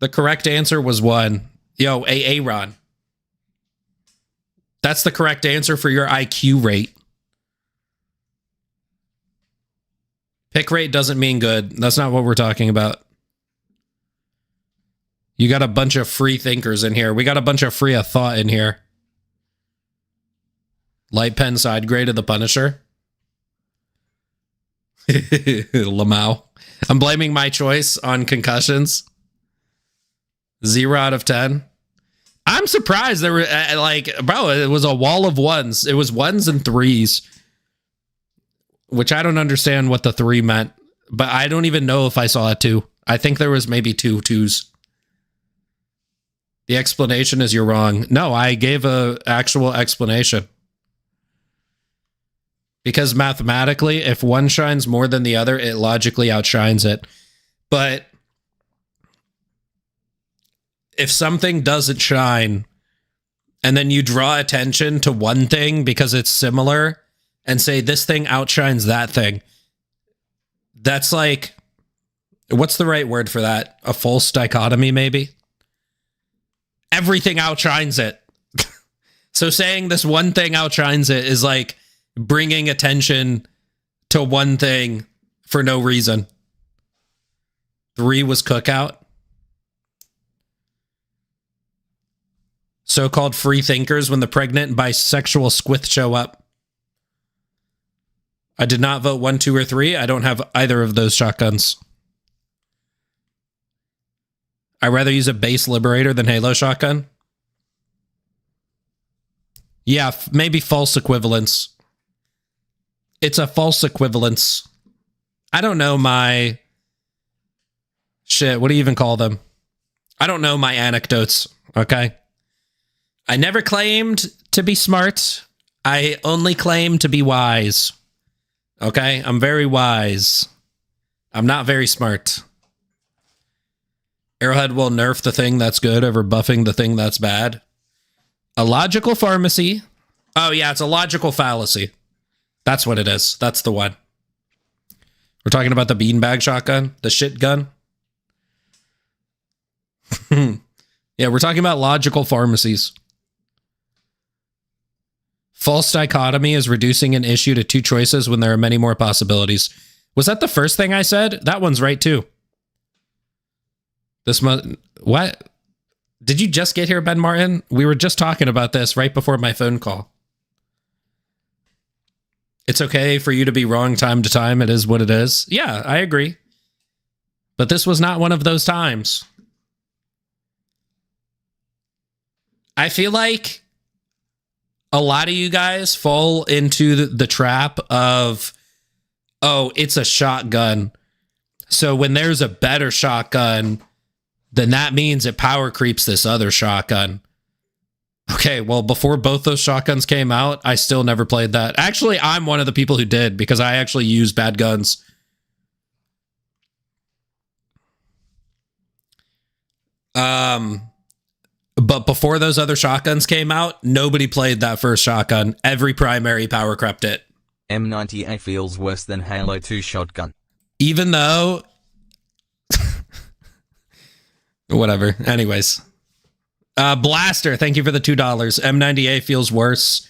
The correct answer was 1. Yo, Aaron. That's the correct answer for your IQ rate. Pick rate doesn't mean good. That's not what we're talking about. You got a bunch of free thinkers in here. We got a bunch of free of thought in here. Light pen side grade of the Punisher. Lamau. I'm blaming my choice on concussions. 0 out of 10. I'm surprised there were bro, it was a wall of ones. It was ones and threes, which I don't understand what the 3 meant, but I don't even know if I saw a 2. I think there was maybe 2 twos. The explanation is you're wrong. No, I gave a actual explanation. Because mathematically, if one shines more than the other, it logically outshines it. But if something doesn't shine, and then you draw attention to one thing because it's similar, and say this thing outshines that thing, that's like, what's the right word for that? A false dichotomy, maybe? Everything outshines it. So saying this one thing outshines it is like bringing attention to one thing for no reason. 3 was Cookout. So-called free thinkers when the pregnant and bisexual squith show up. I did not vote 1, 2, or 3. I don't have either of those shotguns. I'd rather use a base liberator than Halo shotgun. Yeah, maybe false equivalence. It's a false equivalence. I don't know my... Shit, what do you even call them? I don't know my anecdotes, okay? I never claimed to be smart. I only claim to be wise. Okay? I'm very wise. I'm not very smart. Arrowhead will nerf the thing that's good over buffing the thing that's bad. A logical pharmacy. Oh, yeah, it's a logical fallacy. That's what it is. That's the one. We're talking about the beanbag shotgun, the shit gun. Yeah, we're talking about logical pharmacies. False dichotomy is reducing an issue to 2 choices when there are many more possibilities. Was that the first thing I said? That one's right, too. What? Did you just get here, Ben Martin? We were just talking about this right before my phone call. It's okay for you to be wrong time to time. It is what it is. Yeah, I agree. But this was not one of those times. I feel like a lot of you guys fall into the trap of, oh, it's a shotgun. So when there's a better shotgun, then that means it power creeps this other shotgun. Okay, well, before both those shotguns came out, I still never played that. Actually, I'm one of the people who did, because I actually use bad guns. But before those other shotguns came out, nobody played that first shotgun. Every primary power crept it. M98 feels worse than Halo 2 shotgun. Even though... Whatever. Anyways. Blaster, thank you for the $2. M98 feels worse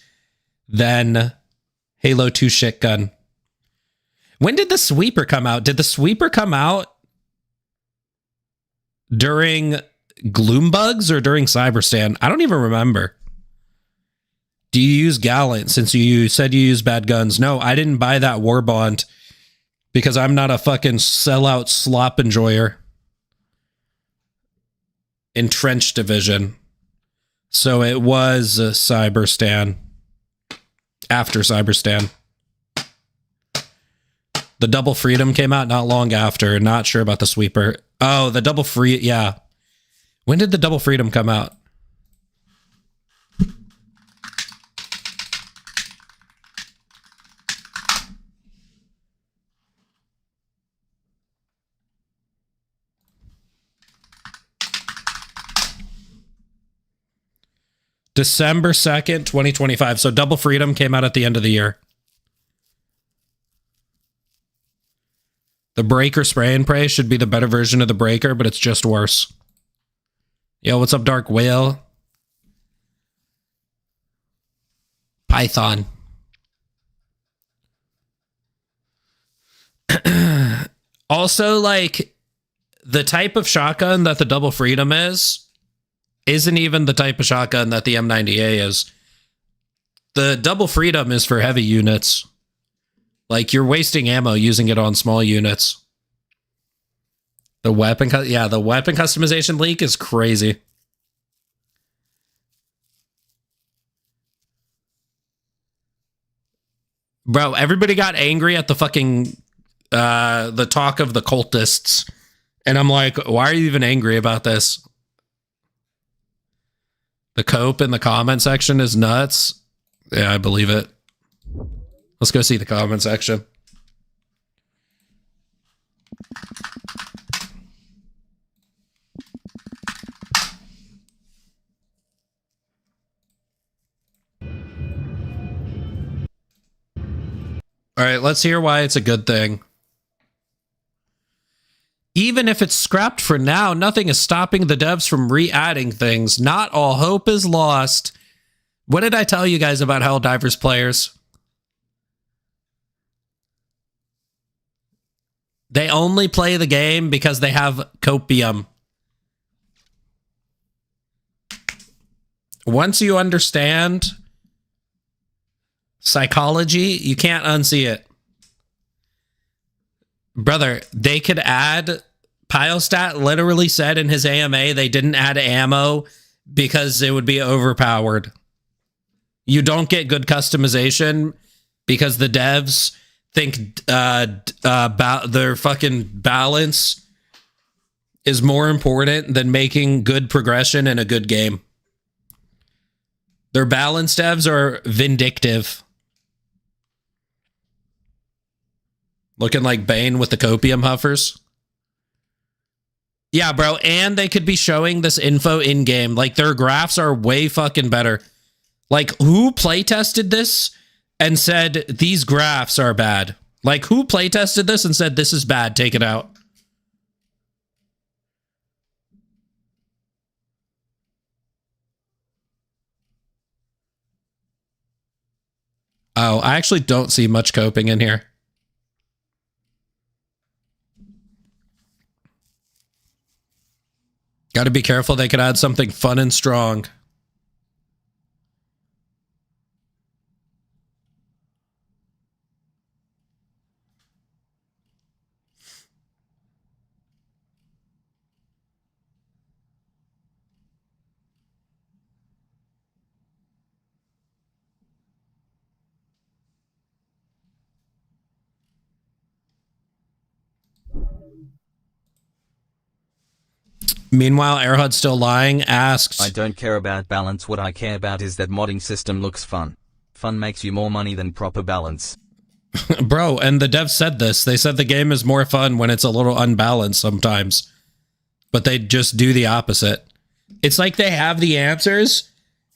than Halo 2 shit gun. When did the sweeper come out? Did the sweeper come out during Gloombugs or during Cyberstan? I don't even remember. Do you use Gallant since you said you use bad guns? No, I didn't buy that War Bond because I'm not a fucking sellout slop enjoyer. Entrenched Division. So it was Cyberstan. After Cyberstan. The Double Freedom came out not long after. Not sure about the sweeper. Oh, the Double Free... Yeah. When did the Double Freedom come out? December 2nd, 2025. So Double Freedom came out at the end of the year. The Breaker Spray and Pray should be the better version of the Breaker, but it's just worse. Yo, what's up, Dark Whale? Python. Also, like, the type of shotgun that the Double Freedom isn't even the type of shotgun that the M90A is. The Double Freedom is for heavy units. Like, you're wasting ammo using it on small units. The weapon, the weapon customization leak is crazy. Bro, everybody got angry at the fucking, the talk of the cultists. And I'm like, why are you even angry about this? The cope in the comment section is nuts. Yeah, I believe it. Let's go see the comment section. All right, let's hear why it's a good thing. Even if it's scrapped for now, nothing is stopping the devs from re-adding things. Not all hope is lost. What did I tell you guys about Helldivers players? They only play the game because they have copium. Once you understand psychology, you can't unsee it. Brother, they could add... Pyostat literally said in his AMA they didn't add ammo because it would be overpowered. You don't get good customization because the devs think their fucking balance is more important than making good progression in a good game. Their balance devs are vindictive. Looking like Bane with the copium huffers. Yeah, bro, and they could be showing this info in-game. Like, their graphs are way fucking better. Like, who playtested this and said, these graphs are bad? Like, who playtested this and said, this is bad, take it out? Oh, I actually don't see much coping in here. Got to be careful. They could add something fun and strong. Meanwhile, Airhud's still lying, asks... I don't care about balance, what I care about is that modding system looks fun. Fun makes you more money than proper balance. Bro, and the devs said this. They said the game is more fun when it's a little unbalanced sometimes. But they just do the opposite. It's like they have the answers,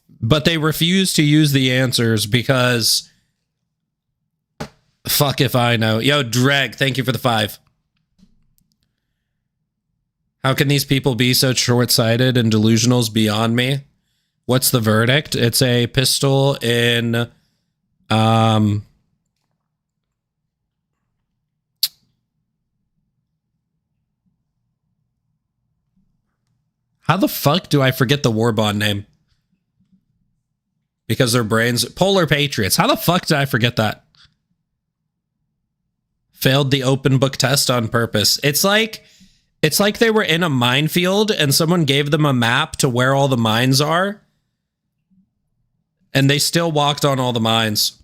but they refuse to use the answers because... Fuck if I know. Yo, Dreg, thank you for the 5. How can these people be so short-sighted and delusionals beyond me? What's the verdict? It's a pistol in... How the fuck do I forget the Warbond name? Because their brains... Polar Patriots. How the fuck did I forget that? Failed the open book test on purpose. It's like they were in a minefield and someone gave them a map to where all the mines are. And they still walked on all the mines.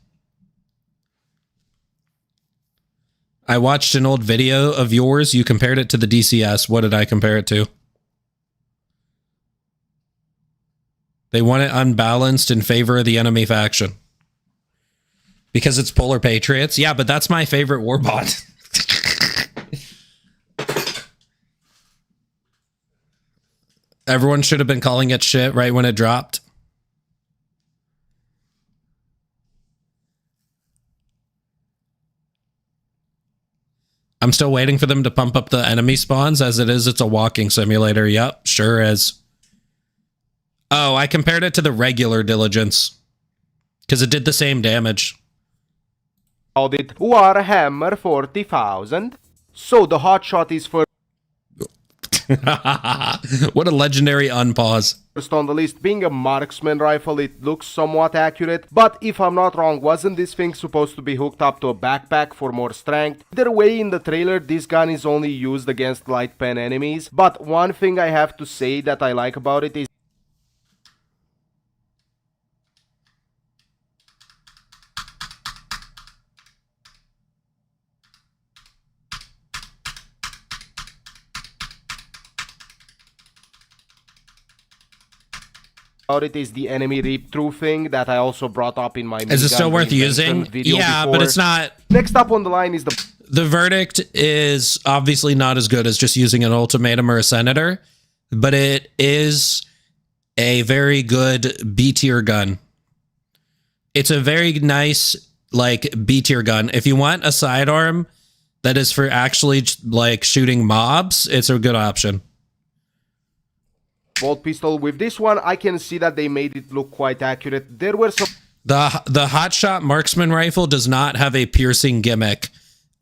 I watched an old video of yours. You compared it to the DCS. What did I compare it to? They want it unbalanced in favor of the enemy faction. Because it's Polar Patriots? Yeah, but that's my favorite Warbot. Everyone should have been calling it shit right when it dropped. I'm still waiting for them to pump up the enemy spawns. As it is, it's a walking simulator. Yep, sure is. Oh, I compared it to the regular Diligence because it did the same damage. Audit Warhammer 40,000. So the hotshot is first What a legendary unpause. on the list. Being a marksman rifle, it looks somewhat accurate, but if I'm not wrong, wasn't this thing supposed to be hooked up to a backpack for more strength? Either way, in the trailer, this gun is only used against light pen enemies, but one thing I have to say that I like about it is the enemy reap through thing that I also brought up in my Is it still worth using? Yeah, but it's not. Next up on the line is The verdict is obviously not as good as just using an ultimatum or a senator, but it is a very good B tier gun. It's a very nice like B tier gun. If you want a sidearm that is for actually like shooting mobs, it's a good option. bolt pistol. With this one, I can see that they made it look quite accurate. There were some... The Hotshot Marksman Rifle does not have a piercing gimmick.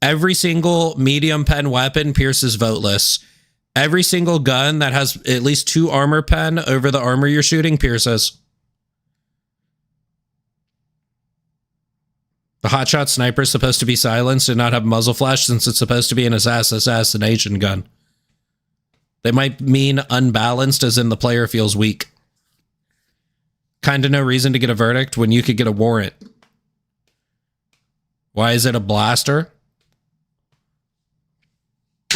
Every single medium pen weapon pierces voteless. Every single gun that has at least 2 armor pen over the armor you're shooting pierces. The Hotshot Sniper is supposed to be silenced and not have muzzle flash since it's supposed to be an assassination gun. They might mean unbalanced as in the player feels weak. Kinda no reason to get a verdict when you could get a warrant. Why is it a blaster?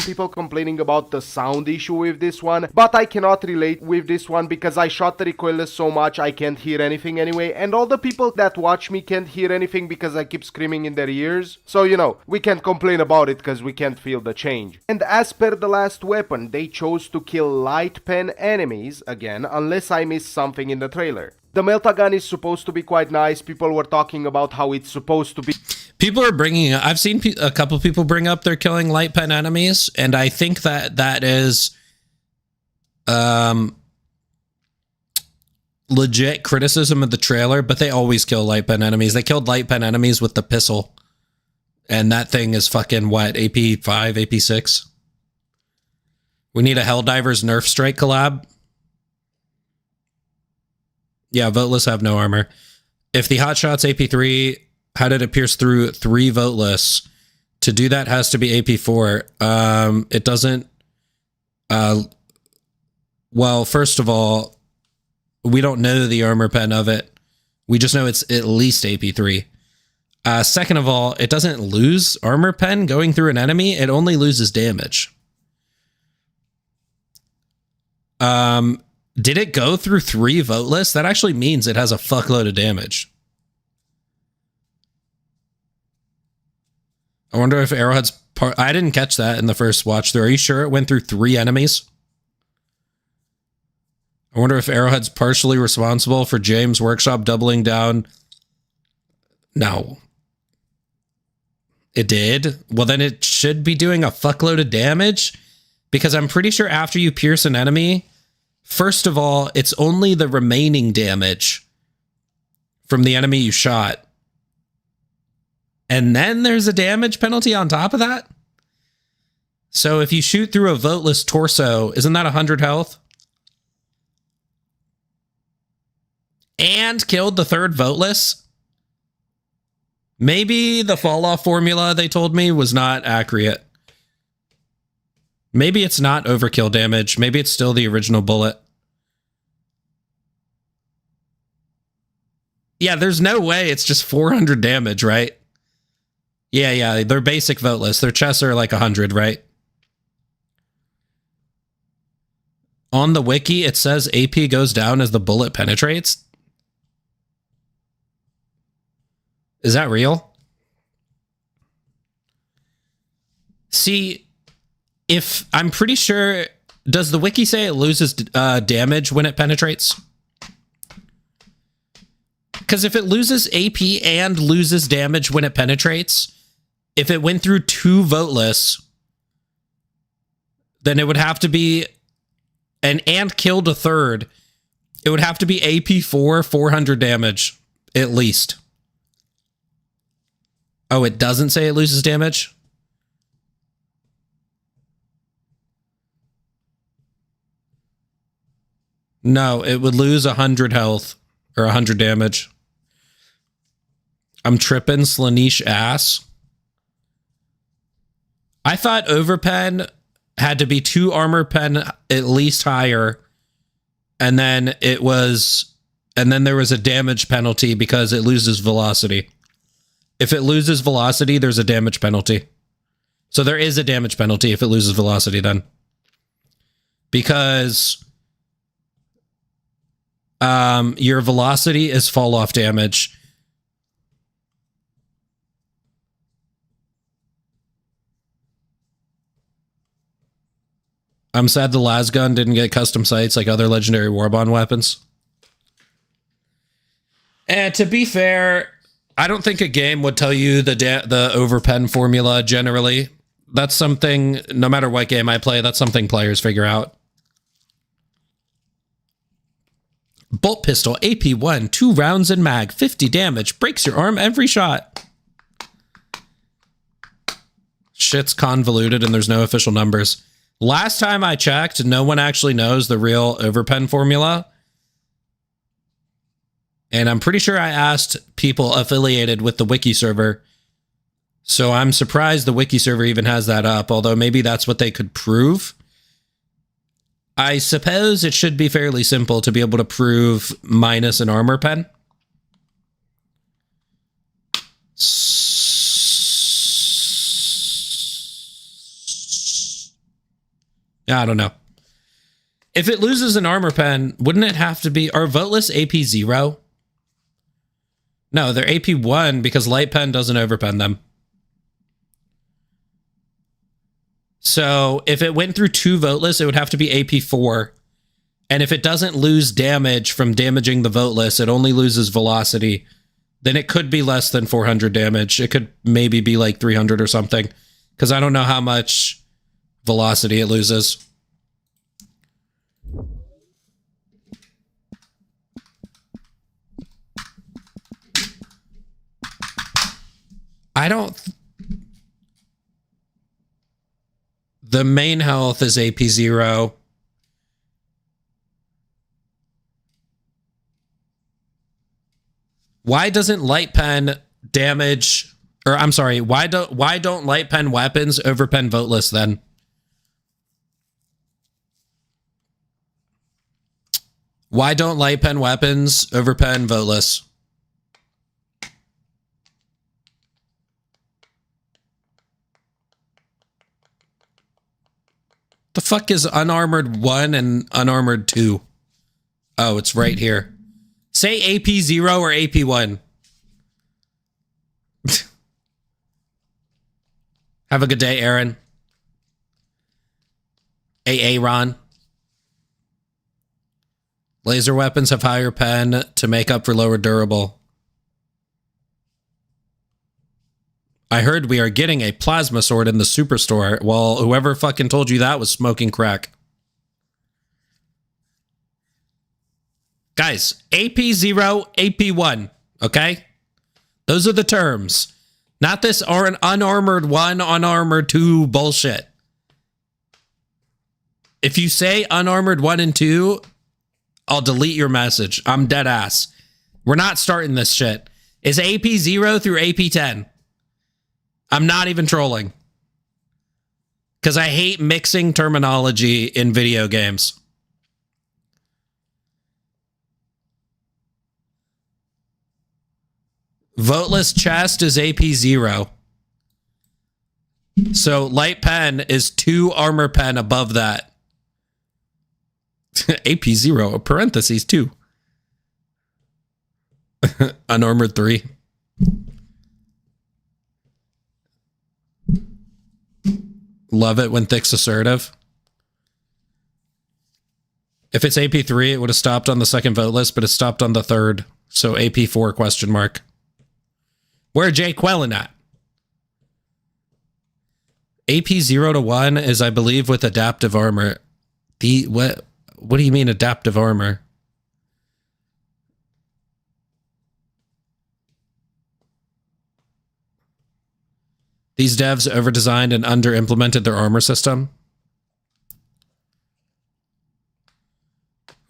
People complaining about the sound issue with this one, but I cannot relate with this one because I shot the recoilless so much I can't hear anything anyway, and all the people that watch me can't hear anything because I keep screaming in their ears. So, you know, we can't complain about it because we can't feel the change. And as per the last weapon, they chose to kill light pen enemies, again, unless I missed something in the trailer. The Melta gun is supposed to be quite nice. People were talking about how it's supposed to be. People are bringing, I've seen a couple people bring up they're killing light pen enemies, and I think that that is legit criticism of the trailer, but they always kill light pen enemies. They killed light pen enemies with the pistol, and that thing is fucking what, AP 5, AP 6? We need a Helldivers Nerf Strike collab. Yeah, voteless have no armor. If the Hotshot's AP 3, how did it pierce through 3 voteless? To do that has to be AP 4. It doesn't. Well, first of all, we don't know the armor pen of it. We just know it's at least AP 3. Second of all, it doesn't lose armor pen going through an enemy. It only loses damage. Did it go through 3 voteless? That actually means it has a fuckload of damage. I wonder if Arrowhead's I didn't catch that in the first watch through. Are you sure it went through 3 enemies? I wonder if Arrowhead's partially responsible for James Workshop doubling down. No. It did? Well, then it should be doing a fuckload of damage, because I'm pretty sure after you pierce an enemy, first of all, it's only the remaining damage from the enemy you shot. And then there's a damage penalty on top of that. So if you shoot through a voteless torso, isn't that 100 health? And killed the 3rd voteless? Maybe the fall off formula they told me was not accurate. Maybe it's not overkill damage. Maybe it's still the original bullet. Yeah, there's no way it's just 400 damage, right? Yeah, they're basic voteless. Their chests are like 100, right? On the wiki, it says AP goes down as the bullet penetrates. Is that real? See, if I'm pretty sure, does the wiki say it loses damage when it penetrates? Because if it loses AP and loses damage when it penetrates, if it went through 2 voteless, then it would have to be and killed a third. It would have to be AP4, 400 damage, at least. Oh, it doesn't say it loses damage? No, it would lose 100 health or 100 damage. I'm tripping Slaanesh ass. I thought Overpen had to be 2 armor pen at least higher. And then there was a damage penalty because it loses velocity. If it loses velocity, there's a damage penalty. So there is a damage penalty if it loses velocity then. Because your velocity is fall off damage. I'm sad the lasgun didn't get custom sights like other legendary Warbond weapons. And to be fair, I don't think a game would tell you the overpen formula generally. That's something, no matter what game I play, that's something players figure out. Bolt pistol, AP1, 2 rounds in mag, 50 damage, breaks your arm every shot. Shit's convoluted and there's no official numbers. Last time I checked, no one actually knows the real overpen formula. And I'm pretty sure I asked people affiliated with the wiki server. So I'm surprised the wiki server even has that up, although maybe that's what they could prove. I suppose it should be fairly simple to be able to prove minus an armor pen. I don't know. If it loses an armor pen, wouldn't it have to be... Are voteless AP0? No, they're AP1 because light pen doesn't overpen them. So if it went through 2 voteless, it would have to be AP4. And if it doesn't lose damage from damaging the voteless, it only loses velocity. Then it could be less than 400 damage. It could maybe be like 300 or something. Because I don't know how much velocity it loses. I don't... The main health is AP0. Why doesn't light pen damage... Or I'm sorry, why don't light pen weapons overpen voteless then? Why don't light pen weapons overpen voteless? The fuck is unarmored 1 and unarmored 2? Oh, it's right here. Say AP0 or AP1. Have a good day, Aaron. Ron. Laser weapons have higher pen to make up for lower durable. I heard we are getting a plasma sword in the superstore. Well, whoever fucking told you that was smoking crack. Guys, AP0, AP1, okay? Those are the terms. Not this unarmored 1, unarmored 2 bullshit. If you say unarmored 1 and 2, I'll delete your message. I'm dead ass. We're not starting this shit. Is AP0 through AP10? I'm not even trolling. Because I hate mixing terminology in video games. Voteless chest is AP0. So light pen is 2 armor pen above that. AP0, parentheses 2. Unarmored 3. Love it when thick's assertive. If it's AP3, it would have stopped on the second vote list, but it stopped on the third. So AP4 question mark. Where Jay Quellen at? AP 0 to 1 is, I believe, with adaptive armor. What do you mean adaptive armor? These devs over-designed and under-implemented their armor system.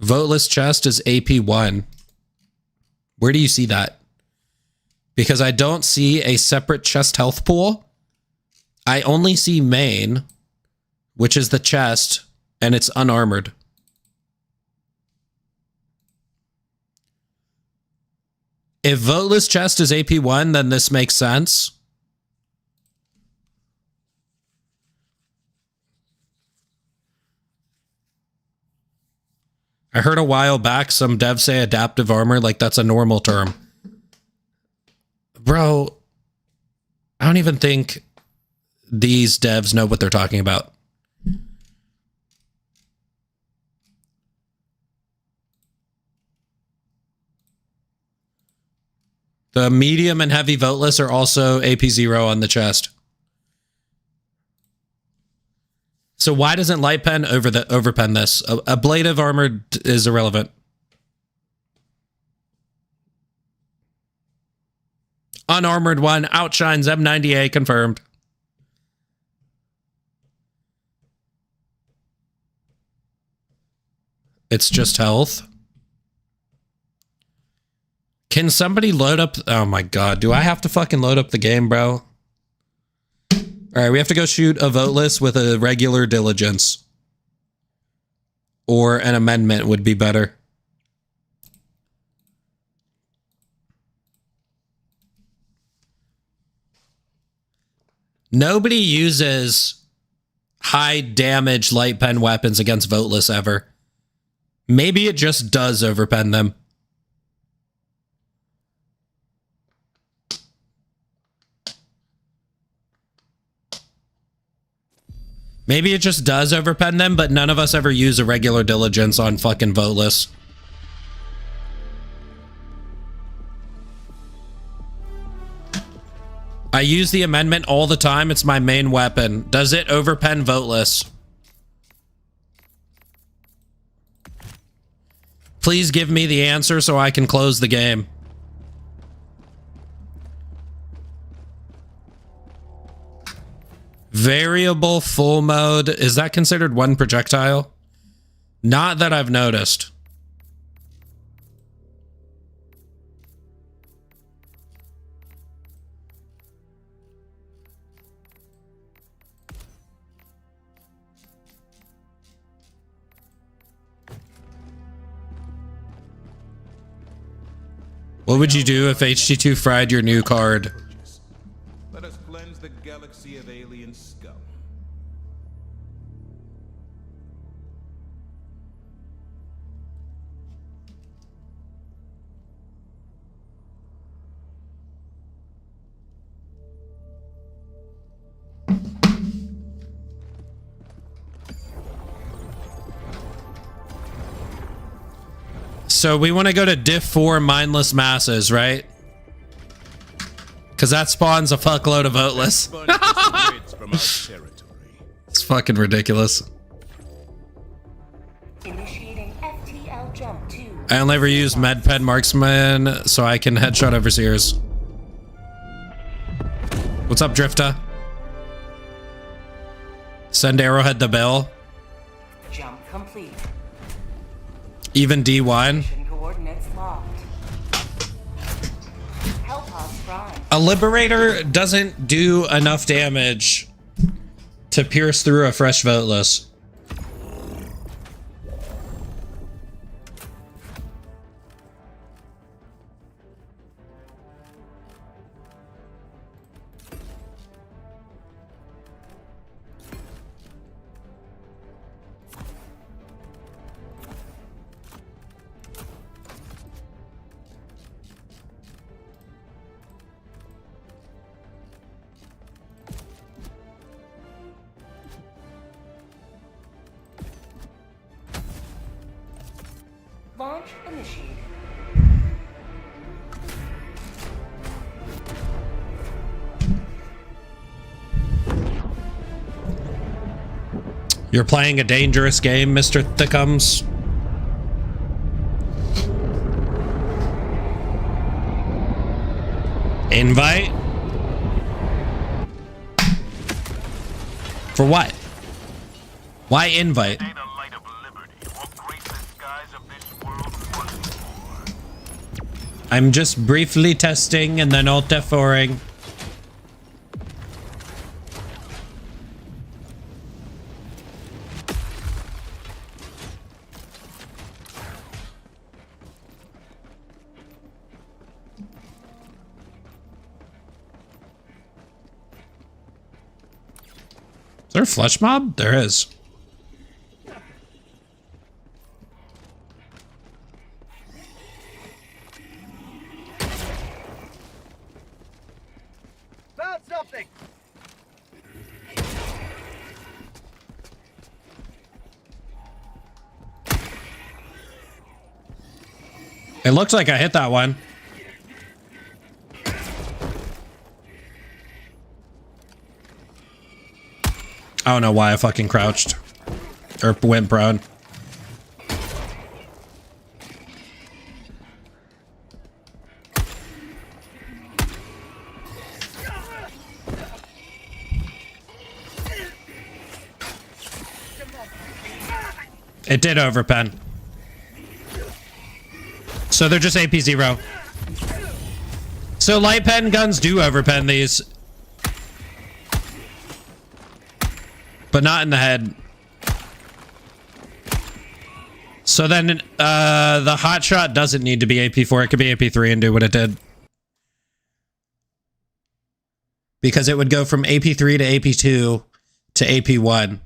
Voteless chest is AP 1. Where do you see that? Because I don't see a separate chest health pool. I only see main, which is the chest, and it's unarmored. If voteless chest is AP 1, then this makes sense. I heard a while back some devs say adaptive armor like that's a normal term. Bro, I don't even think these devs know what they're talking about. The medium and heavy voteless are also AP 0 on the chest. So why doesn't light pen overpen this? Ablative armor is irrelevant. Unarmored one outshines M90A confirmed. It's just health. Can somebody load up? Oh my god, do I have to fucking load up the game, bro? All right, we have to go shoot a voteless with a regular diligence. Or an amendment would be better. Nobody uses high damage light pen weapons against voteless ever. Maybe it just does overpen them. Maybe it just does overpen them, but none of us ever use a regular diligence on fucking voteless. I use the amendment all the time. It's my main weapon. Does it overpen voteless? Please give me the answer so I can close the game. Variable full mode. Is that considered one projectile? Not that I've noticed. What would you do if HT2 fried your new card? Let us cleanse the galaxy of alien scum. So we want to go to Diff 4 Mindless Masses, right? Because that spawns a fuckload of voteless. It's fucking ridiculous. Initiating FTL jump 2. I only ever use MedPen Marksman so I can headshot overseers. What's up, Drifta? Send Arrowhead the bill. Jump complete. Even D1. Mission coordinates locked. Help us prime. A Liberator doesn't do enough damage to pierce through a fresh voteless. Launch initiated. You're playing a dangerous game, Mr. Thickums. Invite? For what? Why invite? I'm just briefly testing and then alt-F4ing. Is there a flesh mob? There is. Found something. It looks like I hit that one. I don't know why I fucking crouched. Or went prone. It did overpen. So they're just AP0. So light pen guns do overpen these. But not in the head. So then the hot shot doesn't need to be AP4. It could be AP3 and do what it did. Because it would go from AP3 to AP2 to AP1.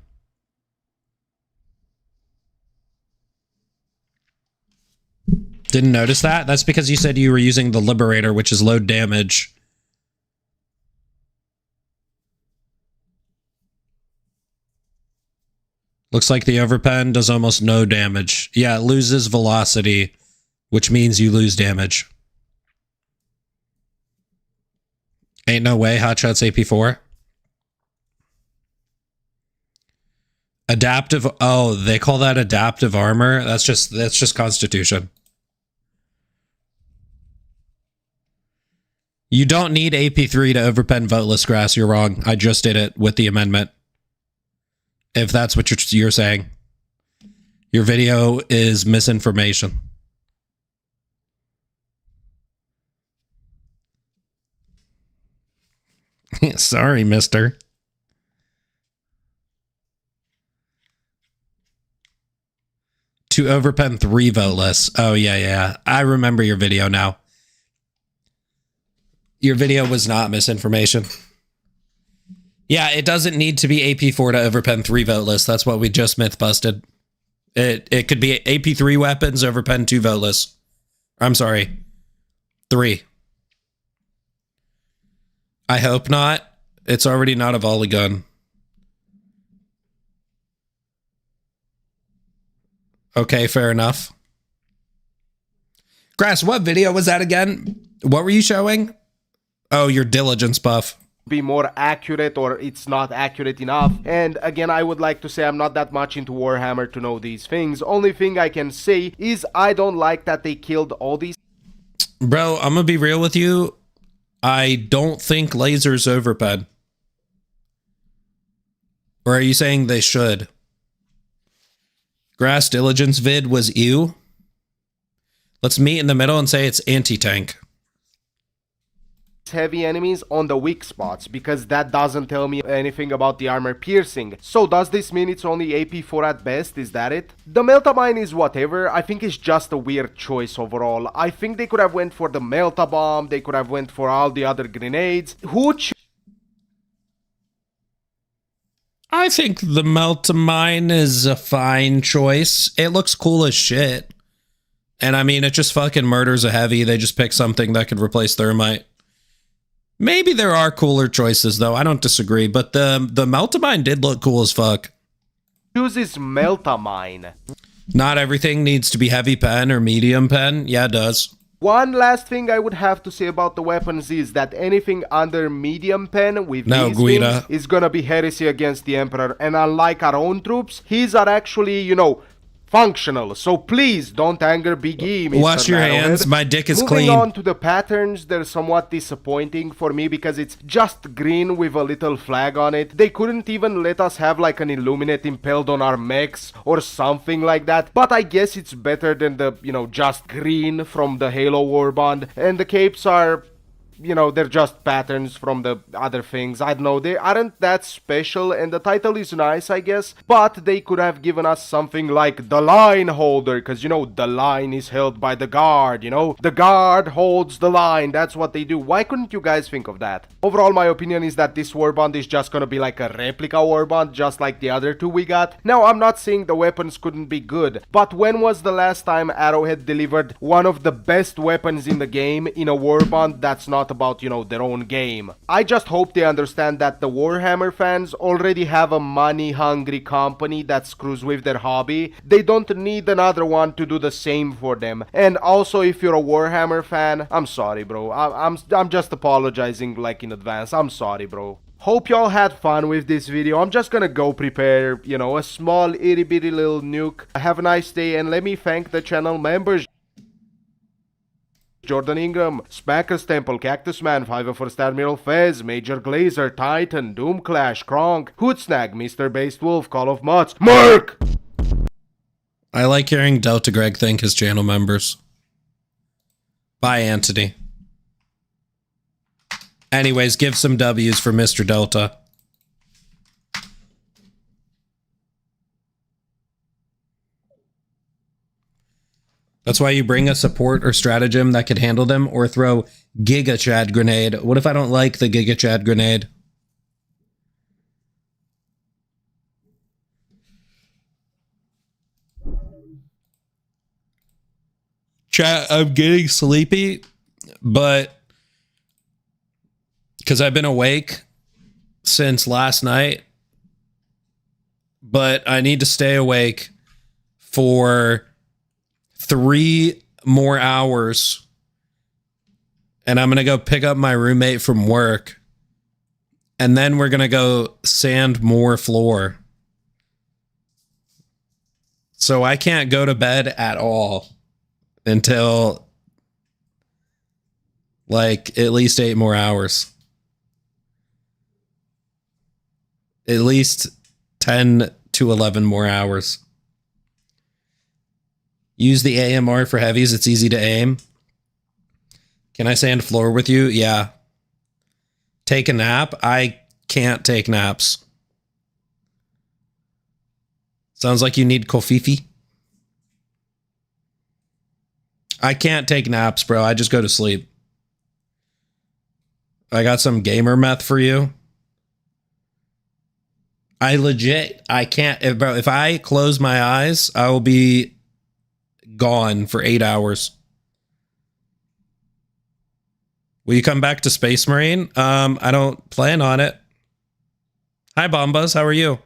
Didn't notice that? That's because you said you were using the Liberator, which is low damage. Looks like the overpen does almost no damage. Yeah, it loses velocity, which means you lose damage. Ain't no way Hotshot's AP4. Adaptive, oh, they call that adaptive armor? That's just Constitution. You don't need AP3 to overpen Voteless Grass. You're wrong. I just did it with the amendment. If that's what you're saying. Your video is misinformation. Sorry, mister. To overpen 3 Voteless. Oh, yeah. I remember your video now. Your video was not misinformation. Yeah, it doesn't need to be AP4 to overpen 3 Voteless. That's what we just myth busted. It could be AP3 weapons overpen 2 Voteless. I'm sorry. 3. I hope not. It's already not a volley gun. Okay, fair enough. Grass, what video was that again? What were you showing? Oh, your diligence buff. Be more accurate, or it's not accurate enough. And again, I would like to say I'm not that much into Warhammer to know these things. Only thing I can say is I don't like that they killed all these. Bro, I'm gonna be real with you. I don't think lasers overpen. Or are you saying they should? Grass diligence vid was you. Let's meet in the middle and say it's anti-tank. Heavy enemies on the weak spots, because that doesn't tell me anything about the armor piercing. So does this mean it's only AP4 at best? Is that it? The Melta Mine is whatever. I think it's just a weird choice overall. I think they could have went for the Melta Bomb. They could have went for all the other grenades. I think the Melta Mine is a fine choice. It looks cool as shit. And I mean, it just fucking murders a heavy. They just pick something that could replace Thermite. Maybe there are cooler choices, though. I don't disagree. But the Melta Mine did look cool as fuck. Chooses Melta Mine. Not everything needs to be heavy pen or medium pen. Yeah, it does. One last thing I would have to say about the weapons is that anything under medium pen with these Guida. things is gonna be heresy against the Emperor, and unlike our own troops, his are actually, you know, functional. So please don't anger Big E, Mr. Wash your Narrowhead. hands. My dick is Moving clean. on to the patterns, they're somewhat disappointing for me because it's just green with a little flag on it. They couldn't even let us have like an Illuminate impelled on our mechs or something like that. But I guess it's better than the, you know, just green from the Halo Warband. And the capes are, you know, they're just patterns from the other things. I don't know, they aren't that special, and the title is nice, I guess, but they could have given us something like the line holder, because, you know, the line is held by the guard, you know? The guard holds the line, that's what they do. Why couldn't you guys think of that? Overall, my opinion is that this warband is just gonna be like a replica warband, just like the other two we got. Now, I'm not saying the weapons couldn't be good, but when was the last time Arrowhead delivered one of the best weapons in the game in a warband that's not about, you know, their own game? I just hope they understand that the Warhammer fans already have a money-hungry company that screws with their hobby. They don't need another one to do the same for them. And also, if you're a Warhammer fan, I'm sorry, bro. I'm just apologizing, like, in advance. I'm sorry, bro. Hope y'all had fun with this video. I'm just gonna go prepare, you know, a small itty-bitty little nuke. Have a nice day, and let me thank the channel members: Jordan Ingram, Smacker's Temple, Cactus Man, 504 Admiral Fez, Major Glazer, Titan, Doom Clash, Kronk, Hootsnag, Mr. Based Wolf, Call of Mutts, Mark! I like hearing Delta Greg thank his channel members. Bye, Anthony. Anyways, give some W's for Mr. Delta. That's why you bring a support or stratagem that could handle them, or throw Giga Chad Grenade. What if I don't like the Giga Chad Grenade? Chat, I'm getting sleepy, but because I've been awake since last night, but I need to stay awake for 3 more hours, and I'm gonna go pick up my roommate from work, and then we're gonna go sand more floor. So I can't go to bed at all until like at least 8 more hours. At least 10 to 11 more hours. Use the AMR for heavies. It's easy to aim. Can I sand floor with you? Yeah. Take a nap? I can't take naps. Sounds like you need kofifi. I can't take naps, bro. I just go to sleep. I got some gamer meth for you. I can't, bro. If I close my eyes, I will be gone for 8 hours. Will you come back to Space Marine? I don't plan on it. Hi, Bombas. How are you?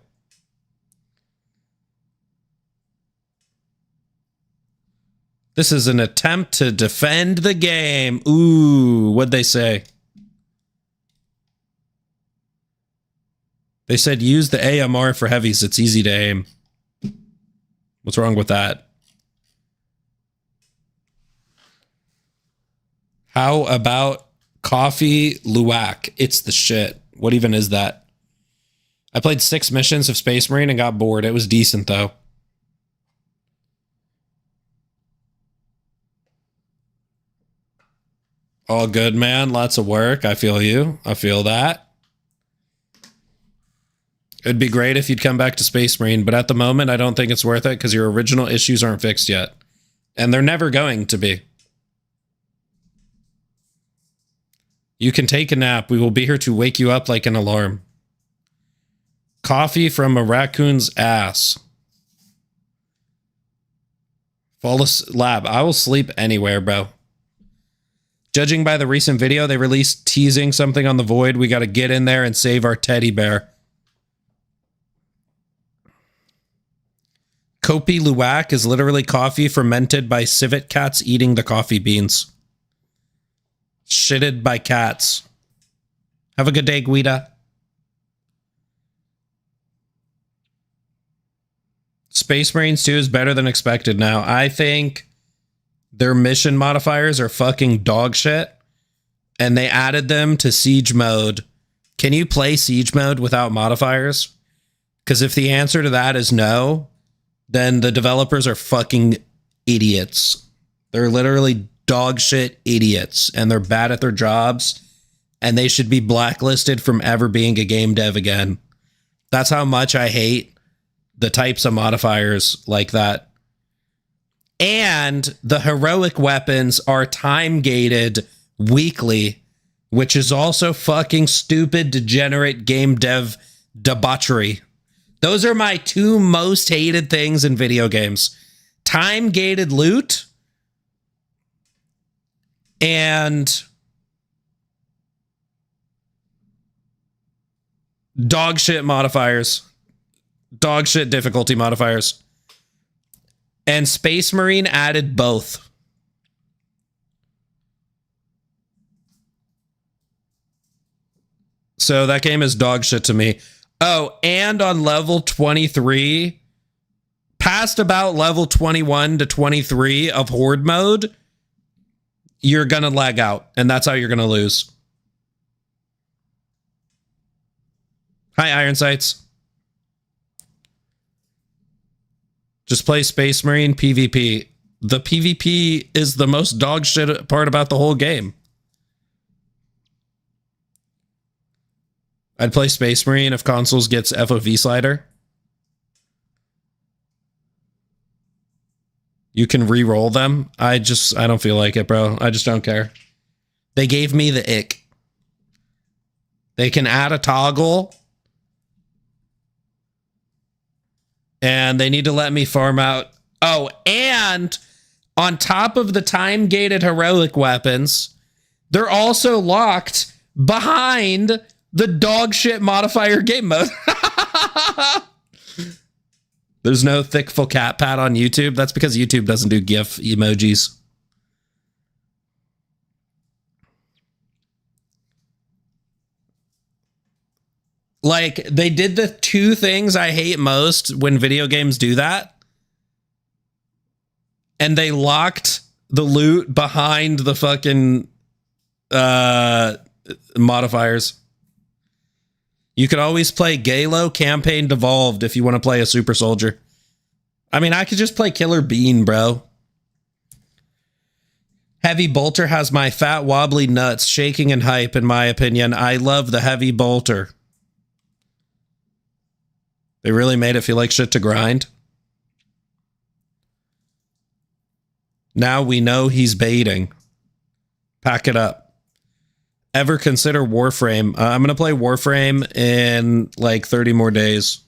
This is an attempt to defend the game. Ooh, what'd they say? They said use the AMR for heavies. It's easy to aim. What's wrong with that? How about Coffee Luwak? It's the shit. What even is that? I played 6 missions of Space Marine and got bored. It was decent, though. All good, man. Lots of work. I feel you. I feel that. It'd be great if you'd come back to Space Marine, but at the moment, I don't think it's worth it because your original issues aren't fixed yet. And they're never going to be. You can take a nap. We will be here to wake you up like an alarm. Coffee from a raccoon's ass. Lab. I will sleep anywhere, bro. Judging by the recent video, they released teasing something on the Void. We got to get in there and save our teddy bear. Kopi Luwak is literally coffee fermented by civet cats eating the coffee beans. Shitted by cats. Have a good day, Guida. Space Marines 2 is better than expected now. I think their mission modifiers are fucking dog shit, and they added them to Siege mode. Can you play Siege mode without modifiers? Because if the answer to that is no, then the developers are fucking idiots. They're literally dog shit idiots, and they're bad at their jobs, and they should be blacklisted from ever being a game dev again. That's how much I hate the types of modifiers like that. And the heroic weapons are time gated weekly, which is also fucking stupid, degenerate game dev debauchery. Those are my two most hated things in video games. Time gated loot and dog shit modifiers. Dog shit difficulty modifiers. And Space Marine added both. So that game is dog shit to me. Oh, and on level 23, past about level 21 to 23 of Horde mode, you're gonna lag out, and that's how you're gonna lose. Hi, Iron Sights. Just play Space Marine PvP. The PvP is the most dog shit part about the whole game. I'd play Space Marine if consoles gets FOV slider. You can re-roll them. I don't feel like it, bro. I just don't care. They gave me the ick. They can add a toggle. And they need to let me farm out. Oh, and on top of the time-gated heroic weapons, they're also locked behind the dog shit modifier game mode. There's no thick full cat pat on YouTube. That's because YouTube doesn't do GIF emojis. Like, they did the two things I hate most when video games do that. And they locked the loot behind the fucking modifiers. You could always play Galo Campaign Devolved if you want to play a super soldier. I mean, I could just play Killer Bean, bro. Heavy Bolter has my fat wobbly nuts shaking in hype, in my opinion. I love the Heavy Bolter. They really made it feel like shit to grind. Now we know he's baiting. Pack it up. Ever consider Warframe? I'm going to play Warframe in like 30 more days.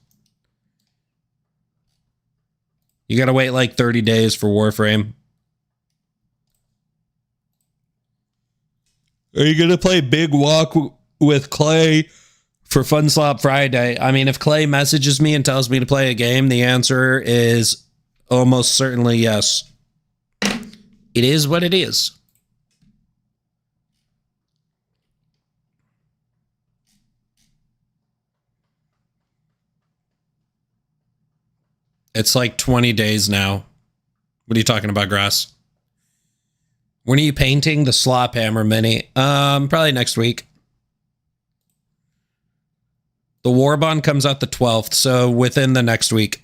You got to wait like 30 days for Warframe. Are you going to play Big Walk with Clay for Fun Slop Friday? I mean, if Clay messages me and tells me to play a game, the answer is almost certainly yes. It is what it is. It's like 20 days now. What are you talking about, Grass? When are you painting the Slop Hammer Mini? Probably next week. The Warbond comes out the 12th, so within the next week.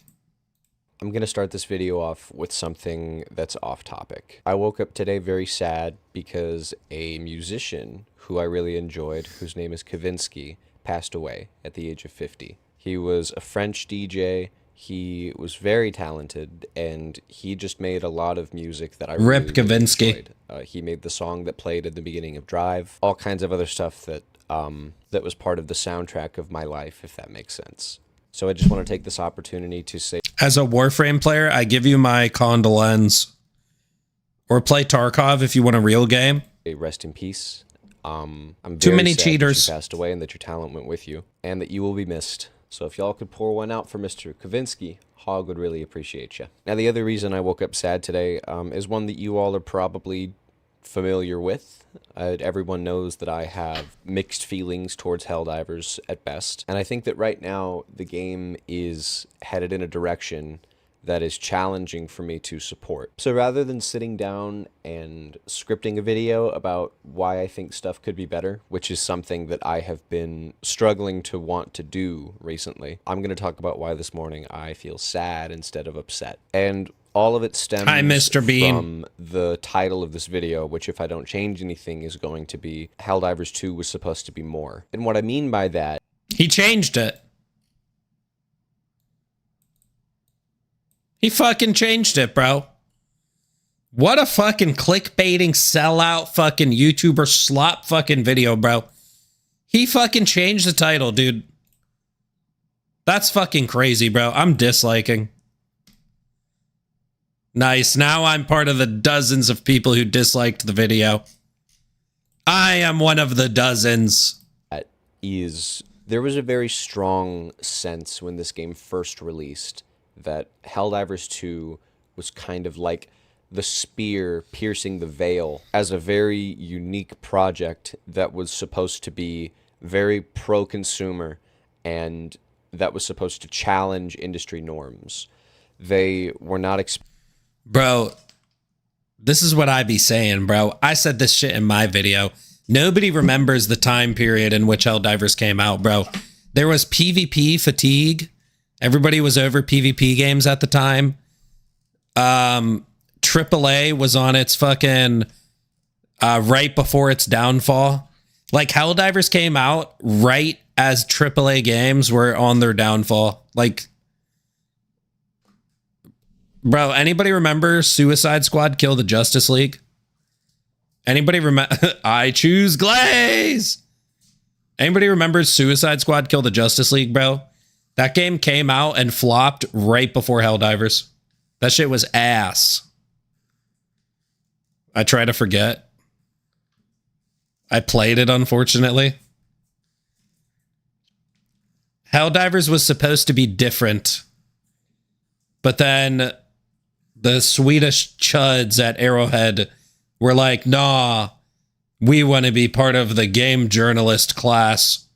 I'm going to start this video off with something that's off topic. I woke up today very sad because a musician who I really enjoyed, whose name is Kavinsky, passed away at the age of 50. He was a French DJ. He was very talented, and he just made a lot of music that I really enjoyed. He made the song that played at the beginning of Drive, all kinds of other stuff that that was part of the soundtrack of my life, if that makes sense. So I just want to take this opportunity to say, as a Warframe player, I give you my condolence. Or play Tarkov if you want a real game. Rest in peace. I'm very too many sad cheaters. that you passed away and that your talent went with you, and that you will be missed. So if y'all could pour one out for Mr. Kavinsky, Hog would really appreciate you. Now, the other reason I woke up sad today is one that you all are probably familiar with. Everyone knows that I have mixed feelings towards Helldivers at best, and I think that right now the game is headed in a direction that is challenging for me to support. So rather than sitting down and scripting a video about why I think stuff could be better, which is something that I have been struggling to want to do recently, I'm going to talk about why this morning I feel sad instead of upset. And all of it stems Hi, Mr. Bean. from the title of this video, which, if I don't change anything, is going to be Helldivers 2 was supposed to be more. And what I mean by that... He changed it. He fucking changed it, bro. What a fucking clickbaiting, sellout, fucking YouTuber slop fucking video, bro. He fucking changed the title, dude. That's fucking crazy, bro. I'm disliking. Nice. Now I'm part of the dozens of people who disliked the video. I am one of the dozens. There was a very strong sense when this game first released that Helldivers 2 was kind of like the spear piercing the veil as a very unique project that was supposed to be very pro-consumer and that was supposed to challenge industry norms. They were not... Bro, this is what I be saying, bro. I said this shit in my video. Nobody remembers the time period in which Helldivers came out, bro. There was PvP fatigue. Everybody was over PvP games at the time. AAA was on its fucking right before its downfall. Like, Helldivers came out right as AAA games were on their downfall. Like, bro, anybody remember Suicide Squad Kill the Justice League? Anybody remember? I choose Glaze. Anybody remember Suicide Squad Kill the Justice League, bro? That game came out and flopped right before Helldivers. That shit was ass. I try to forget. I played it, unfortunately. Helldivers was supposed to be different. But then the Swedish chuds at Arrowhead were like, nah, we want to be part of the game journalist class.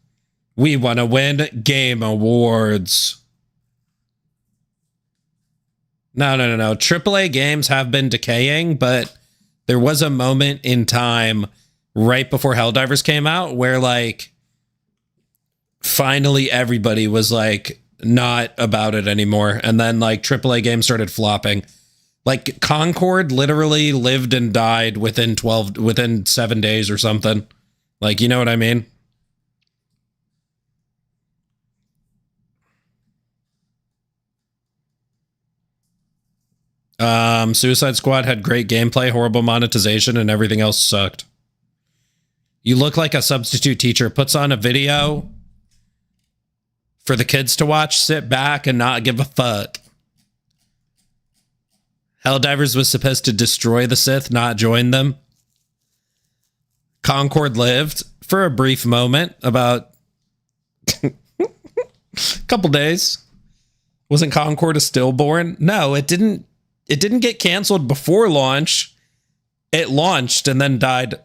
We want to win game awards. No. AAA games have been decaying, but there was a moment in time right before Helldivers came out where, like, finally everybody was, like, not about it anymore. And then, like, AAA games started flopping. Like, Concord literally lived and died within 7 days or something. Like, you know what I mean? Suicide Squad had great gameplay, horrible monetization, and everything else sucked. You look like a substitute teacher, puts on a video for the kids to watch, sit back, and not give a fuck. Helldivers was supposed to destroy the Sith, not join them. Concord lived for a brief moment, about a couple days. Wasn't Concord a stillborn? No, it didn't. It didn't get canceled before launch. It launched and then died.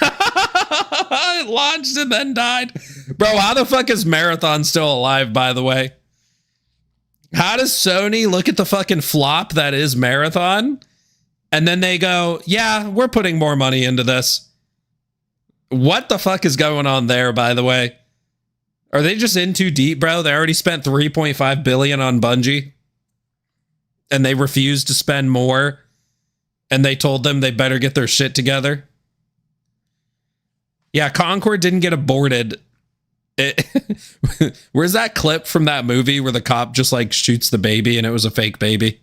It launched and then died. Bro, how the fuck is Marathon still alive, by the way? How does Sony look at the fucking flop that is Marathon and then they go, yeah, we're putting more money into this? What the fuck is going on there, by the way? Are they just in too deep, bro? They already spent $3.5 billion on Bungie. And they refused to spend more. And they told them they better get their shit together. Yeah, Concord didn't get aborted. Where's that clip from that movie where the cop just like shoots the baby and it was a fake baby?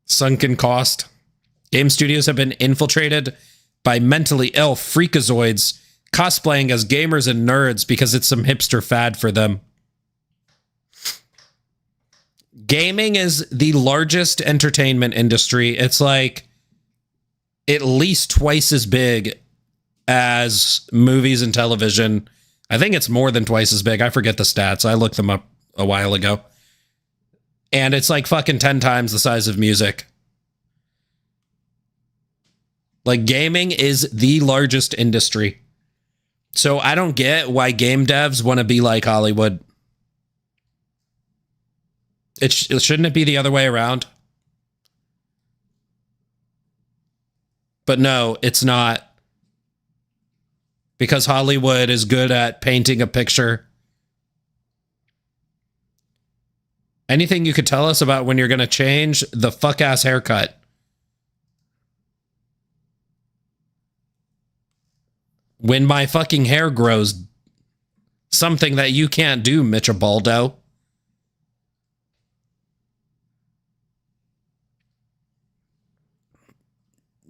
Sunken cost. Game studios have been infiltrated by mentally ill freakazoids cosplaying as gamers and nerds because it's some hipster fad for them. Gaming is the largest entertainment industry. It's like at least twice as big as movies and television. I think it's more than twice as big. I forget the stats. I looked them up a while ago. And it's like fucking 10 times the size of music. Like, gaming is the largest industry. So I don't get why game devs want to be like Hollywood. Shouldn't it be the other way around? But no, it's not. Because Hollywood is good at painting a picture. Anything you could tell us about when you're going to change the fuck-ass haircut? When my fucking hair grows, something that you can't do, Michabaldo.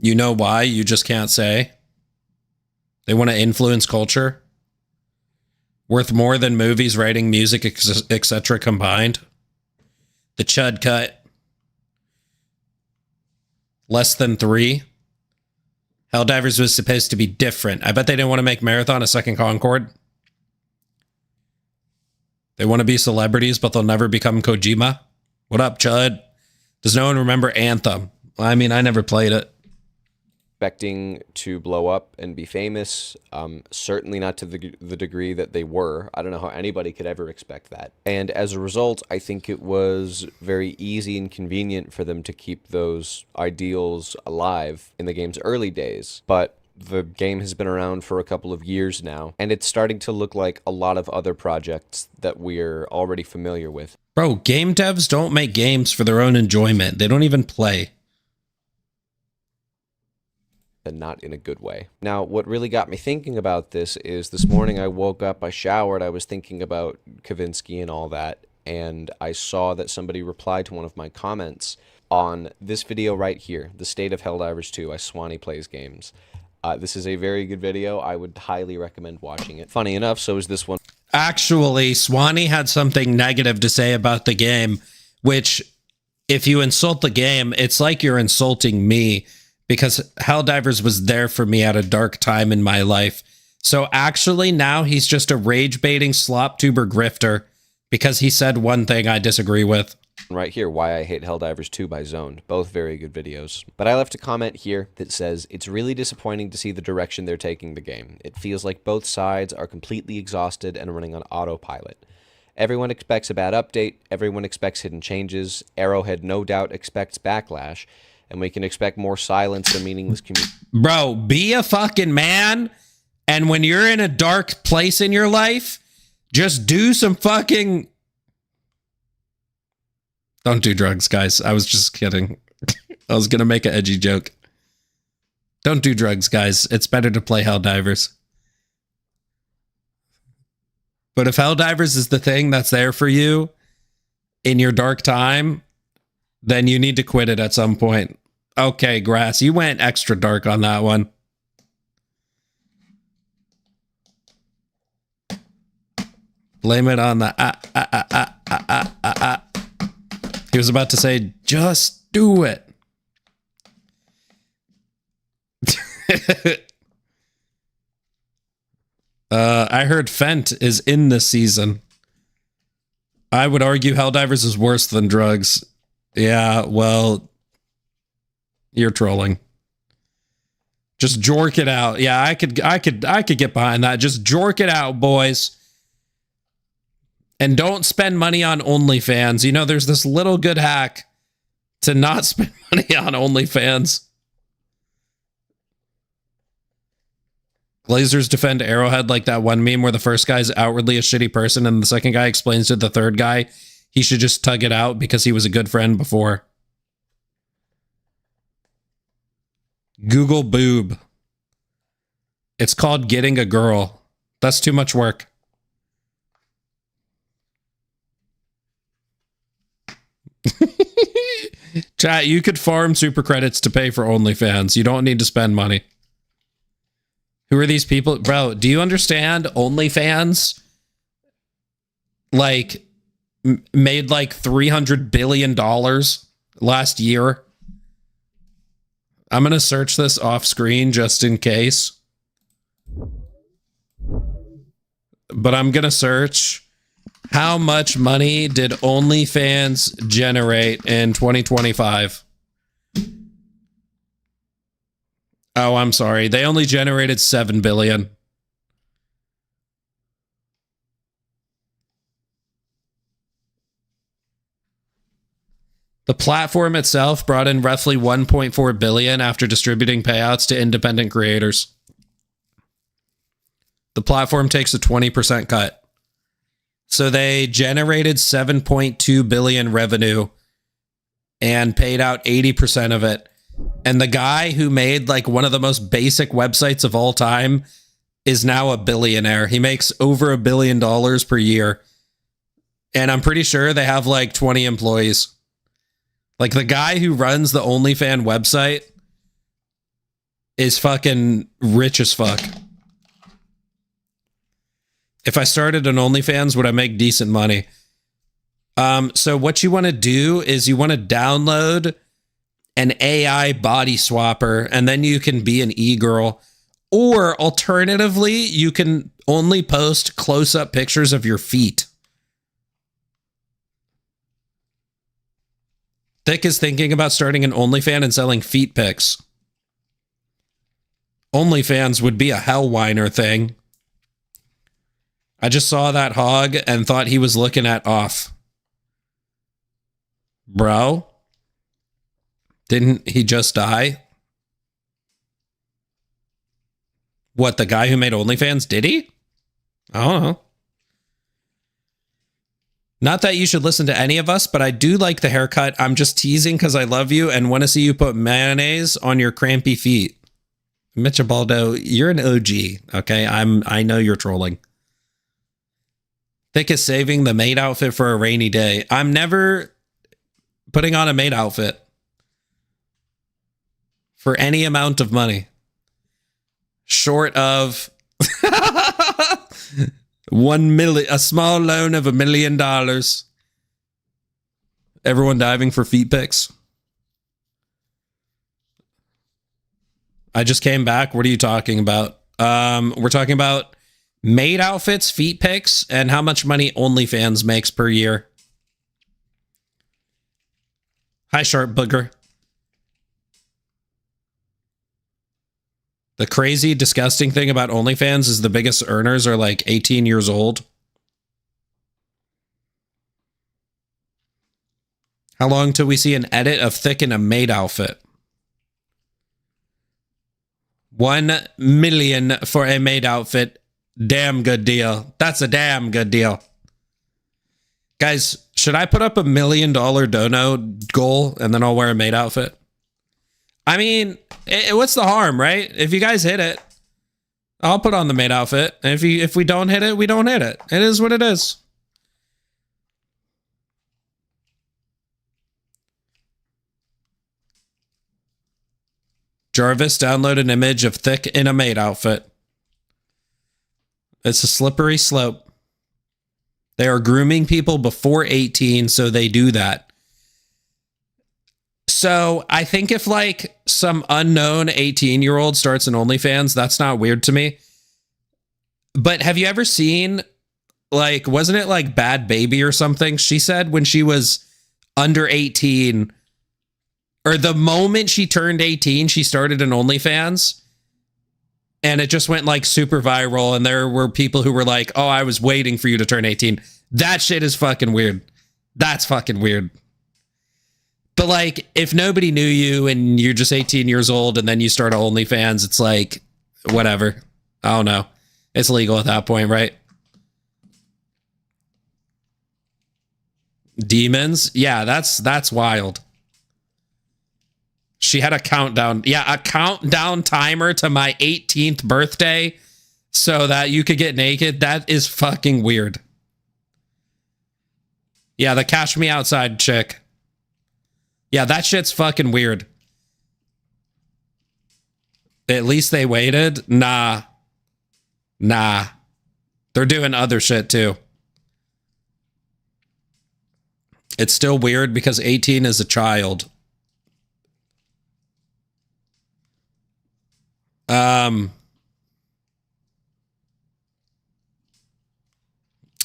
You know why? You just can't say. They want to influence culture. Worth more than movies, writing, music, etc. combined. The Chud cut. Less than 3. Helldivers was supposed to be different. I bet they didn't want to make Marathon a second Concord. They want to be celebrities, but they'll never become Kojima. What up, Chud? Does no one remember Anthem? I mean, I never played it. Expecting to blow up and be famous, certainly not to the degree that they were. I don't know how anybody could ever expect that. And as a result, I think it was very easy and convenient for them to keep those ideals alive in the game's early days. But the game has been around for a couple of years now, and it's starting to look like a lot of other projects that we're already familiar with. Bro, game devs don't make games for their own enjoyment. They don't even play. And not in a good way. Now, what really got me thinking about this is this morning I woke up, I showered, I was thinking about Kavinsky and all that, and I saw that somebody replied to one of my comments on this video right here, The State of Helldivers 2, as Swanee Plays Games. This is a very good video. I would highly recommend watching it. Funny enough, so is this one. Actually, Swanee had something negative to say about the game, which, if you insult the game, it's like you're insulting me. Because Helldivers was there for me at a dark time in my life. So actually now he's just a rage-baiting slop-tuber grifter because he said one thing I disagree with. Right here, Why I Hate Helldivers 2 by Zoned. Both very good videos. But I left a comment here that says, it's really disappointing to see the direction they're taking the game. It feels like both sides are completely exhausted and running on autopilot. Everyone expects a bad update. Everyone expects hidden changes. Arrowhead no doubt expects backlash. And we can expect more silence or meaningless community. Bro, be a fucking man. And when you're in a dark place in your life, just do some fucking... Don't do drugs, guys. I was just kidding. I was going to make an edgy joke. Don't do drugs, guys. It's better to play Helldivers. But if Helldivers is the thing that's there for you in your dark time, then you need to quit it at some point. Okay, Grass, you went extra dark on that one. Blame it on the He was about to say, just do it. I heard Fent is in this season. I would argue Helldivers is worse than drugs. Yeah, well, you're trolling. Just jork it out. Yeah, I could get behind that. Just jork it out, boys. And don't spend money on OnlyFans. You know, there's this little good hack to not spend money on OnlyFans. Glazers defend Arrowhead like that one meme where the first guy's outwardly a shitty person and the second guy explains to the third guy he should just tug it out because he was a good friend before. Google boob. It's called getting a girl. That's too much work. Chat, you could farm super credits to pay for OnlyFans. You don't need to spend money. Who are these people? Bro, do you understand OnlyFans? Like, made like $300 billion last year. I'm going to search this off screen just in case. But I'm going to search How much money did OnlyFans generate in 2025? Oh, I'm sorry. They only generated 7 billion. The platform itself brought in roughly 1.4 billion after distributing payouts to independent creators. The platform takes a 20% cut. So they generated 7.2 billion revenue and paid out 80% of it. And the guy who made like one of the most basic websites of all time is now a billionaire. He makes over $1 billion per year. And I'm pretty sure they have like 20 employees. Like the guy who runs the OnlyFans website is fucking rich as fuck. If I started an OnlyFans, would I make decent money? So what you want to do is you want to download an AI body swapper, and then you can be an e-girl. Or alternatively, you can only post close-up pictures of your feet. Thick is thinking about starting an OnlyFans and selling feet pics. OnlyFans would be a hellwiner thing. I just saw that hog and thought he was looking at off. Bro? Didn't he just die? What, the guy who made OnlyFans? Did he? I don't know. Not that you should listen to any of us, but I do like the haircut. I'm just teasing because I love you and want to see you put mayonnaise on your crampy feet. Mitch Baldo, you're an OG, okay? I know you're trolling. Thick is saving the maid outfit for a rainy day. I'm never putting on a maid outfit for any amount of money. Short of 1 million, a small loan of $1 million. Everyone diving for feet pics. I just came back. What are you talking about? We're talking about maid outfits, feet pics, and how much money OnlyFans makes per year. Hi, Sharp Booger. The crazy, disgusting thing about OnlyFans is the biggest earners are like 18 years old. How long till we see an edit of Thick in a maid outfit? 1 million for a maid outfit. Damn good deal. That's a damn good deal. Guys, should I put up $1 million dono goal and then I'll wear a maid outfit? I mean, what's the harm, right? If you guys hit it, I'll put on the maid outfit. And if we don't hit it, we don't hit it. It is what it is. Jarvis, download an image of Thick in a maid outfit. It's a slippery slope. They are grooming people before 18, so they do that. So I think if like some unknown 18-year-old starts an OnlyFans, that's not weird to me. But have you ever seen, like, wasn't it like Bad Baby or something? She said when she was under 18, or the moment she turned 18, she started an OnlyFans. And it just went like super viral. And there were people who were like, oh, I was waiting for you to turn 18. That shit is fucking weird. That's fucking weird. But like, if nobody knew you and you're just 18 years old and then you start an OnlyFans, it's like, whatever. I don't know. It's legal at that point, right? Demons? Yeah, that's wild. She had a countdown. Yeah, a countdown timer to my 18th birthday so that you could get naked. That is fucking weird. Yeah, the cash me outside chick. Yeah, that shit's fucking weird. At least they waited. Nah. They're doing other shit too. It's still weird because 18 is a child.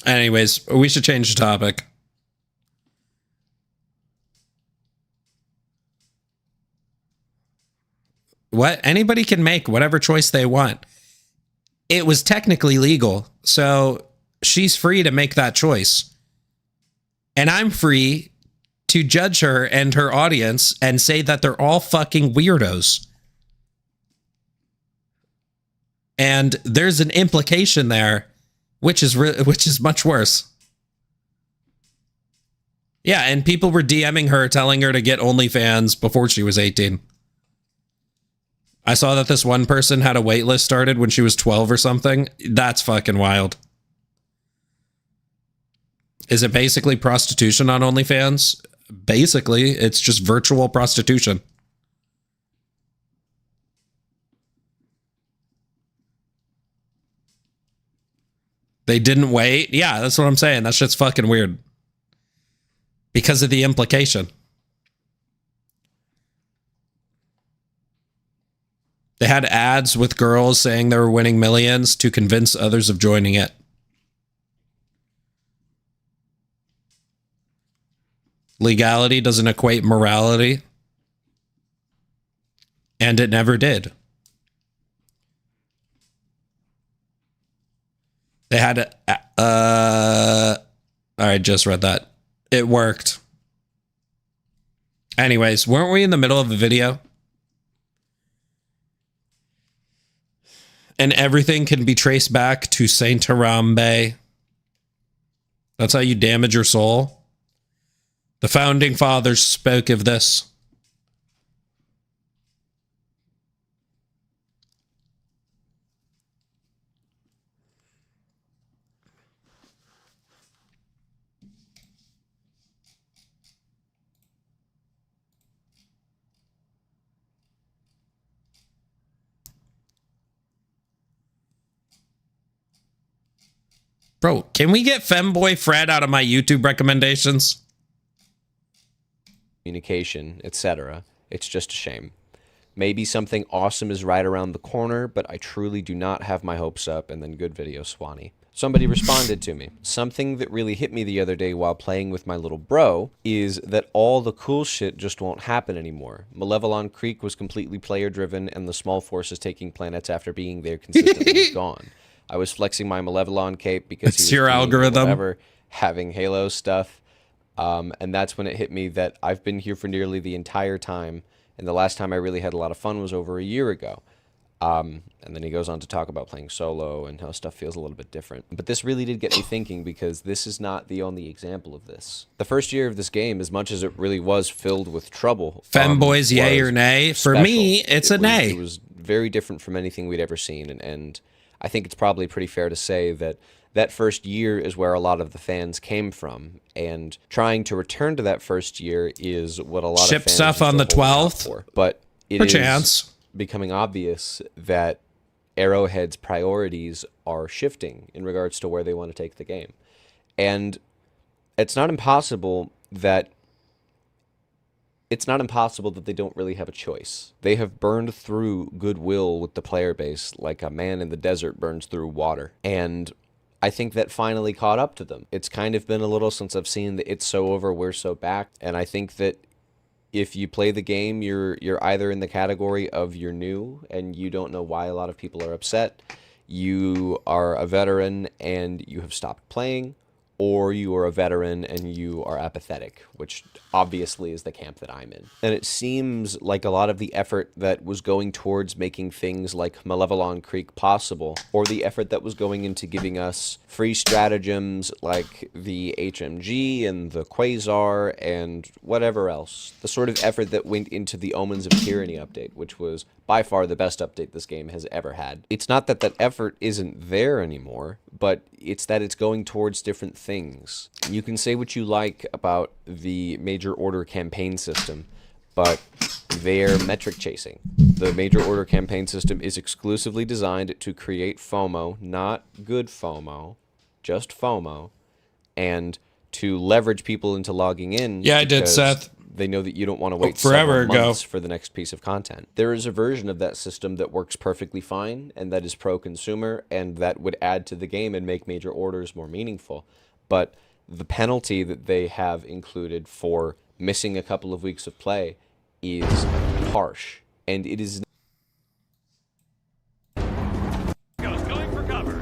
Anyways, we should change the topic. What? Anybody can make whatever choice they want. It was technically legal, so she's free to make that choice. And I'm free to judge her and her audience and say that they're all fucking weirdos. And there's an implication there, which is much worse. Yeah, and people were DMing her telling her to get OnlyFans before she was 18. I saw that this one person had a wait list started when she was 12 or something. That's fucking wild. Is it basically prostitution on OnlyFans? Basically, it's just virtual prostitution. They didn't wait. Yeah, that's what I'm saying. That shit's fucking weird. Because of the implication. They had ads with girls saying they were winning millions to convince others of joining it. Legality doesn't equate morality. And it never did. They had I just read that. It worked. Anyways, weren't we in the middle of a video? And everything can be traced back to Saint Harambe. That's how you damage your soul. The founding fathers spoke of this. Bro, can we get Femboy Fred out of my YouTube recommendations? Communication, etc. It's just a shame. Maybe something awesome is right around the corner, but I truly do not have my hopes up. And then good video, Swanee. Somebody responded to me. Something that really hit me the other day while playing with my little bro is that all the cool shit just won't happen anymore. Malevelon Creek was completely player-driven, and the small force is taking planets after being there consistently is gone. I was flexing my Malevelon cape because it's your algorithm. Whatever, having Halo stuff. And that's when it hit me that I've been here for nearly the entire time. And the last time I really had a lot of fun was over a year ago. And then he goes on to talk about playing solo and how stuff feels a little bit different. But this really did get me thinking, because this is not the only example of this. The first year of this game, as much as it really was filled with trouble. Femboys, yay or nay? For me, it's a nay. It was very different from anything we'd ever seen. And I think it's probably pretty fair to say that that first year is where a lot of the fans came from. And trying to return to that first year is what a lot of fans ship stuff on the 12th. But it is becoming obvious that Arrowhead's priorities are shifting in regards to where they want to take the game. And it's not impossible that they don't really have a choice. They have burned through goodwill with the player base like a man in the desert burns through water. And I think that finally caught up to them. It's kind of been a little since I've seen the It's So Over, We're So Back. And I think that if you play the game, you're either in the category of you're new and you don't know why a lot of people are upset, you are a veteran and you have stopped playing, or you are a veteran and you are apathetic, which obviously is the camp that I'm in. And it seems like a lot of the effort that was going towards making things like Malevelon Creek possible, or the effort that was going into giving us free stratagems like the HMG and the Quasar and whatever else, the sort of effort that went into the Omens of Tyranny update, which was by far the best update this game has ever had. It's not that that effort isn't there anymore, but it's that it's going towards different things. You can say what you like about the Major Order campaign system, but they're metric chasing. The Major Order campaign system is exclusively designed to create FOMO, not good FOMO, just FOMO, and to leverage people into logging in. Yeah, I did, Seth. they know that you don't want to wait forever several ago. months for the next piece of content. There is a version of that system that works perfectly fine, and that is pro-consumer, and that would add to the game and make major orders more meaningful. But the penalty that they have included for missing a couple of weeks of play is harsh, and it is Going for cover.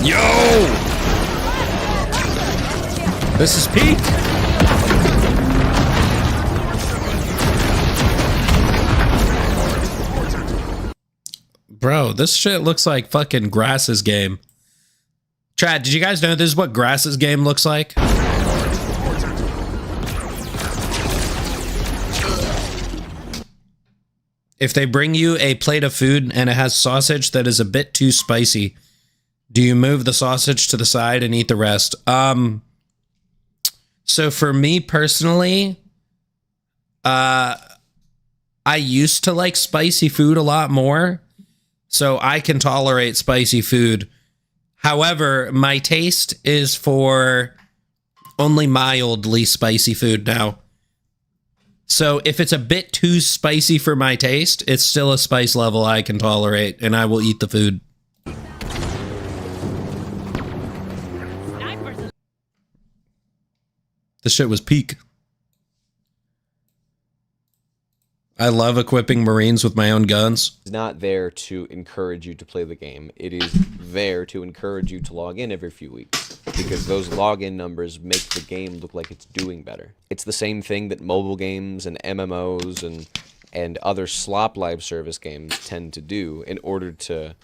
Yo! This is peak. Bro, this shit looks like fucking Grass's game. Chad, did you guys know this is what Grass's game looks like? If they bring you a plate of food and it has sausage that is a bit too spicy, do you move the sausage to the side and eat the rest? So for me personally, I used to like spicy food a lot more, so I can tolerate spicy food. However, my taste is for only mildly spicy food now. So if it's a bit too spicy for my taste, it's still a spice level I can tolerate, and I will eat the food. This shit was peak. I love equipping Marines with my own guns. It's not there to encourage you to play the game. It is there to encourage you to log in every few weeks, because those login numbers make the game look like it's doing better. It's the same thing that mobile games and MMOs and other slop live service games tend to do in order to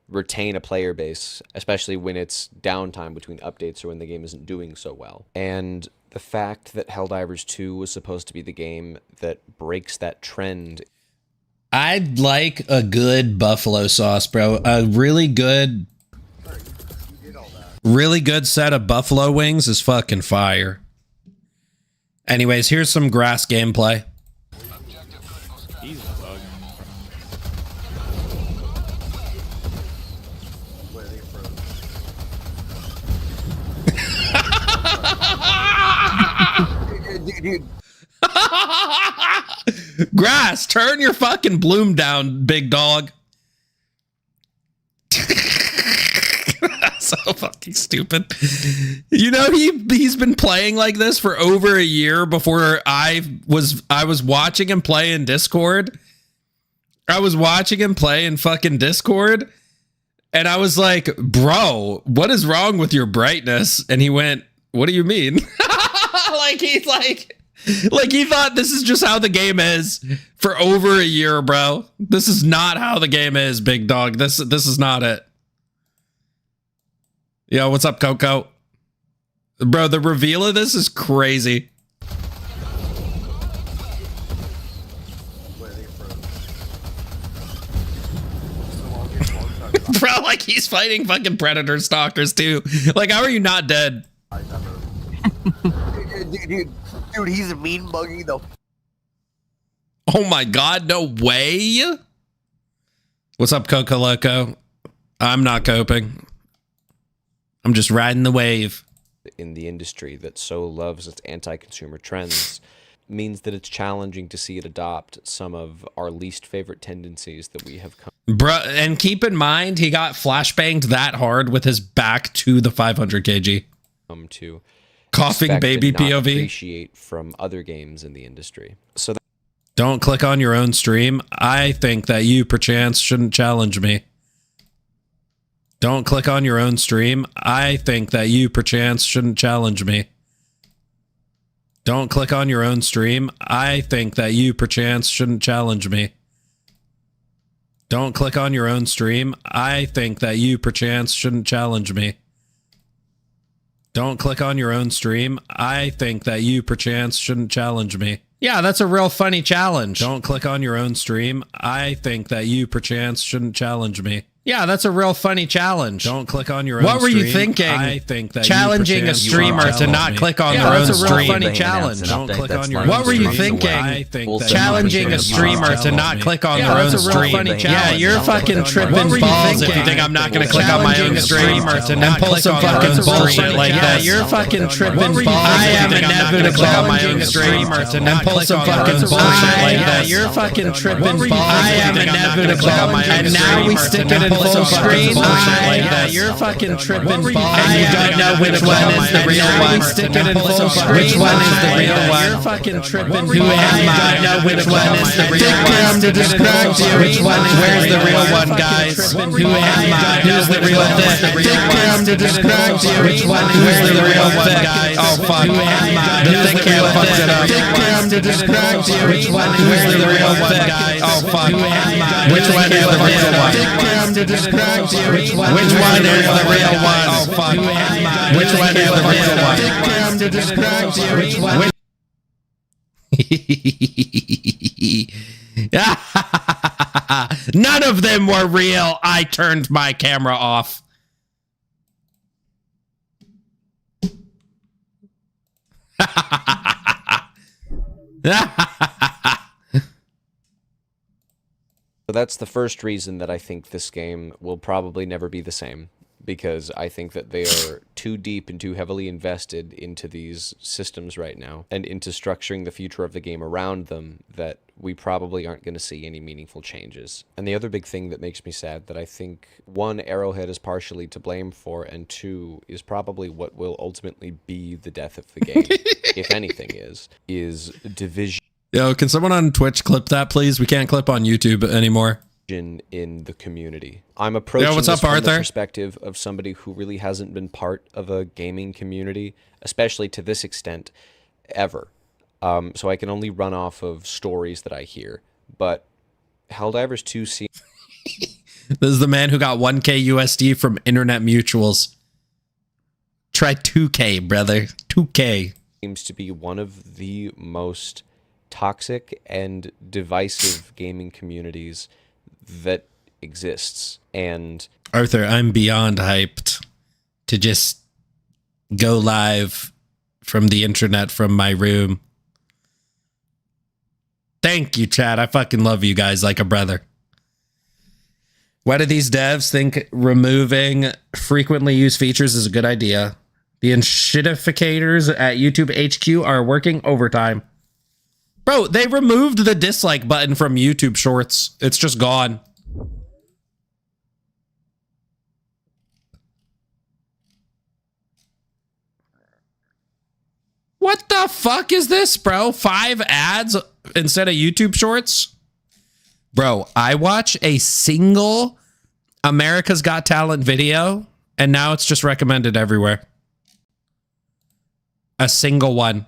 retain a player base, especially when it's downtime between updates or when the game isn't doing so well. And the fact that Helldivers 2 was supposed to be the game that breaks that trend. I'd like a good buffalo sauce, bro. A really good set of buffalo wings is fucking fire. Anyways, here's some Grass gameplay. Grass, turn your fucking bloom down, big dog. So fucking stupid. You know, he's been playing like this for over a year before I was watching him play in Discord. I was watching him play in fucking Discord, and I was like, bro, what is wrong with your brightness? And he went, what do you mean? Like he thought this is just how the game is for over a year, bro. This is not how the game is, big dog. This is not it. Yo, what's up, Coco? Bro, the reveal of this is crazy. Bro, like he's fighting fucking predator stalkers too. Like, how are you not dead? Dude, he's mean mugging the. Oh my god, no way. What's up, Coco Loco? I'm not coping. I'm just riding the wave. In the industry that so loves its anti-consumer trends means that it's challenging to see it adopt some of our least favorite tendencies that we have come. Bruh, and keep in mind, he got flashbanged that hard with his back to the 500 kg. To coughing baby POV. Appreciate from other games in the industry. So don't click on your own stream. I think that you perchance shouldn't challenge me. Don't click on your own stream. I think that you perchance shouldn't challenge me. Don't click on your own stream. I think that you perchance shouldn't challenge me. Don't click on your own stream. I think that you perchance shouldn't challenge me. Don't click on your own stream. I think that you perchance shouldn't challenge me. Yeah, that's a real funny challenge. Don't click on your own stream. I think that you perchance shouldn't challenge me. Yeah, that's a real funny challenge. Don't click on your own What were you stream. thinking? I think that Challenging you a pretend you streamer are to telling not me. click on Yeah, their own that's a real stream. funny Funny challenge. challenge. Don't click on your What were you stream. thinking? I think that Challenging you a pretend you streamer are to telling not me. click on Yeah, their own that's a real stream. funny Yeah, challenge. you're Don't fucking click on your tripping own balls stream. if you think I'm not going to click on Challenging my own a stream streamer to and not pull click some on their fucking own bullshit stream. like Yeah, this. you're fucking tripping balls I if you am think I'm not never gonna to click on my challenge own a stream streamer to and not pull click some on their fucking own bullshit stream. like Yeah, this. you're fucking tripping balls I if am you think I'm not never gonna to click on my own challenge and a now we streamer stick to it in not full click on their screen. own bullshit like Yeah, this. you're fucking tripping balls And and you don't know which one is the real one. Stick it in full screen. Which one is the real one? You're fucking tripping Who am I? Don't know which one is the real one. To distract you. Which one is where's the real one, guys? Who am I? Who's the real one? Dick cam to distract you. Which one is where's the real one, guys? Oh fuck. Who am I? The dick cam fucked it up. Dick cam to distract you. Which one is where's the real one, guys? Oh fuck. Who am I? Which one is the real one? Dick cam to distract you. Which one is the real one? Oh fuck. Who am I? Which one is the real one? Dick cam to distract you. Which one? None of them were real. I turned my camera off. So that's the first reason that I think this game will probably never be the same, because I think that they are too deep and too heavily invested into these systems right now and into structuring the future of the game around them that we probably aren't going to see any meaningful changes. And the other big thing that makes me sad that I think, one, Arrowhead is partially to blame for, and two, is probably what will ultimately be the death of the game, if anything is division. Yo, can someone on Twitch clip that, please? We can't clip on YouTube anymore. In the community. I'm approaching what's this up, from the Arthur? perspective of somebody who really hasn't been part of a gaming community, especially to this extent, ever. So I can only run off of stories that I hear. But Helldivers 2 seems... This is the man who got 1K USD from Internet Mutuals. Try 2K, brother. 2K. seems to be one of the most toxic and divisive gaming communities that exists. And Arthur, I'm beyond hyped to just go live from the internet from my room. Thank you, Chad. I fucking love you guys like a brother. Why do these devs think removing frequently used features is a good idea? The shitificators at YouTube HQ are working overtime. Bro, they removed the dislike button from YouTube Shorts. It's just gone. What the fuck is this, bro? 5 ads instead of YouTube Shorts? Bro, I watch a single America's Got Talent video, and now it's just recommended everywhere. A single one.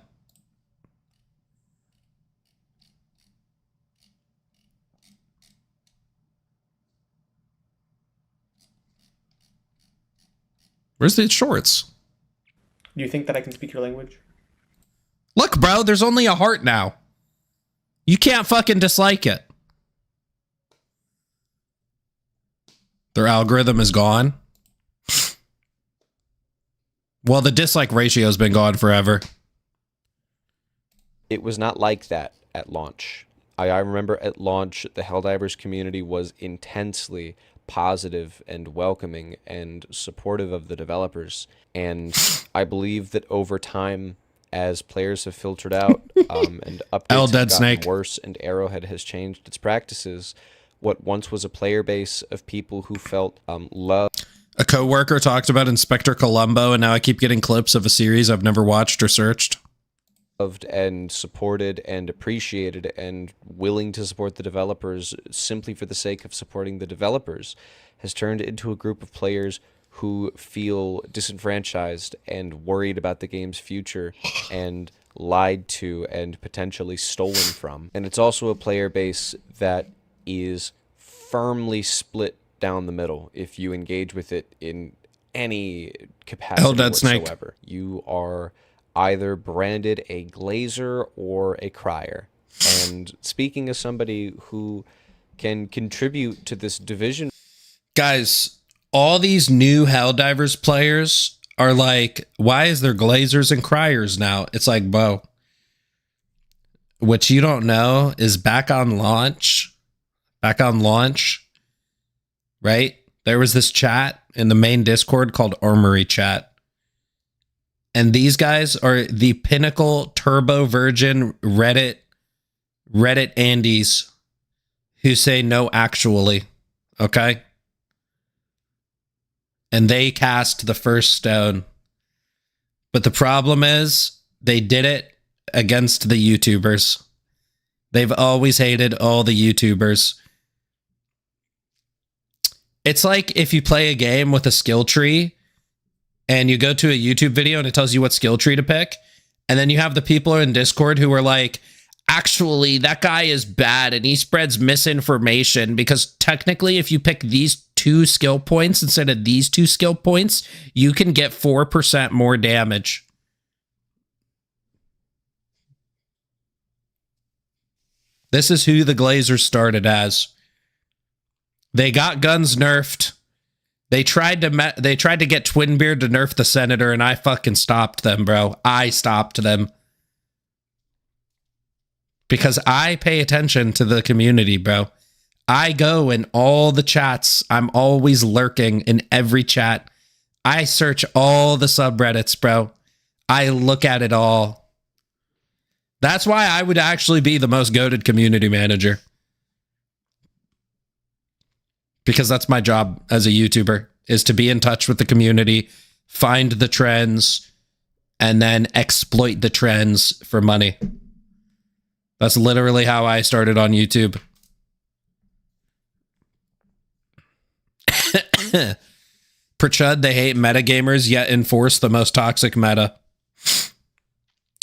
Where's the shorts? Do you think that I can speak your language? Look, bro, there's only a heart now. You can't fucking dislike it. Their algorithm is gone. Well, the dislike ratio has been gone forever. it was not like that at launch. I remember at launch, the Helldivers community was intensely positive and welcoming and supportive of the developers. And I believe that over time, as players have filtered out and updates have gotten worse and Arrowhead has changed its practices, what once was a player base of people who felt loved. A coworker talked about Inspector Columbo, and now I keep getting clips of a series I've never watched or searched. Loved and supported and appreciated and willing to support the developers simply for the sake of supporting the developers has turned into a group of players who feel disenfranchised and worried about the game's future and lied to and potentially stolen from. And it's also a player base that is firmly split down the middle if you engage with it in any capacity whatsoever. You are either branded a glazer or a crier. And speaking as somebody who can contribute to this division... Guys, all these new Helldivers players are like, why is there Glazers and Criers now? It's like, bro, what you don't know is back on launch, right? There was this chat in the main Discord called Armory Chat. And these guys are the pinnacle turbo virgin Reddit Andes who say no actually, okay? And they cast the first stone. But the problem is they did it against the YouTubers. They've always hated all the YouTubers. It's like if you play a game with a skill tree and you go to a YouTube video and it tells you what skill tree to pick. And then you have the people in Discord who are like, actually, that guy is bad and he spreads misinformation because technically if you pick these 2 skill points instead of these 2 skill points, you can get 4% more damage. This is who the Glazers started as. They got guns nerfed. They tried to get Twinbeard to nerf the Senator, and I fucking stopped them, bro. I stopped them. Because I pay attention to the community, bro. I go in all the chats. I'm always lurking in every chat. I search all the subreddits, bro. I look at it all. That's why I would actually be the most goated community manager. Because that's my job as a YouTuber, is to be in touch with the community, find the trends, and then exploit the trends for money. That's literally how I started on YouTube. Per Chud, they hate metagamers, yet enforce the most toxic meta.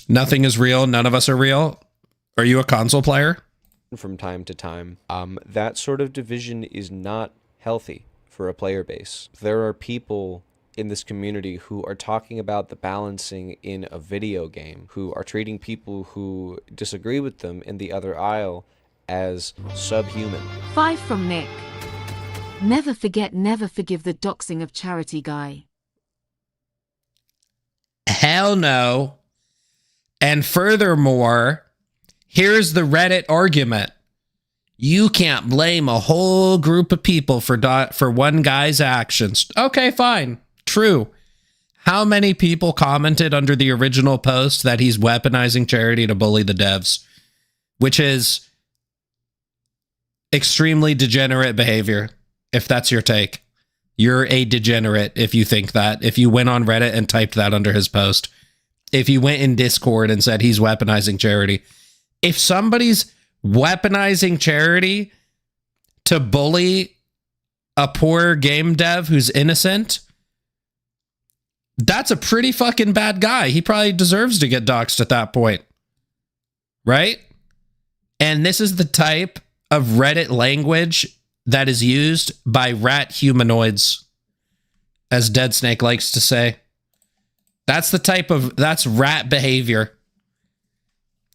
Nothing is real. None of us are real. Are you a console player? From time to time, that sort of division is not healthy for a player base. There are people in this community who are talking about the balancing in a video game, who are treating people who disagree with them in the other aisle as subhuman. 5 from Nick. Never forget, never forgive the doxing of Charity Guy. Hell no. And furthermore, here's the Reddit argument. You can't blame a whole group of people for one guy's actions. Okay, fine. True. How many people commented under the original post that he's weaponizing Charity to bully the devs? Which is extremely degenerate behavior, if that's your take. You're a degenerate if you think that. If you went on Reddit and typed that under his post. If you went in Discord and said he's weaponizing Charity. If somebody's weaponizing Charity to bully a poor game dev who's innocent, that's a pretty fucking bad guy. He probably deserves to get doxxed at that point. Right? And this is the type of Reddit language that is used by rat humanoids, as Dead Snake likes to say. That's rat behavior.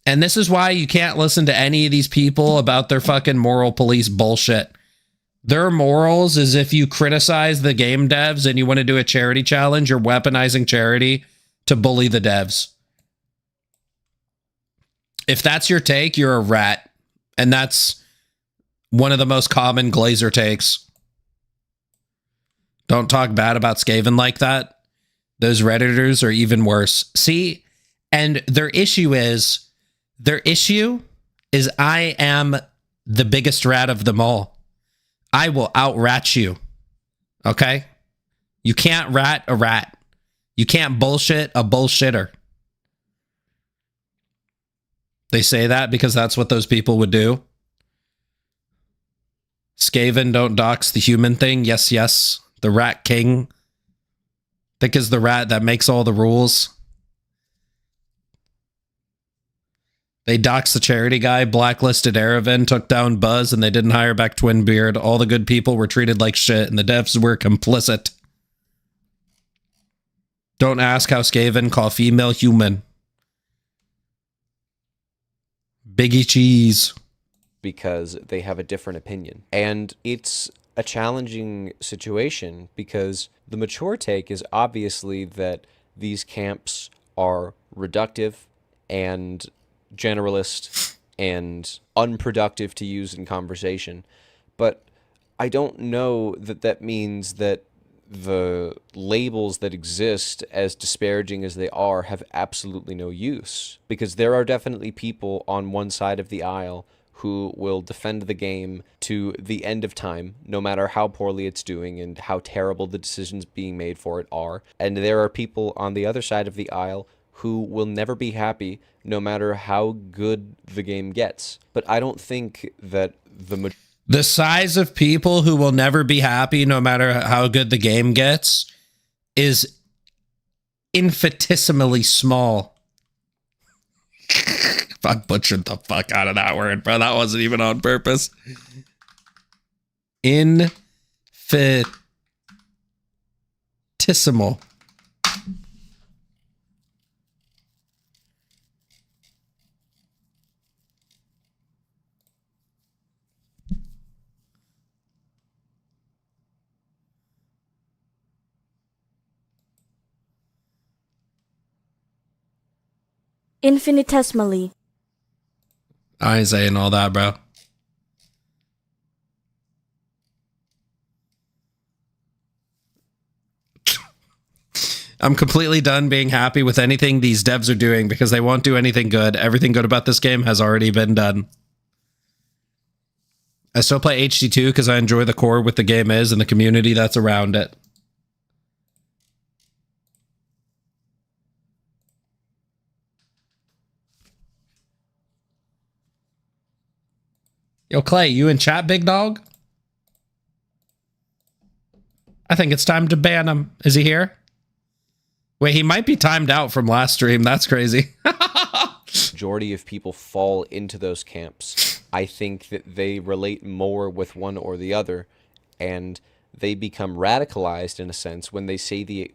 And this is why you can't listen to any of these people about their fucking moral police bullshit. Their morals is if you criticize the game devs and you want to do a charity challenge, you're weaponizing Charity to bully the devs. If that's your take, you're a rat. And that's one of the most common Glazer takes. Don't talk bad about Skaven like that. Those Redditors are even worse. See, and their issue is I am the biggest rat of them all. I will out-rat you. Okay? You can't rat a rat. You can't bullshit a bullshitter. They say that because that's what those people would do. Skaven don't dox the human thing. Yes, yes. The Rat King. Thick is the rat that makes all the rules. They doxed the Charity Guy, blacklisted Aravan, took down Buzz, and they didn't hire back Twinbeard. All the good people were treated like shit, and the devs were complicit. Don't ask how Skaven call female human. Biggie cheese. Because they have a different opinion. And it's a challenging situation because the mature take is obviously that these camps are reductive and generalist and unproductive to use in conversation. But I don't know that that means that the labels that exist, as disparaging as they are, have absolutely no use. Because there are definitely people on one side of the aisle who will defend the game to the end of time, no matter how poorly it's doing and how terrible the decisions being made for it are. And there are people on the other side of the aisle who will never be happy, no matter how good the game gets. But I don't think that the size of people who will never be happy no matter how good the game gets is infinitesimally small. I butchered the fuck out of that word, bro. That wasn't even on purpose. Infinitesimal. Infinitesimally. I ain't saying all that, bro. I'm completely done being happy with anything these devs are doing because they won't do anything good. Everything good about this game has already been done. I still play HD2 because I enjoy the core what the game is and the community that's around it. Yo, Clay, you in chat, big dog? I think it's time to ban him. Is he here? Wait, he might be timed out from last stream. That's crazy. Majority of people fall into those camps. I think that they relate more with one or the other, and they become radicalized in a sense when they see the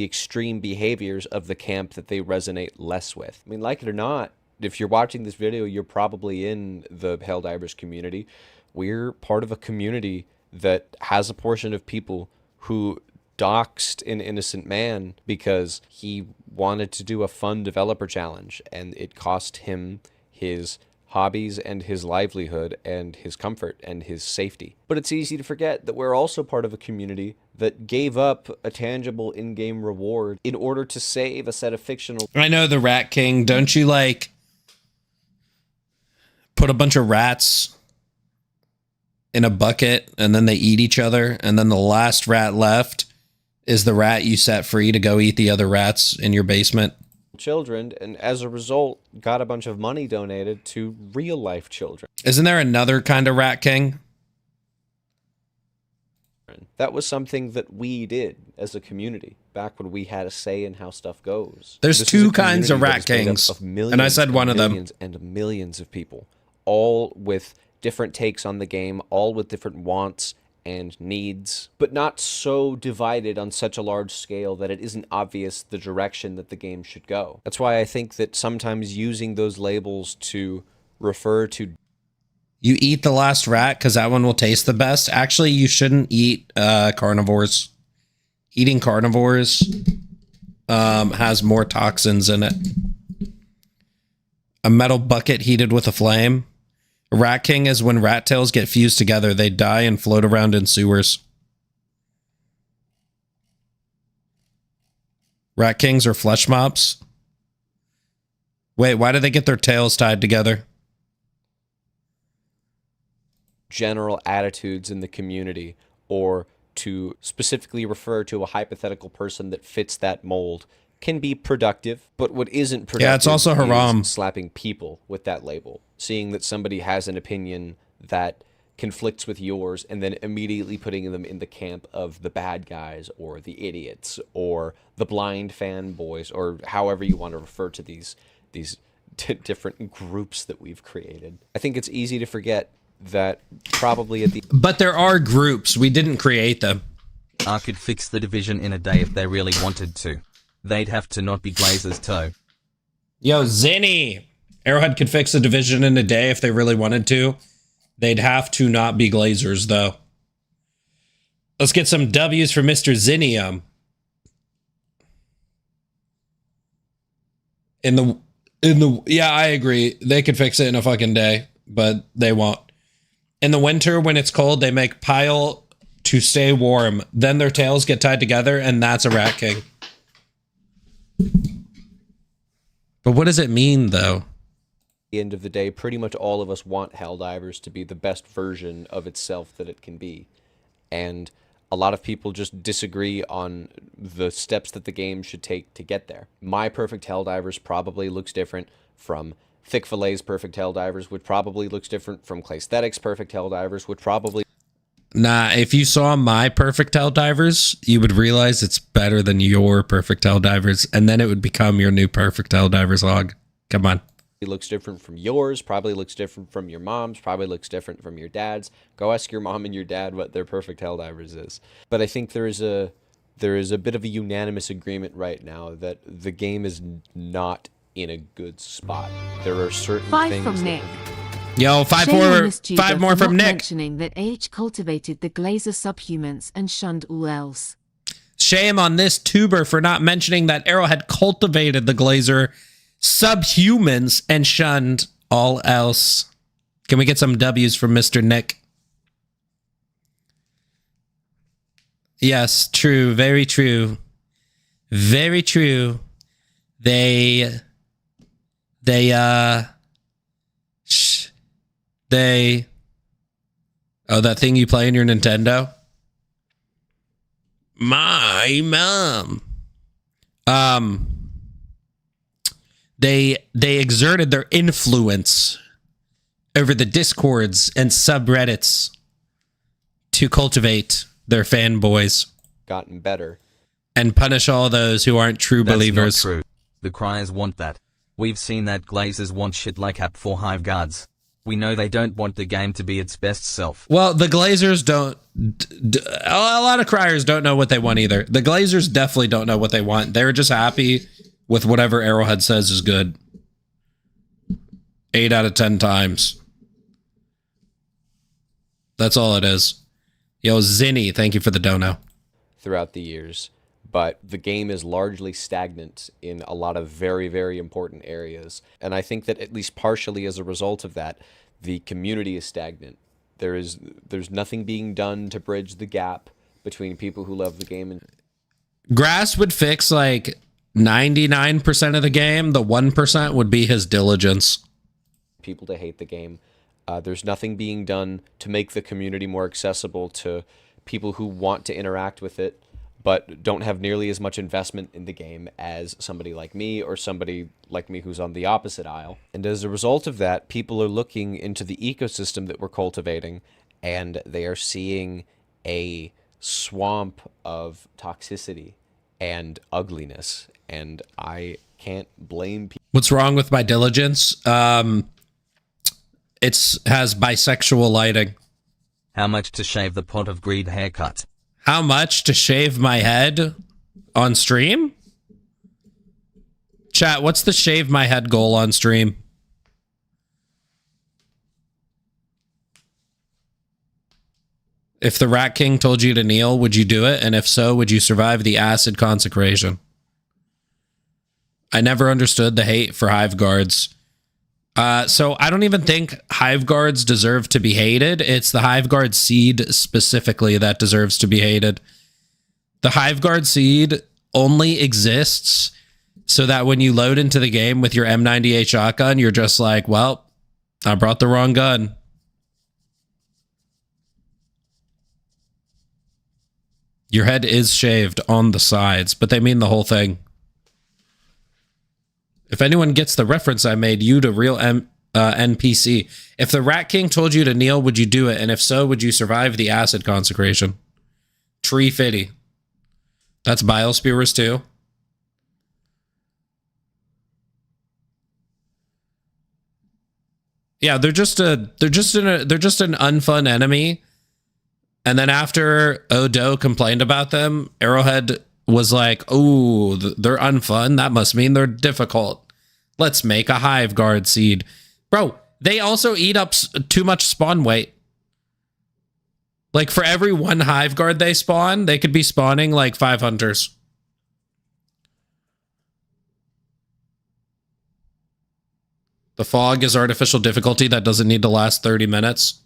extreme behaviors of the camp that they resonate less with. I mean, like it or not, if you're watching this video, you're probably in the Helldivers community. We're part of a community that has a portion of people who doxed an innocent man because he wanted to do a fun developer challenge, and it cost him his hobbies and his livelihood and his comfort and his safety. But it's easy to forget that we're also part of a community that gave up a tangible in-game reward in order to save a set of fictional... I know, the Rat King. Don't you, like, put a bunch of rats in a bucket and then they eat each other, and then the last rat left is the rat you set free to go eat the other rats in your basement? Children, and as a result got a bunch of money donated to real life children. Isn't there another kind of Rat King? That was something that we did as a community back when we had a say in how stuff goes. There's two kinds of Rat Kings, and I said one of them. Millions and millions of people, all with different takes on the game, all with different wants and needs, but not so divided on such a large scale that it isn't obvious the direction that the game should go. That's why I think that sometimes using those labels to refer to... You eat the last rat because that one will taste the best. Actually, you shouldn't eat carnivores. Eating carnivores has more toxins in it. A metal bucket heated with a flame. Rat King is when rat tails get fused together. They die and float around in sewers. Rat Kings are flesh mops. Wait, why do they get their tails tied together? General attitudes in the community, or to specifically refer to a hypothetical person that fits that mold, can be productive, but what isn't productive, yeah, it's also haram, is slapping people with that label. Seeing that somebody has an opinion that conflicts with yours and then immediately putting them in the camp of the bad guys or the idiots or the blind fanboys, or however you want to refer to these different groups that we've created. I think it's easy to forget that probably at the... But there are groups. We didn't create them. I could fix the division in a day if they really wanted to. They'd have to not be Glazer's toe. Yo, Zinni! Arrowhead could fix a division in a day if they really wanted to. They'd have to not be Glazers, though. Let's get some W's for Mr. Zinnium. Yeah, I agree. They could fix it in a fucking day, but they won't. In the winter, when it's cold, they make pile to stay warm. Then their tails get tied together, and that's a Rat King. But what does it mean, though? At the end of the day, pretty much all of us want Helldivers to be the best version of itself that it can be. And a lot of people just disagree on the steps that the game should take to get there. My Perfect Helldivers probably looks different from Thick Fillet's Perfect Helldivers, which probably looks different from Claysthetics' Perfect Helldivers, which probably... Nah, if you saw my Perfect Helldivers, you would realize it's better than your Perfect Helldivers, and then it would become your new Perfect Helldivers log. Come on. It looks different from yours, probably looks different from your mom's, probably looks different from your dad's. Go ask your mom and your dad what their Perfect Helldivers is. But I think there is a bit of a unanimous agreement right now that the game is not in a good spot. There are certain 5 things from that Nick. Yo, five more from Nick. Mentioning that AH cultivated the Glazer subhumans and shunned all else. Shame on this tuber for not mentioning that Arrowhead cultivated the Glazer subhumans and shunned all else. Can we get some W's from Mr. Nick? Yes, true. Very true. Very true. They oh, that thing you play in your Nintendo? My mom. They exerted their influence over the discords and subreddits to cultivate their fanboys. Gotten better. And punish all those who aren't true believers. That's not true. The Criers want that. We've seen that Glazers want shit like App for Hive Guards. We know they don't want the game to be its best self. Well, the Glazers don't... a lot of Criers don't know what they want either. The Glazers definitely don't know what they want. They're just happy with whatever Arrowhead says is good. 8 out of 10 times. That's all it is. Yo, Zinny, thank you for the dono. Throughout the years. But the game is largely stagnant in a lot of very, very important areas. And I think that at least partially as a result of that, the community is stagnant. There's nothing being done to bridge the gap between people who love the game and... Grass would fix like 99% of the game. The 1% would be his diligence. People to hate the game. There's nothing being done to make the community more accessible to people who want to interact with it, but don't have nearly as much investment in the game as somebody like me or somebody like me who's on the opposite aisle. And as a result of that, people are looking into the ecosystem that we're cultivating, and they are seeing a swamp of toxicity and ugliness, and I can't blame people. What's wrong with my diligence? It has bisexual lighting. How much to shave the pot of greed haircut? How much to shave my head on stream? Chat, what's the shave my head goal on stream? If the Rat King told you to kneel, would you do it? And if so, would you survive the acid consecration? I never understood the hate for Hive Guards. So I don't even think Hive Guards deserve to be hated. It's the Hive Guard seed specifically that deserves to be hated. The Hive Guard seed only exists so that when you load into the game with your M98 shotgun, you're just like, well, I brought the wrong gun. Your head is shaved on the sides, but they mean the whole thing. If anyone gets the reference I made, you to real NPC. If the Rat King told you to kneel, would you do it? And if so, would you survive the acid consecration? Tree Fitty. That's Biospewers too. Yeah, they're just an unfun enemy. And then after Odo complained about them, Arrowhead was like, oh, they're unfun. That must mean they're difficult. Let's make a Hive Guard seed. Bro, they also eat up too much spawn weight. Like, for every one Hive Guard they spawn, they could be spawning like 5 hunters. The fog is artificial difficulty that doesn't need to last 30 minutes.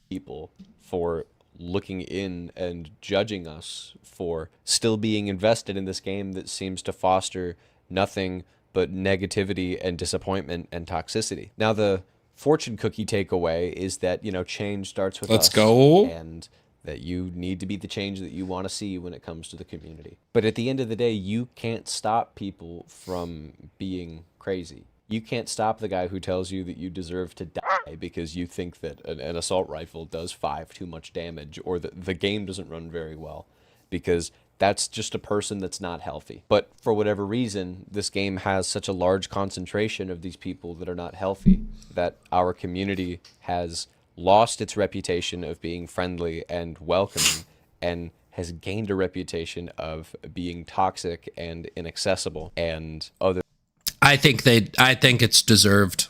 People for looking in and judging us for still being invested in this game that seems to foster nothing but negativity and disappointment and toxicity. Now, the fortune cookie takeaway is that, you know, change starts with us. Let's go. And that you need to be the change that you want to see when it comes to the community. But at the end of the day, you can't stop people from being crazy. You can't stop the guy who tells you that you deserve to die because you think that an assault rifle does 5 too much damage, or that the game doesn't run very well, because that's just a person that's not healthy. But for whatever reason, this game has such a large concentration of these people that are not healthy that our community has lost its reputation of being friendly and welcoming and has gained a reputation of being toxic and inaccessible and other. I think it's deserved.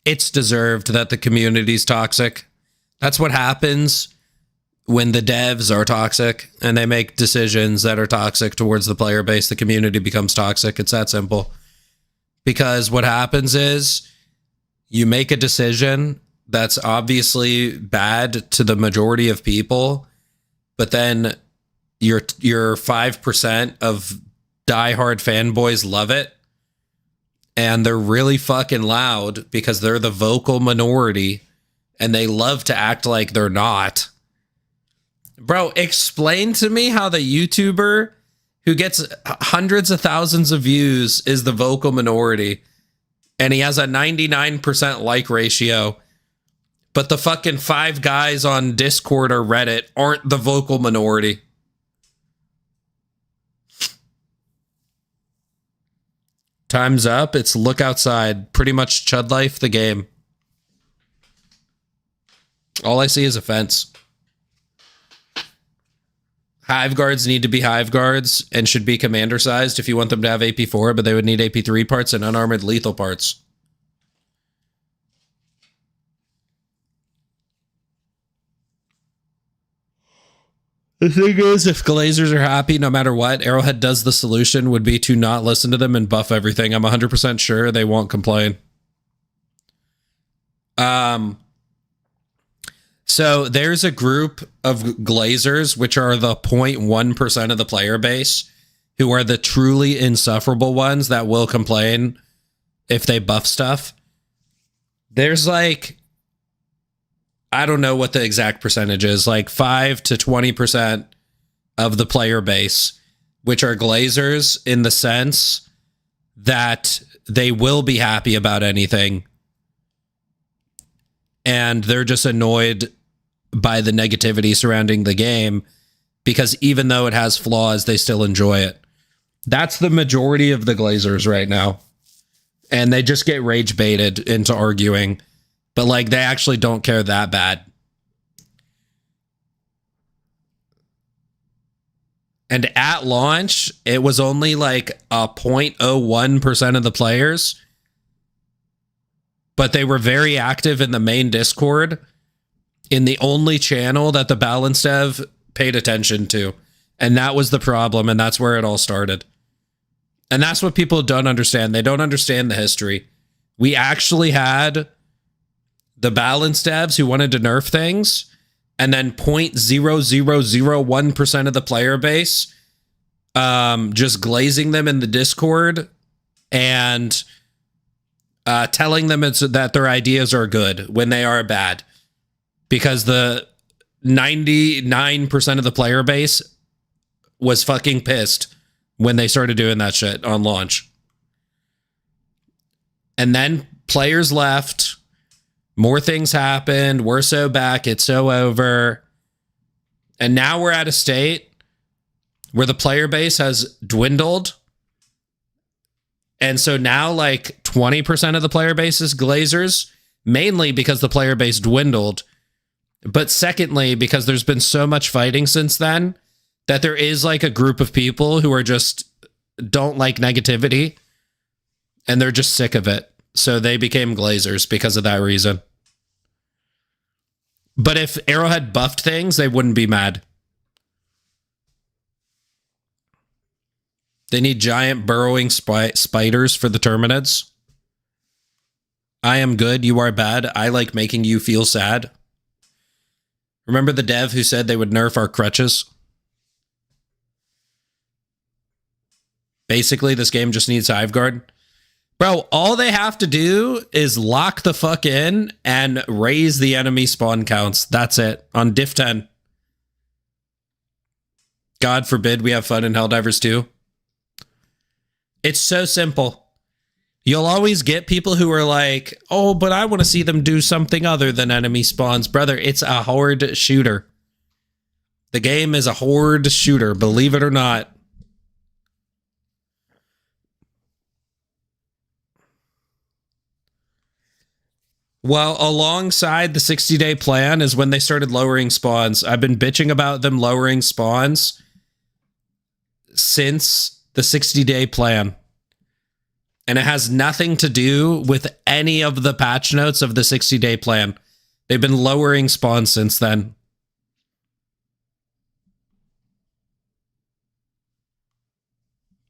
It's deserved that the community's toxic. That's what happens when the devs are toxic and they make decisions that are toxic towards the player base. The community becomes toxic. It's that simple. Because what happens is you make a decision that's obviously bad to the majority of people, but then your 5% of diehard fanboys love it. And they're really fucking loud because they're the vocal minority and they love to act like they're not. Bro, explain to me how the YouTuber who gets hundreds of thousands of views is the vocal minority and he has a 99% like ratio, but the fucking 5 guys on Discord or Reddit aren't the vocal minority. Time's up. It's look outside. Pretty much Chud Life, the game. All I see is a fence. Hive Guards need to be Hive Guards and should be commander sized if you want them to have AP4, but they would need AP3 parts and unarmored lethal parts. The thing is, if Glazers are happy no matter what, Arrowhead does the solution would be to not listen to them and buff everything. I'm 100% sure they won't complain. So there's a group of Glazers, which are the 0.1% of the player base, who are the truly insufferable ones that will complain if they buff stuff. There's like, I don't know what the exact percentage is, like 5 to 20% of the player base, which are Glazers in the sense that they will be happy about anything. And they're just annoyed by the negativity surrounding the game because even though it has flaws, they still enjoy it. That's the majority of the Glazers right now. And they just get rage baited into arguing. But, like, they actually don't care that bad. And at launch, it was only, like, a 0.01% of the players. But they were very active in the main Discord, in the only channel that the balance dev paid attention to. And that was the problem, and that's where it all started. And that's what people don't understand. They don't understand the history. We actually had the balance devs who wanted to nerf things, and then 0.0001% of the player base just glazing them in the Discord and telling them that their ideas are good when they are bad. Because the 99% of the player base was fucking pissed when they started doing that shit on launch. And then players left. More things happened. We're so back. It's so over. And now we're at a state where the player base has dwindled. And so now like 20% of the player base is Glazers, mainly because the player base dwindled. But secondly, because there's been so much fighting since then that there is like a group of people who are just don't like negativity and they're just sick of it. So they became Glazers because of that reason. But if Arrowhead buffed things, they wouldn't be mad. They need giant burrowing spiders for the Terminids. I am good, you are bad. I like making you feel sad. Remember the dev who said they would nerf our crutches? Basically, this game just needs Hiveguard. Bro, all they have to do is lock the fuck in and raise the enemy spawn counts. That's it. On Diff 10. God forbid we have fun in Helldivers 2. It's so simple. You'll always get people who are like, oh, but I want to see them do something other than enemy spawns. Brother, it's a horde shooter. The game is a horde shooter, believe it or not. Well, alongside the 60-day plan is when they started lowering spawns. I've been bitching about them lowering spawns since the 60-day plan. And it has nothing to do with any of the patch notes of the 60-day plan. They've been lowering spawns since then.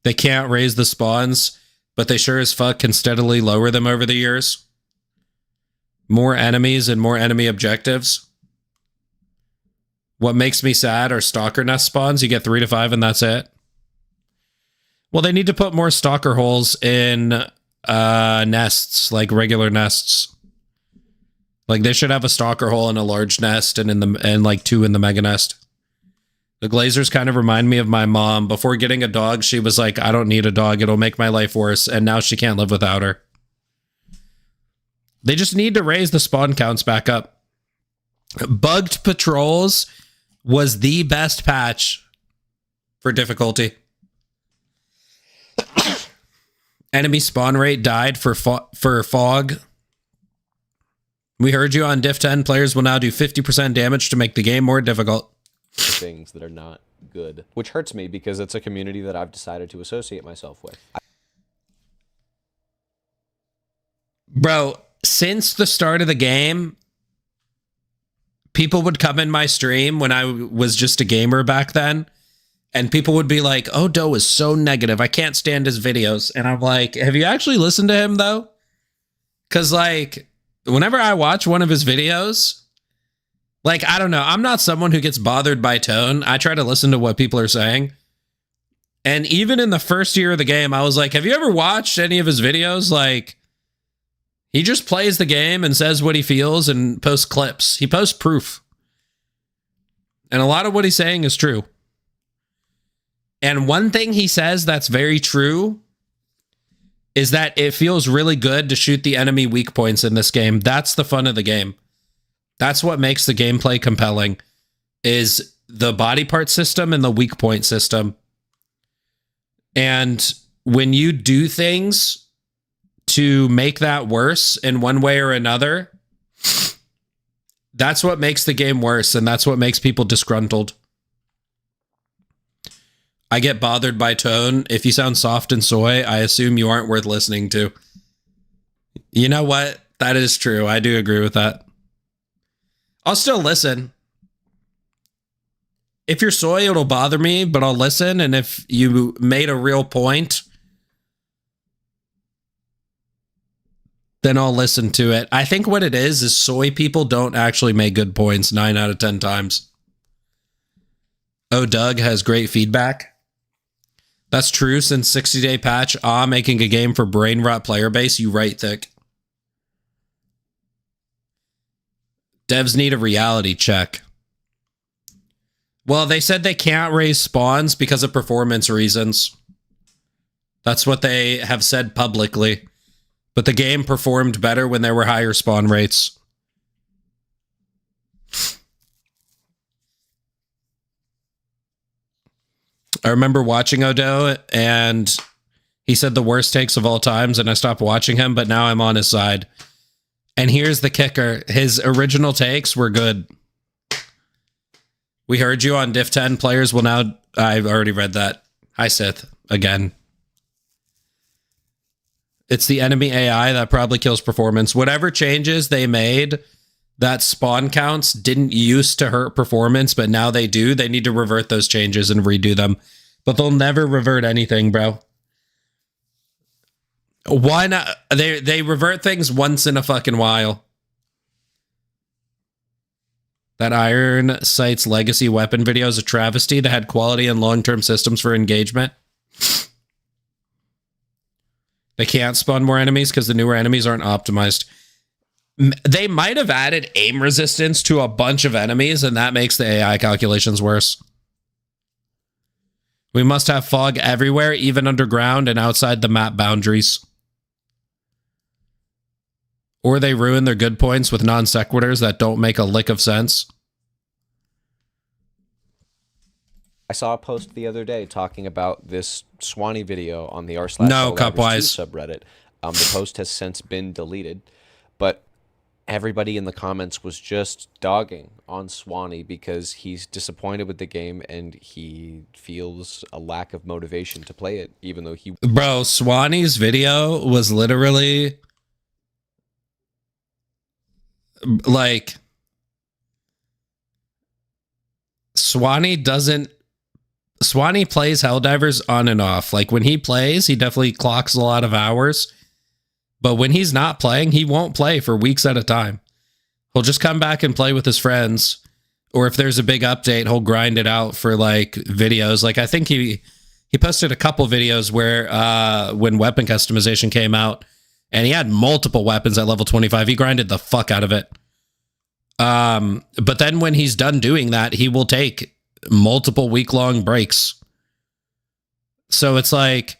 They can't raise the spawns, but they sure as fuck can steadily lower them over the years. More enemies and more enemy objectives. What makes me sad are stalker nest spawns. You get 3 to 5 and that's it. Well, they need to put more stalker holes in nests, like regular nests. Like they should have a stalker hole in a large nest and like 2 in the mega nest. The Glazers kind of remind me of my mom. Before getting a dog, she was like, I don't need a dog. It'll make my life worse. And now she can't live without her. They just need to raise the spawn counts back up. Bugged Patrols was the best patch for difficulty. Enemy spawn rate died for fog. We heard you on Diff 10. Players will now do 50% damage to make the game more difficult. Things that are not good, which hurts me because it's a community that I've decided to associate myself with. Bro, since the start of the game, people would come in my stream when I was just a gamer back then, and people would be like, oh, Doe is so negative. I can't stand his videos. And I'm like, have you actually listened to him, though? Because, like, whenever I watch one of his videos, like, I don't know. I'm not someone who gets bothered by tone. I try to listen to what people are saying. And even in the first year of the game, I was like, have you ever watched any of his videos? Like, he just plays the game and says what he feels and posts clips. He posts proof. And a lot of what he's saying is true. And one thing he says that's very true is that it feels really good to shoot the enemy weak points in this game. That's the fun of the game. That's what makes the gameplay compelling, is the body part system and the weak point system. And when you do things to make that worse in one way or another, that's what makes the game worse, and that's what makes people disgruntled. I get bothered by tone. If you sound soft and soy, I assume you aren't worth listening to. You know what? That is true. I do agree with that. I'll still listen. If you're soy, it'll bother me, but I'll listen. And if you made a real point, then I'll listen to it. I think what it is soy people don't actually make good points 9 out of 10 times. Oh, Doug has great feedback. That's true. Since 60-day patch, making a game for brain rot player base, you right, Thick. Devs need a reality check. Well, they said they can't raise spawns because of performance reasons. That's what they have said publicly. But the game performed better when there were higher spawn rates. I remember watching Odo, and he said the worst takes of all times, and I stopped watching him, but now I'm on his side. And here's the kicker. His original takes were good. We heard you on Diff 10. Players will now... I've already read that. Hi, Sith. Again. It's the enemy AI that probably kills performance. Whatever changes they made that spawn counts didn't used to hurt performance, but now they do. They need to revert those changes and redo them. But they'll never revert anything, bro. Why not? They revert things once in a fucking while. That Iron Sight's legacy weapon video is a travesty that had quality and long-term systems for engagement. They can't spawn more enemies because the newer enemies aren't optimized. They might have added aim resistance to a bunch of enemies, and that makes the AI calculations worse. We must have fog everywhere, even underground and outside the map boundaries. Or they ruin their good points with non sequiturs that don't make a lick of sense. I saw a post the other day talking about this Swanee video on the No, r/Helldivers2 Cupwise. subreddit. The post has since been deleted, but everybody in the comments was just dogging on Swanee because he's disappointed with the game and he feels a lack of motivation to play it, even though he... Bro, Swanee's video was literally... like... Swanee plays Helldivers on and off. Like, when he plays, he definitely clocks a lot of hours. But when he's not playing, he won't play for weeks at a time. He'll just come back and play with his friends. Or if there's a big update, he'll grind it out for, like, videos. Like, I think he posted a couple videos where when weapon customization came out, and he had multiple weapons at level 25. He grinded the fuck out of it. But then when he's done doing that, he will take multiple week-long breaks. So it's like,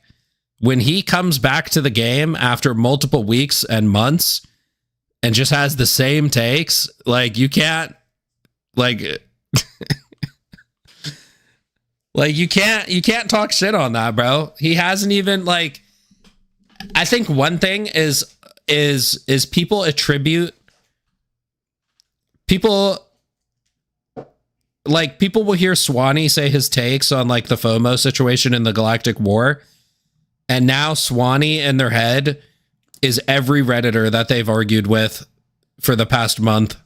when he comes back to the game after multiple weeks and months and just has the same takes, like, you can't, like, like, you can't talk shit on that, bro. He hasn't even, like, I think one thing is people attribute, people will hear Swanee say his takes on, like, the FOMO situation in the Galactic War, and now Swanee in their head is every Redditor that they've argued with for the past month.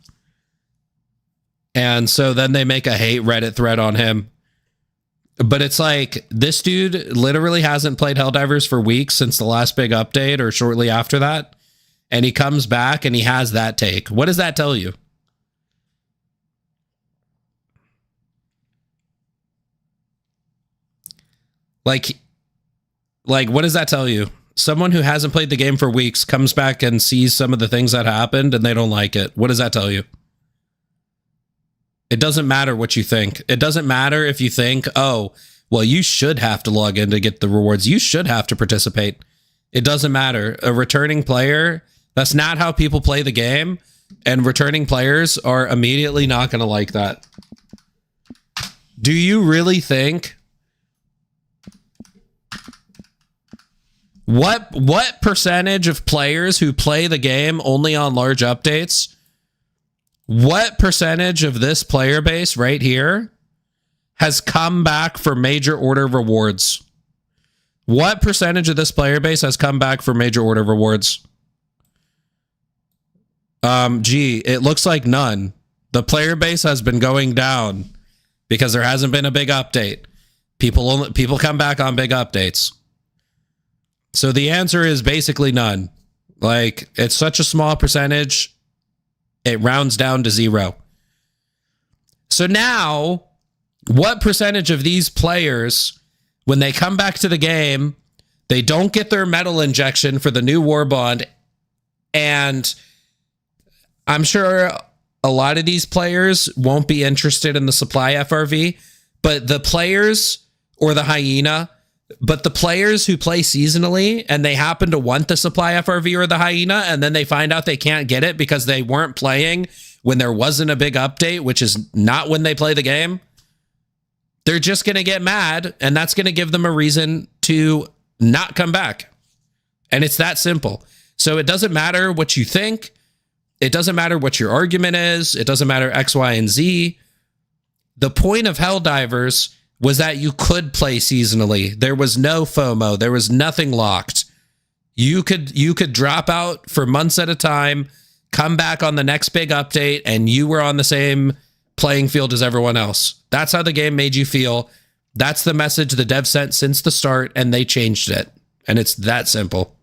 And so then they make a hate Reddit thread on him. But it's like, this dude literally hasn't played Helldivers for weeks since the last big update or shortly after that. And he comes back and he has that take. What does that tell you? Like, what does that tell you? Someone who hasn't played the game for weeks comes back and sees some of the things that happened and they don't like it. What does that tell you? It doesn't matter what you think. It doesn't matter if you think, oh, well, you should have to log in to get the rewards. You should have to participate. It doesn't matter. A returning player, that's not how people play the game. And returning players are immediately not going to like that. Do you really think... What percentage of players who play the game only on large updates, what percentage of this player base right here has come back for major order rewards? What percentage of this player base has come back for major order rewards? Gee, it looks like none. The player base has been going down because there hasn't been a big update. People come back on big updates. So the answer is basically none. Like, it's such a small percentage, it rounds down to 0. So now, what percentage of these players, when they come back to the game, they don't get their metal injection for the new war bond, and I'm sure a lot of these players won't be interested in the supply FRV, but the players, or the hyena, but the players who play seasonally and they happen to want the supply FRV or the hyena, and then they find out they can't get it because they weren't playing when there wasn't a big update, which is not when they play the game, they're just going to get mad, and that's going to give them a reason to not come back. And it's that simple. So it doesn't matter what you think. It doesn't matter what your argument is. It doesn't matter X, Y, and Z. The point of Helldivers was that you could play seasonally. There was no FOMO. There was nothing locked. You could drop out for months at a time, come back on the next big update, and you were on the same playing field as everyone else. That's how the game made you feel. That's the message the dev sent since the start, and they changed it. And it's that simple.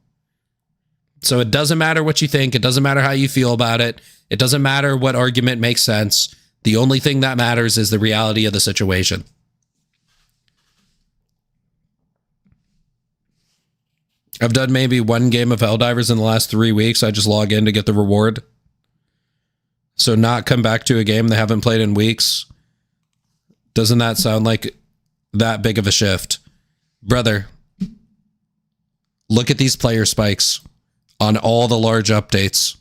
So it doesn't matter what you think. It doesn't matter how you feel about it. It doesn't matter what argument makes sense. The only thing that matters is the reality of the situation. I've done maybe one game of Helldivers in the last 3 weeks. I just log in to get the reward. So not come back to a game they haven't played in weeks. Doesn't that sound like that big of a shift? Brother, look at these player spikes on all the large updates.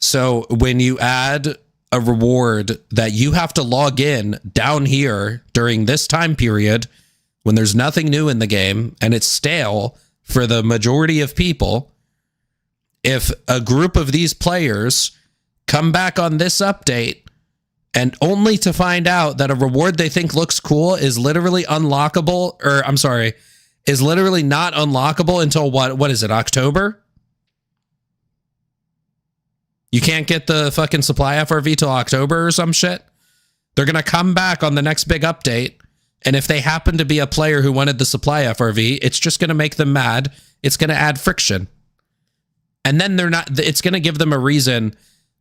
So when you add a reward that you have to log in down here during this time period, when there's nothing new in the game and it's stale for the majority of people, if a group of these players come back on this update and only to find out that a reward they think looks cool is literally unlockable, or I'm sorry, is literally not unlockable until what is it, October? You can't get the fucking supply FRV till October or some shit? They're going to come back on the next big update, and if they happen to be a player who wanted the supply FRV, it's just going to make them mad. It's going to add friction. And then it's going to give them a reason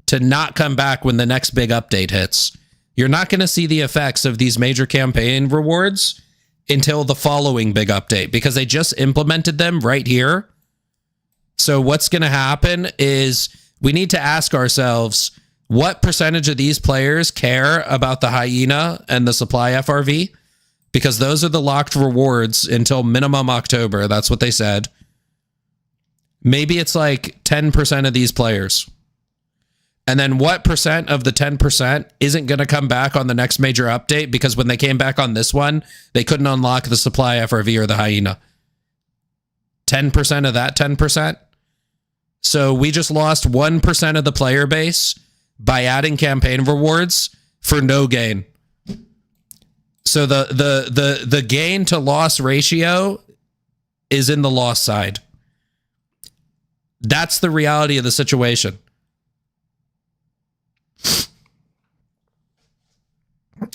to not come back when the next big update hits. You're not going to see the effects of these major campaign rewards until the following big update, because they just implemented them right here. So what's going to happen is we need to ask ourselves, what percentage of these players care about the hyena and the supply FRV? Because those are the locked rewards until minimum October. That's what they said. Maybe it's like 10% of these players. And then what percent of the 10% isn't going to come back on the next major update? Because when they came back on this one, they couldn't unlock the supply FRV or the hyena. 10% of that 10%. So we just lost 1% of the player base by adding campaign rewards for no gain. So the gain to loss ratio is in the loss side. That's the reality of the situation.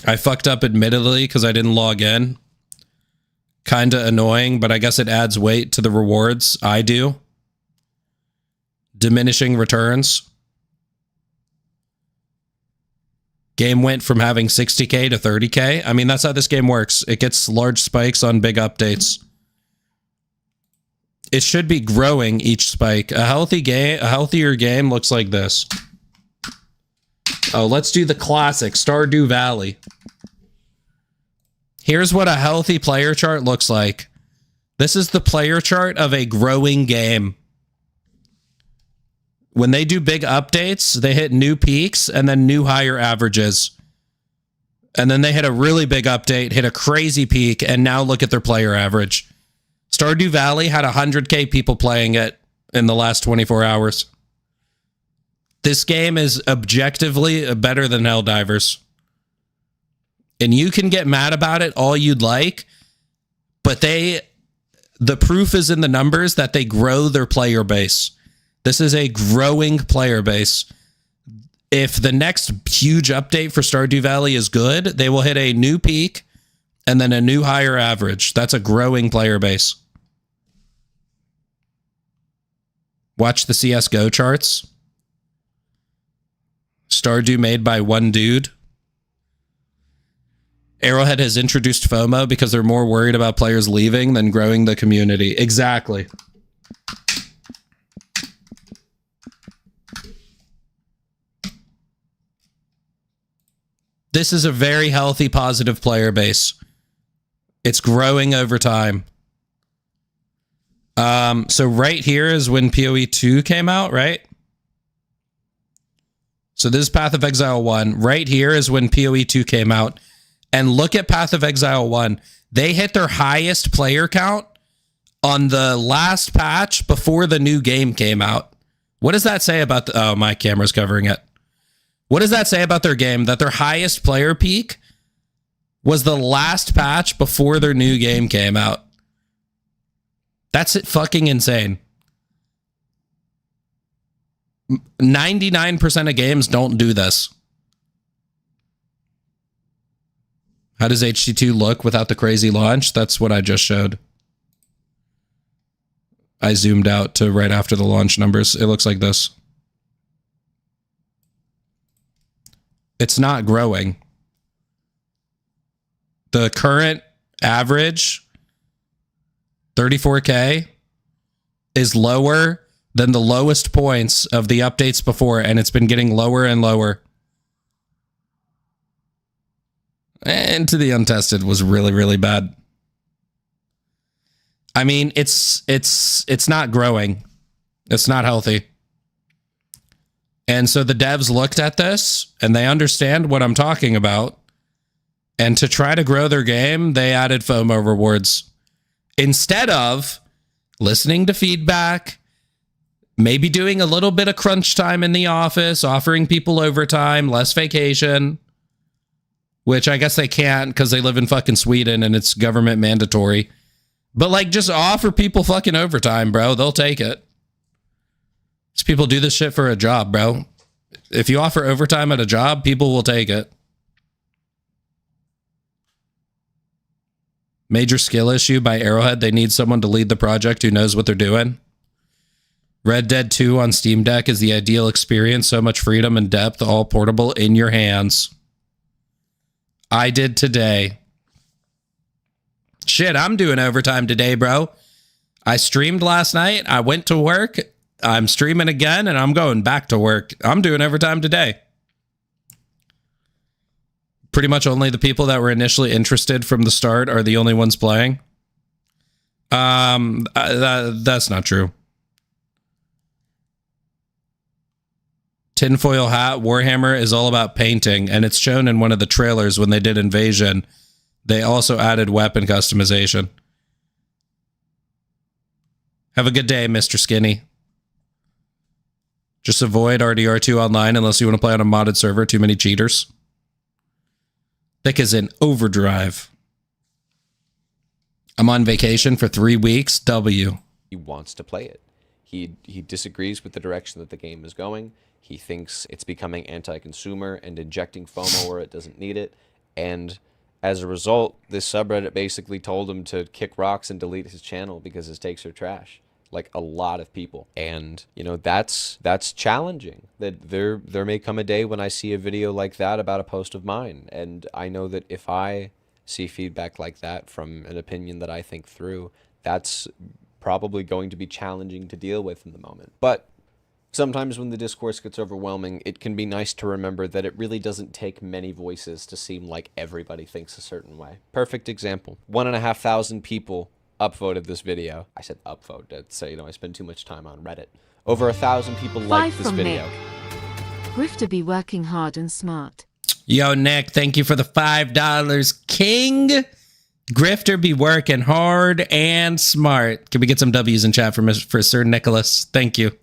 I fucked up admittedly because I didn't log in. Kinda annoying, but I guess it adds weight to the rewards. I do. Diminishing returns. Game went from having 60k to 30k. I mean, that's how this game works. It gets large spikes on big updates. It should be growing each spike. A healthier game looks like this. Oh, let's do the classic, Stardew Valley. Here's what a healthy player chart looks like. This is the player chart of a growing game. When they do big updates, they hit new peaks and then new higher averages. And then they hit a really big update, hit a crazy peak, and now look at their player average. Stardew Valley had 100k people playing it in the last 24 hours. This game is objectively better than Helldivers. And you can get mad about it all you'd like, but the proof is in the numbers that they grow their player base. This is a growing player base. If the next huge update for Stardew Valley is good, they will hit a new peak and then a new higher average. That's a growing player base. Watch the CSGO charts. Stardew made by one dude. Arrowhead has introduced FOMO because they're more worried about players leaving than growing the community. Exactly. This is a very healthy, positive player base. It's growing over time. So right here is when PoE 2 came out, right? So this is Path of Exile 1. Right here is when PoE 2 came out. And look at Path of Exile 1. They hit their highest player count on the last patch before the new game came out. What does that say about the... Oh, my camera's covering it. What does that say about their game? That their highest player peak was the last patch before their new game came out. That's it, fucking insane. 99% of games don't do this. How does HT2 look without the crazy launch? That's what I just showed. I zoomed out to right after the launch numbers. It looks like this. It's not growing. The current average 34K is lower than the lowest points of the updates before, and it's been getting lower and lower. And to the untested was really, really bad. I mean, it's not growing. It's not healthy. And so the devs looked at this and they understand what I'm talking about. And to try to grow their game, they added FOMO rewards. Instead of listening to feedback, maybe doing a little bit of crunch time in the office, offering people overtime, less vacation, which I guess they can't because they live in fucking Sweden and it's government mandatory. But like, just offer people fucking overtime, bro. They'll take it. These people do this shit for a job, bro. If you offer overtime at a job, people will take it. Major skill issue by Arrowhead. They need someone to lead the project who knows what they're doing. Red Dead 2 on Steam Deck is the ideal experience. So much freedom and depth, all portable in your hands. I did today. Shit, I'm doing overtime today, bro. I streamed last night. I went to work. I'm streaming again, and I'm going back to work. I'm doing overtime today. Pretty much only the people that were initially interested from the start are the only ones playing. That's not true. Tinfoil hat, Warhammer is all about painting, and it's shown in one of the trailers when they did Invasion. They also added weapon customization. Have a good day, Mr. Skinny. Just avoid RDR2 online unless you want to play on a modded server. Too many cheaters. Thick is in overdrive. I'm on vacation for 3 weeks. W. He wants to play it. He disagrees with the direction that the game is going. He thinks it's becoming anti-consumer and injecting FOMO where it doesn't need it. And as a result, this subreddit basically told him to kick rocks and delete his channel because his takes are trash. Like a lot of people. And, you know, that's challenging. That there may come a day when I see a video like that about a post of mine. And I know that if I see feedback like that from an opinion that I think through, that's probably going to be challenging to deal with in the moment. But sometimes when the discourse gets overwhelming, it can be nice to remember that it really doesn't take many voices to seem like everybody thinks a certain way. Perfect example. 1,500 people upvoted this video. I said upvote, so you know I spend too much time on Reddit. Over 1,000 people liked this video. Nick. Grifter be working hard and smart. Yo, Nick, thank you for the $5. King Grifter be working hard and smart. Can we get some W's in chat for Sir Nicholas? Thank you.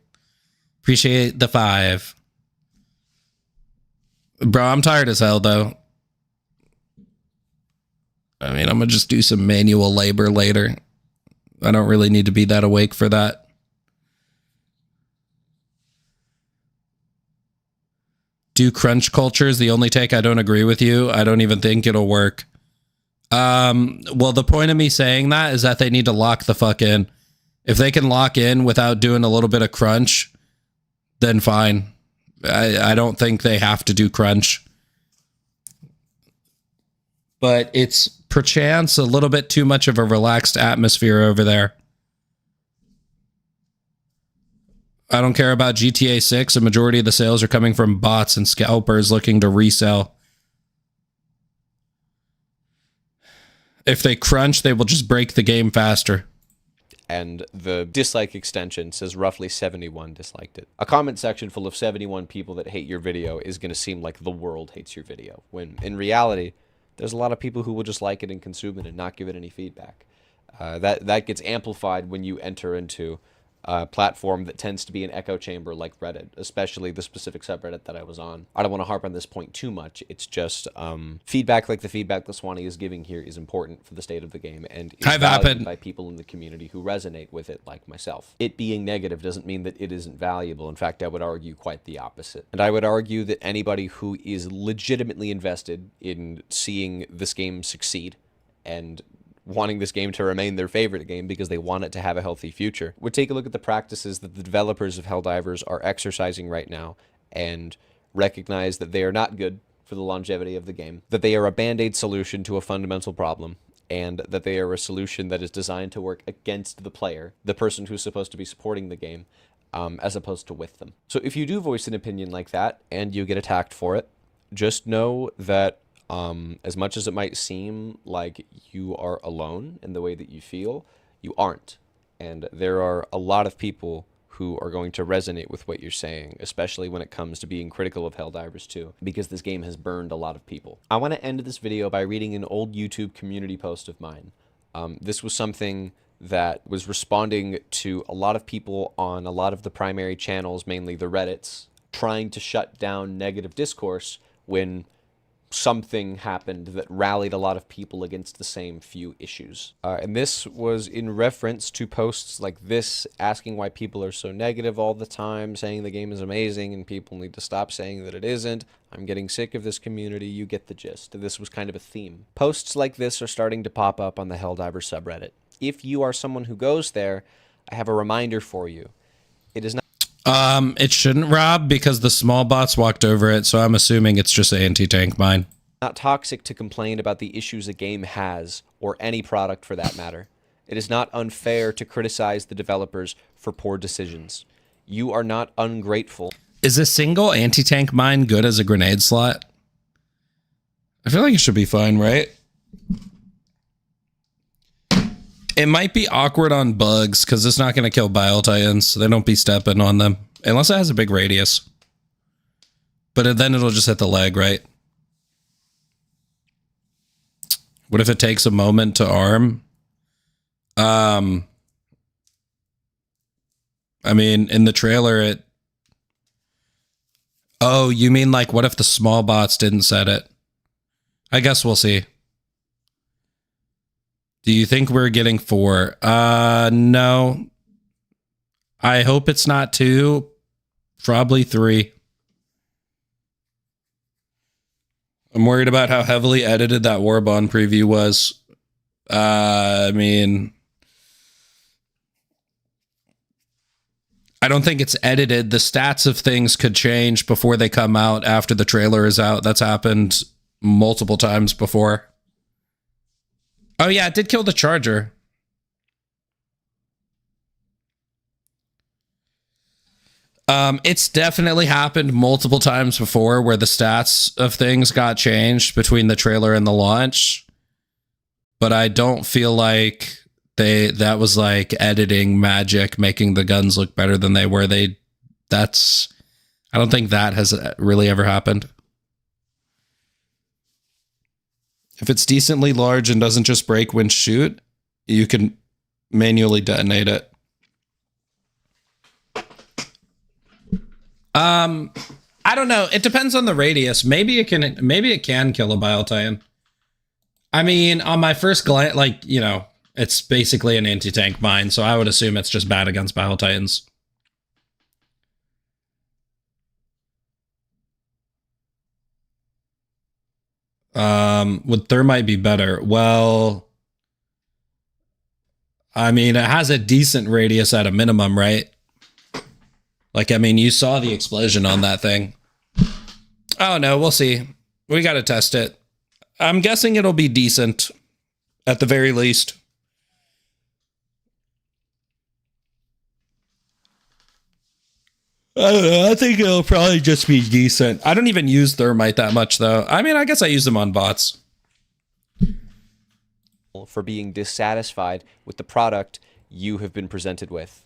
Appreciate the 5. Bro, I'm tired as hell, though. I mean, I'm going to just do some manual labor later. I don't really need to be that awake for that. Do crunch culture is the only take. I don't agree with you. I don't even think it'll work. Well, the point of me saying that is that they need to lock the fuck in. If they can lock in without doing a little bit of crunch, then fine. I don't think they have to do crunch. But it's perchance a little bit too much of a relaxed atmosphere over there. I don't care about GTA 6. A majority of the sales are coming from bots and scalpers looking to resell. If they crunch, they will just break the game faster. And the dislike extension says roughly 71 disliked it. A comment section full of 71 people that hate your video is going to seem like the world hates your video, when in reality, there's a lot of people who will just like it and consume it and not give it any feedback. That gets amplified when you enter into platform that tends to be an echo chamber like Reddit, especially the specific subreddit that I was on. I don't want to harp on this point too much. It's just feedback like the feedback that Swanee is giving here is important for the state of the game and is valued by people in the community who resonate with it like myself. It being negative doesn't mean that it isn't valuable. In fact, I would argue quite the opposite. And I would argue that anybody who is legitimately invested in seeing this game succeed and wanting this game to remain their favorite game because they want it to have a healthy future, would take a look at the practices that the developers of Helldivers are exercising right now and recognize that they are not good for the longevity of the game, that they are a band-aid solution to a fundamental problem, and that they are a solution that is designed to work against the player, the person who's supposed to be supporting the game, as opposed to with them. So if you do voice an opinion like that and you get attacked for it, just know that as much as it might seem like you are alone in the way that you feel, you aren't. And there are a lot of people who are going to resonate with what you're saying, especially when it comes to being critical of Helldivers 2, because this game has burned a lot of people. I want to end this video by reading an old YouTube community post of mine. This was something that was responding to a lot of people on a lot of the primary channels, mainly the Reddits, trying to shut down negative discourse when something happened that rallied a lot of people against the same few issues. And this was in reference to posts like this, asking why people are so negative all the time, saying the game is amazing and people need to stop saying that it isn't. I'm getting sick of this community, you get the gist. This was kind of a theme. Posts like this are starting to pop up on the Helldiver subreddit. If you are someone who goes there, I have a reminder for you. It is not... It shouldn't, Rob, because the small bots walked over it, so I'm assuming it's just an anti-tank mine. Not toxic to complain about the issues a game has, or any product for that matter. It is not unfair to criticize the developers for poor decisions. You are not ungrateful. Is a single anti-tank mine good as a grenade slot? I feel like it should be fine, right? It might be awkward on bugs because it's not going to kill Bile Titans, so they don't be stepping on them. Unless it has a big radius. But then it'll just hit the leg, right? What if it takes a moment to arm? I mean, in the trailer, it... Oh, you mean like, what if the small bots didn't set it? I guess we'll see. Do you think we're getting 4? No. I hope it's not 2. Probably 3. I'm worried about how heavily edited that Warbond preview was. I mean... I don't think it's edited. The stats of things could change before they come out after the trailer is out. That's happened multiple times before. Oh yeah, it did kill the Charger. It's definitely happened multiple times before where the stats of things got changed between the trailer and the launch. But I don't feel like that was like editing magic, making the guns look better than they were. I don't think that has really ever happened. If it's decently large and doesn't just break when shoot, you can manually detonate it. I don't know. It depends on the radius. Maybe it can kill a Bile Titan. I mean, on my first glance, like, you know, it's basically an anti-tank mine, so I would assume it's just bad against Bile Titans. Would Thermite be better? Well, I mean, it has a decent radius at a minimum, right? Like, I mean, you saw the explosion on that thing. Oh, no, we'll see. We got to test it. I'm guessing it'll be decent, at the very least. I don't know. I think it'll probably just be decent. I don't even use Thermite that much, though. I mean, I guess I use them on bots. For being dissatisfied with the product you have been presented with.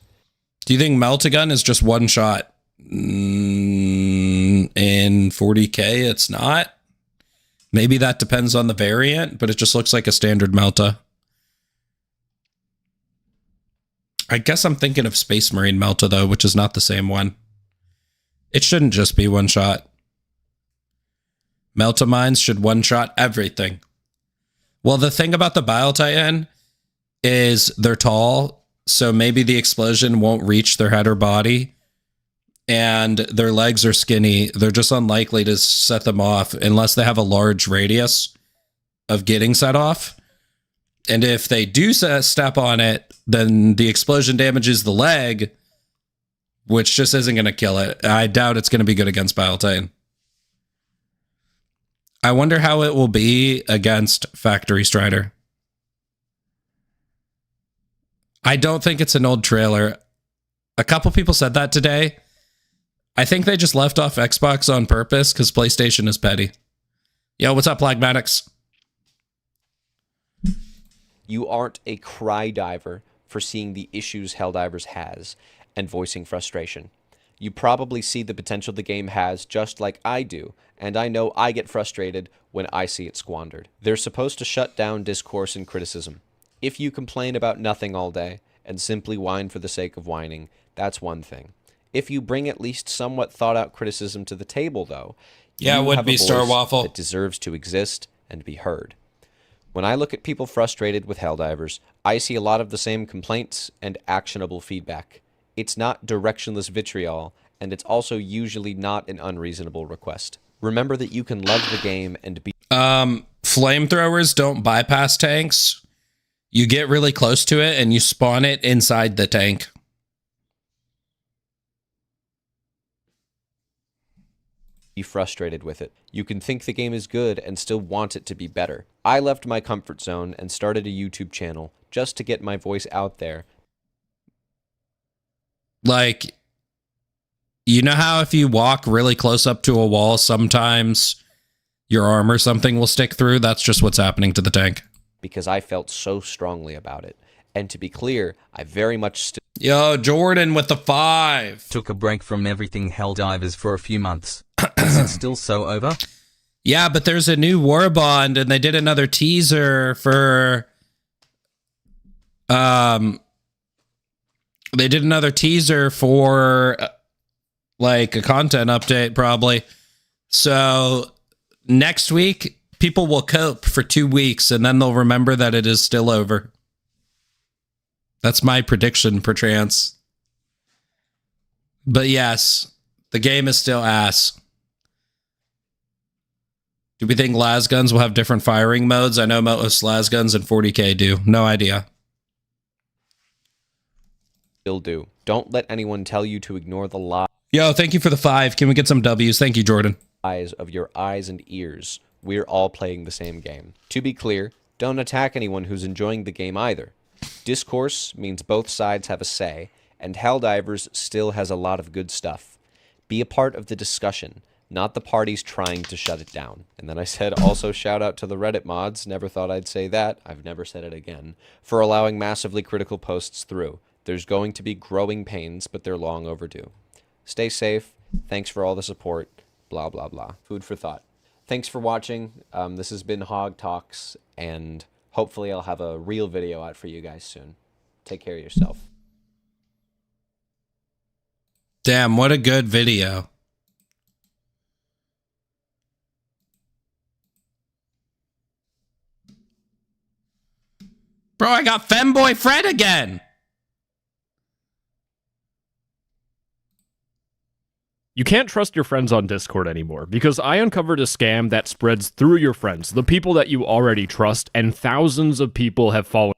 Do you think Melt-A-Gun is just one shot? In 40k, it's not. Maybe that depends on the variant, but it just looks like a standard Melta. I guess I'm thinking of Space Marine Melta, though, which is not the same one. It shouldn't just be one shot. Melta mines should one-shot everything. Well, the thing about the Bile Titan is they're tall, so maybe the explosion won't reach their head or body, and their legs are skinny. They're just unlikely to set them off unless they have a large radius of getting set off. And if they do step on it, then the explosion damages the leg, which just isn't going to kill it. I doubt it's going to be good against Bile Titan. I wonder how it will be against Factory Strider. I don't think it's an old trailer. A couple people said that today. I think they just left off Xbox on purpose because PlayStation is petty. Yo, what's up, Plagmatics? You aren't a cry diver for seeing the issues Helldivers has and voicing frustration. You probably see the potential the game has just like I do, and I know I get frustrated when I see it squandered. They're supposed to shut down discourse and criticism. If you complain about nothing all day and simply whine for the sake of whining, that's one thing. If you bring at least somewhat thought-out criticism to the table, though, yeah, you would have be a Star voice Waffle that deserves to exist and be heard. When I look at people frustrated with Helldivers, I see a lot of the same complaints and actionable feedback. It's not directionless vitriol, and it's also usually not an unreasonable request. Remember that you can love the game and be... Flamethrowers don't bypass tanks. You get really close to it and you spawn it inside the tank. Be frustrated with it. You can think the game is good and still want it to be better. I left my comfort zone and started a YouTube channel just to get my voice out there. Like, you know how if you walk really close up to a wall, sometimes your arm or something will stick through? That's just what's happening to the tank. Because I felt so strongly about it. And to be clear, I very much still... Yo, Jordan with the 5. Took a break from everything Helldivers for a few months. Is it still so over? Yeah, but there's a new war bond, and they did another teaser for... They did another teaser for, like, a content update, probably. So, next week, people will cope for 2 weeks, and then they'll remember that it is still over. That's my prediction, perchance. But yes, the game is still ass. Do we think las guns will have different firing modes? I know most las guns in 40k do. No idea. Still do. Don't let anyone tell you to ignore the lies. Yo, thank you for the 5. Can we get some W's? Thank you, Jordan. Of your eyes and ears. We're all playing the same game. To be clear, don't attack anyone who's enjoying the game either. Discourse means both sides have a say, and Helldivers still has a lot of good stuff. Be a part of the discussion, not the parties trying to shut it down. And then I said, also shout out to the Reddit mods, never thought I'd say that, I've never said it again, for allowing massively critical posts through. There's going to be growing pains, but they're long overdue. Stay safe, thanks for all the support, blah blah blah. Food for thought. Thanks for watching, this has been Hog Talks, and hopefully I'll have a real video out for you guys soon. Take care of yourself. Damn, what a good video. Bro, I got Femboy Fred again. You can't trust your friends on Discord anymore because I uncovered a scam that spreads through your friends, the people that you already trust, and thousands of people have fallen.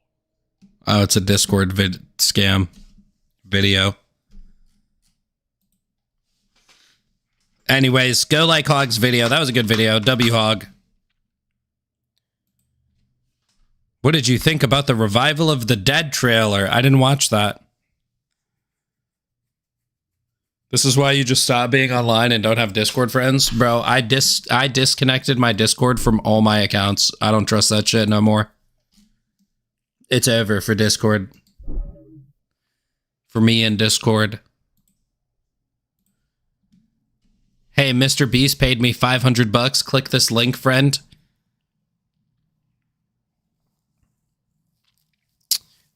Oh, it's a Discord scam video. Anyways, go like Hog's video. That was a good video. W Hog. What did you think about the Revival of the Dead trailer? I didn't watch that. This is why you just stop being online and don't have Discord friends? Bro, I disconnected my Discord from all my accounts. I don't trust that shit no more. It's over for Discord. For me and Discord. Hey, Mr. Beast paid me $500. Click this link, friend.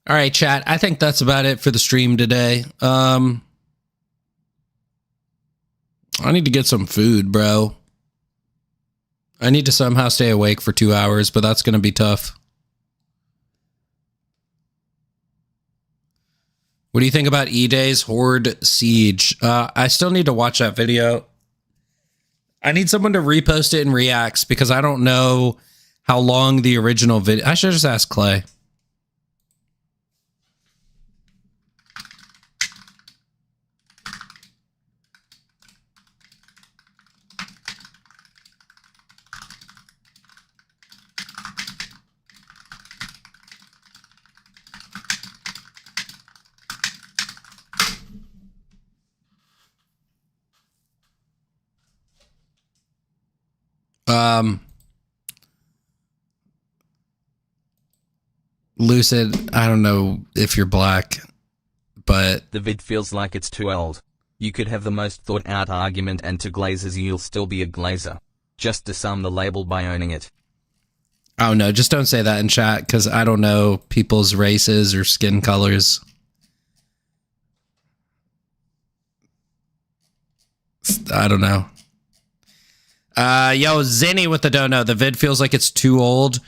All right, chat. I think that's about it for the stream today. I need to get some food, bro. I need to somehow stay awake for 2 hours, but that's going to be tough. What do you think about E-Day's Horde Siege? I still need to watch that video. I need someone to repost it in Reacts because I don't know how long the original video... I should just ask Clay. Lucid, I don't know if you're black, but... The vid feels like it's too old. You could have the most thought-out argument and to glazers you'll still be a glazer. Just disarm the label by owning it. Oh no, just don't say that in chat, because I don't know people's races or skin colors. I don't know. Yo, Zinny with the dono. The vid feels like it's too old.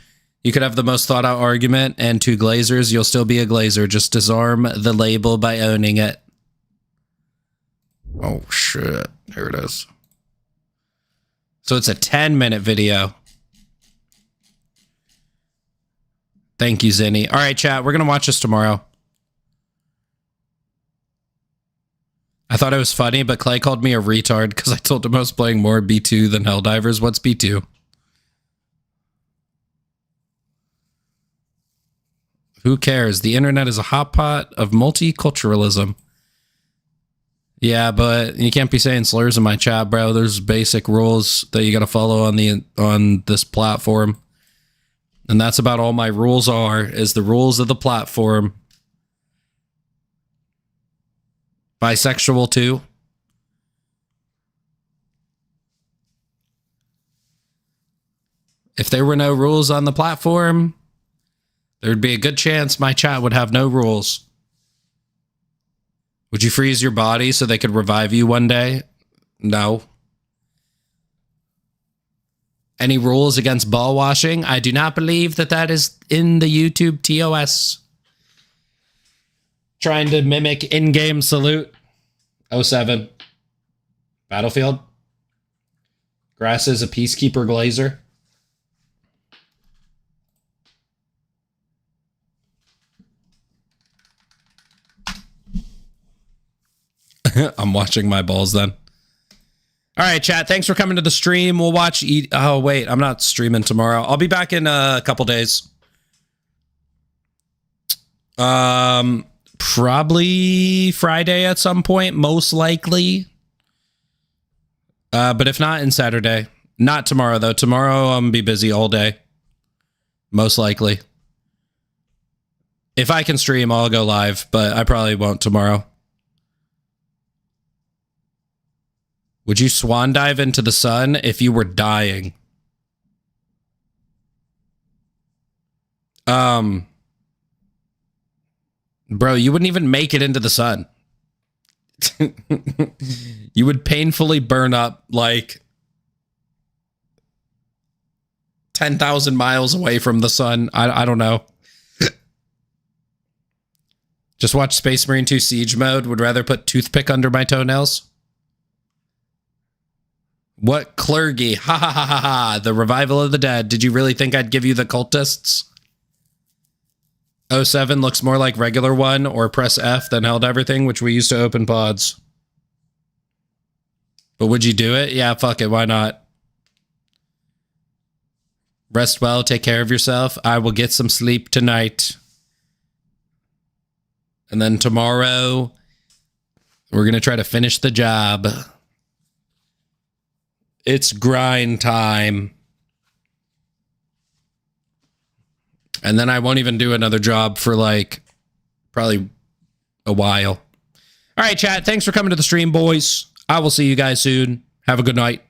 You could have the most thought out argument and 2 glazers. You'll still be a glazer. Just disarm the label by owning it. Oh, shit. There it is. So it's a 10-minute video. Thank you, Zinny. All right, chat. We're going to watch this tomorrow. I thought it was funny, but Clay called me a retard because I told him I was playing more B2 than Helldivers. What's B2? Who cares? The internet is a hot pot of multiculturalism. Yeah, but you can't be saying slurs in my chat, bro. There's basic rules that you got to follow on this platform. And that's about all my rules are, is the rules of the platform. Bisexual too. If there were no rules on the platform, there'd be a good chance my chat would have no rules. Would you freeze your body so they could revive you one day? No. Any rules against ball washing? I do not believe that is in the YouTube TOS. Trying to mimic in-game salute. 07. Battlefield. Grass is a peacekeeper glazer. I'm watching my balls then. All right, chat. Thanks for coming to the stream. We'll watch... Oh, wait. I'm not streaming tomorrow. I'll be back in a couple days. Probably Friday at some point, most likely. But if not, in Saturday. Not tomorrow, though. Tomorrow, I'm going to be busy all day. Most likely. If I can stream, I'll go live, but I probably won't tomorrow. Would you swan dive into the sun if you were dying? Bro, you wouldn't even make it into the sun. You would painfully burn up like 10,000 miles away from the sun. I don't know. Just watch Space Marine 2 Siege Mode. Would rather put toothpick under my toenails. What clergy? Ha ha ha ha ha. The revival of the dead. Did you really think I'd give you the cultists? 07 looks more like regular one or press F than held everything, which we used to open pods. But would you do it? Yeah, fuck it. Why not? Rest well. Take care of yourself. I will get some sleep tonight. And then tomorrow, we're going to try to finish the job. It's grind time. And then I won't even do another job for like probably a while. All right, chat. Thanks for coming to the stream, boys. I will see you guys soon. Have a good night.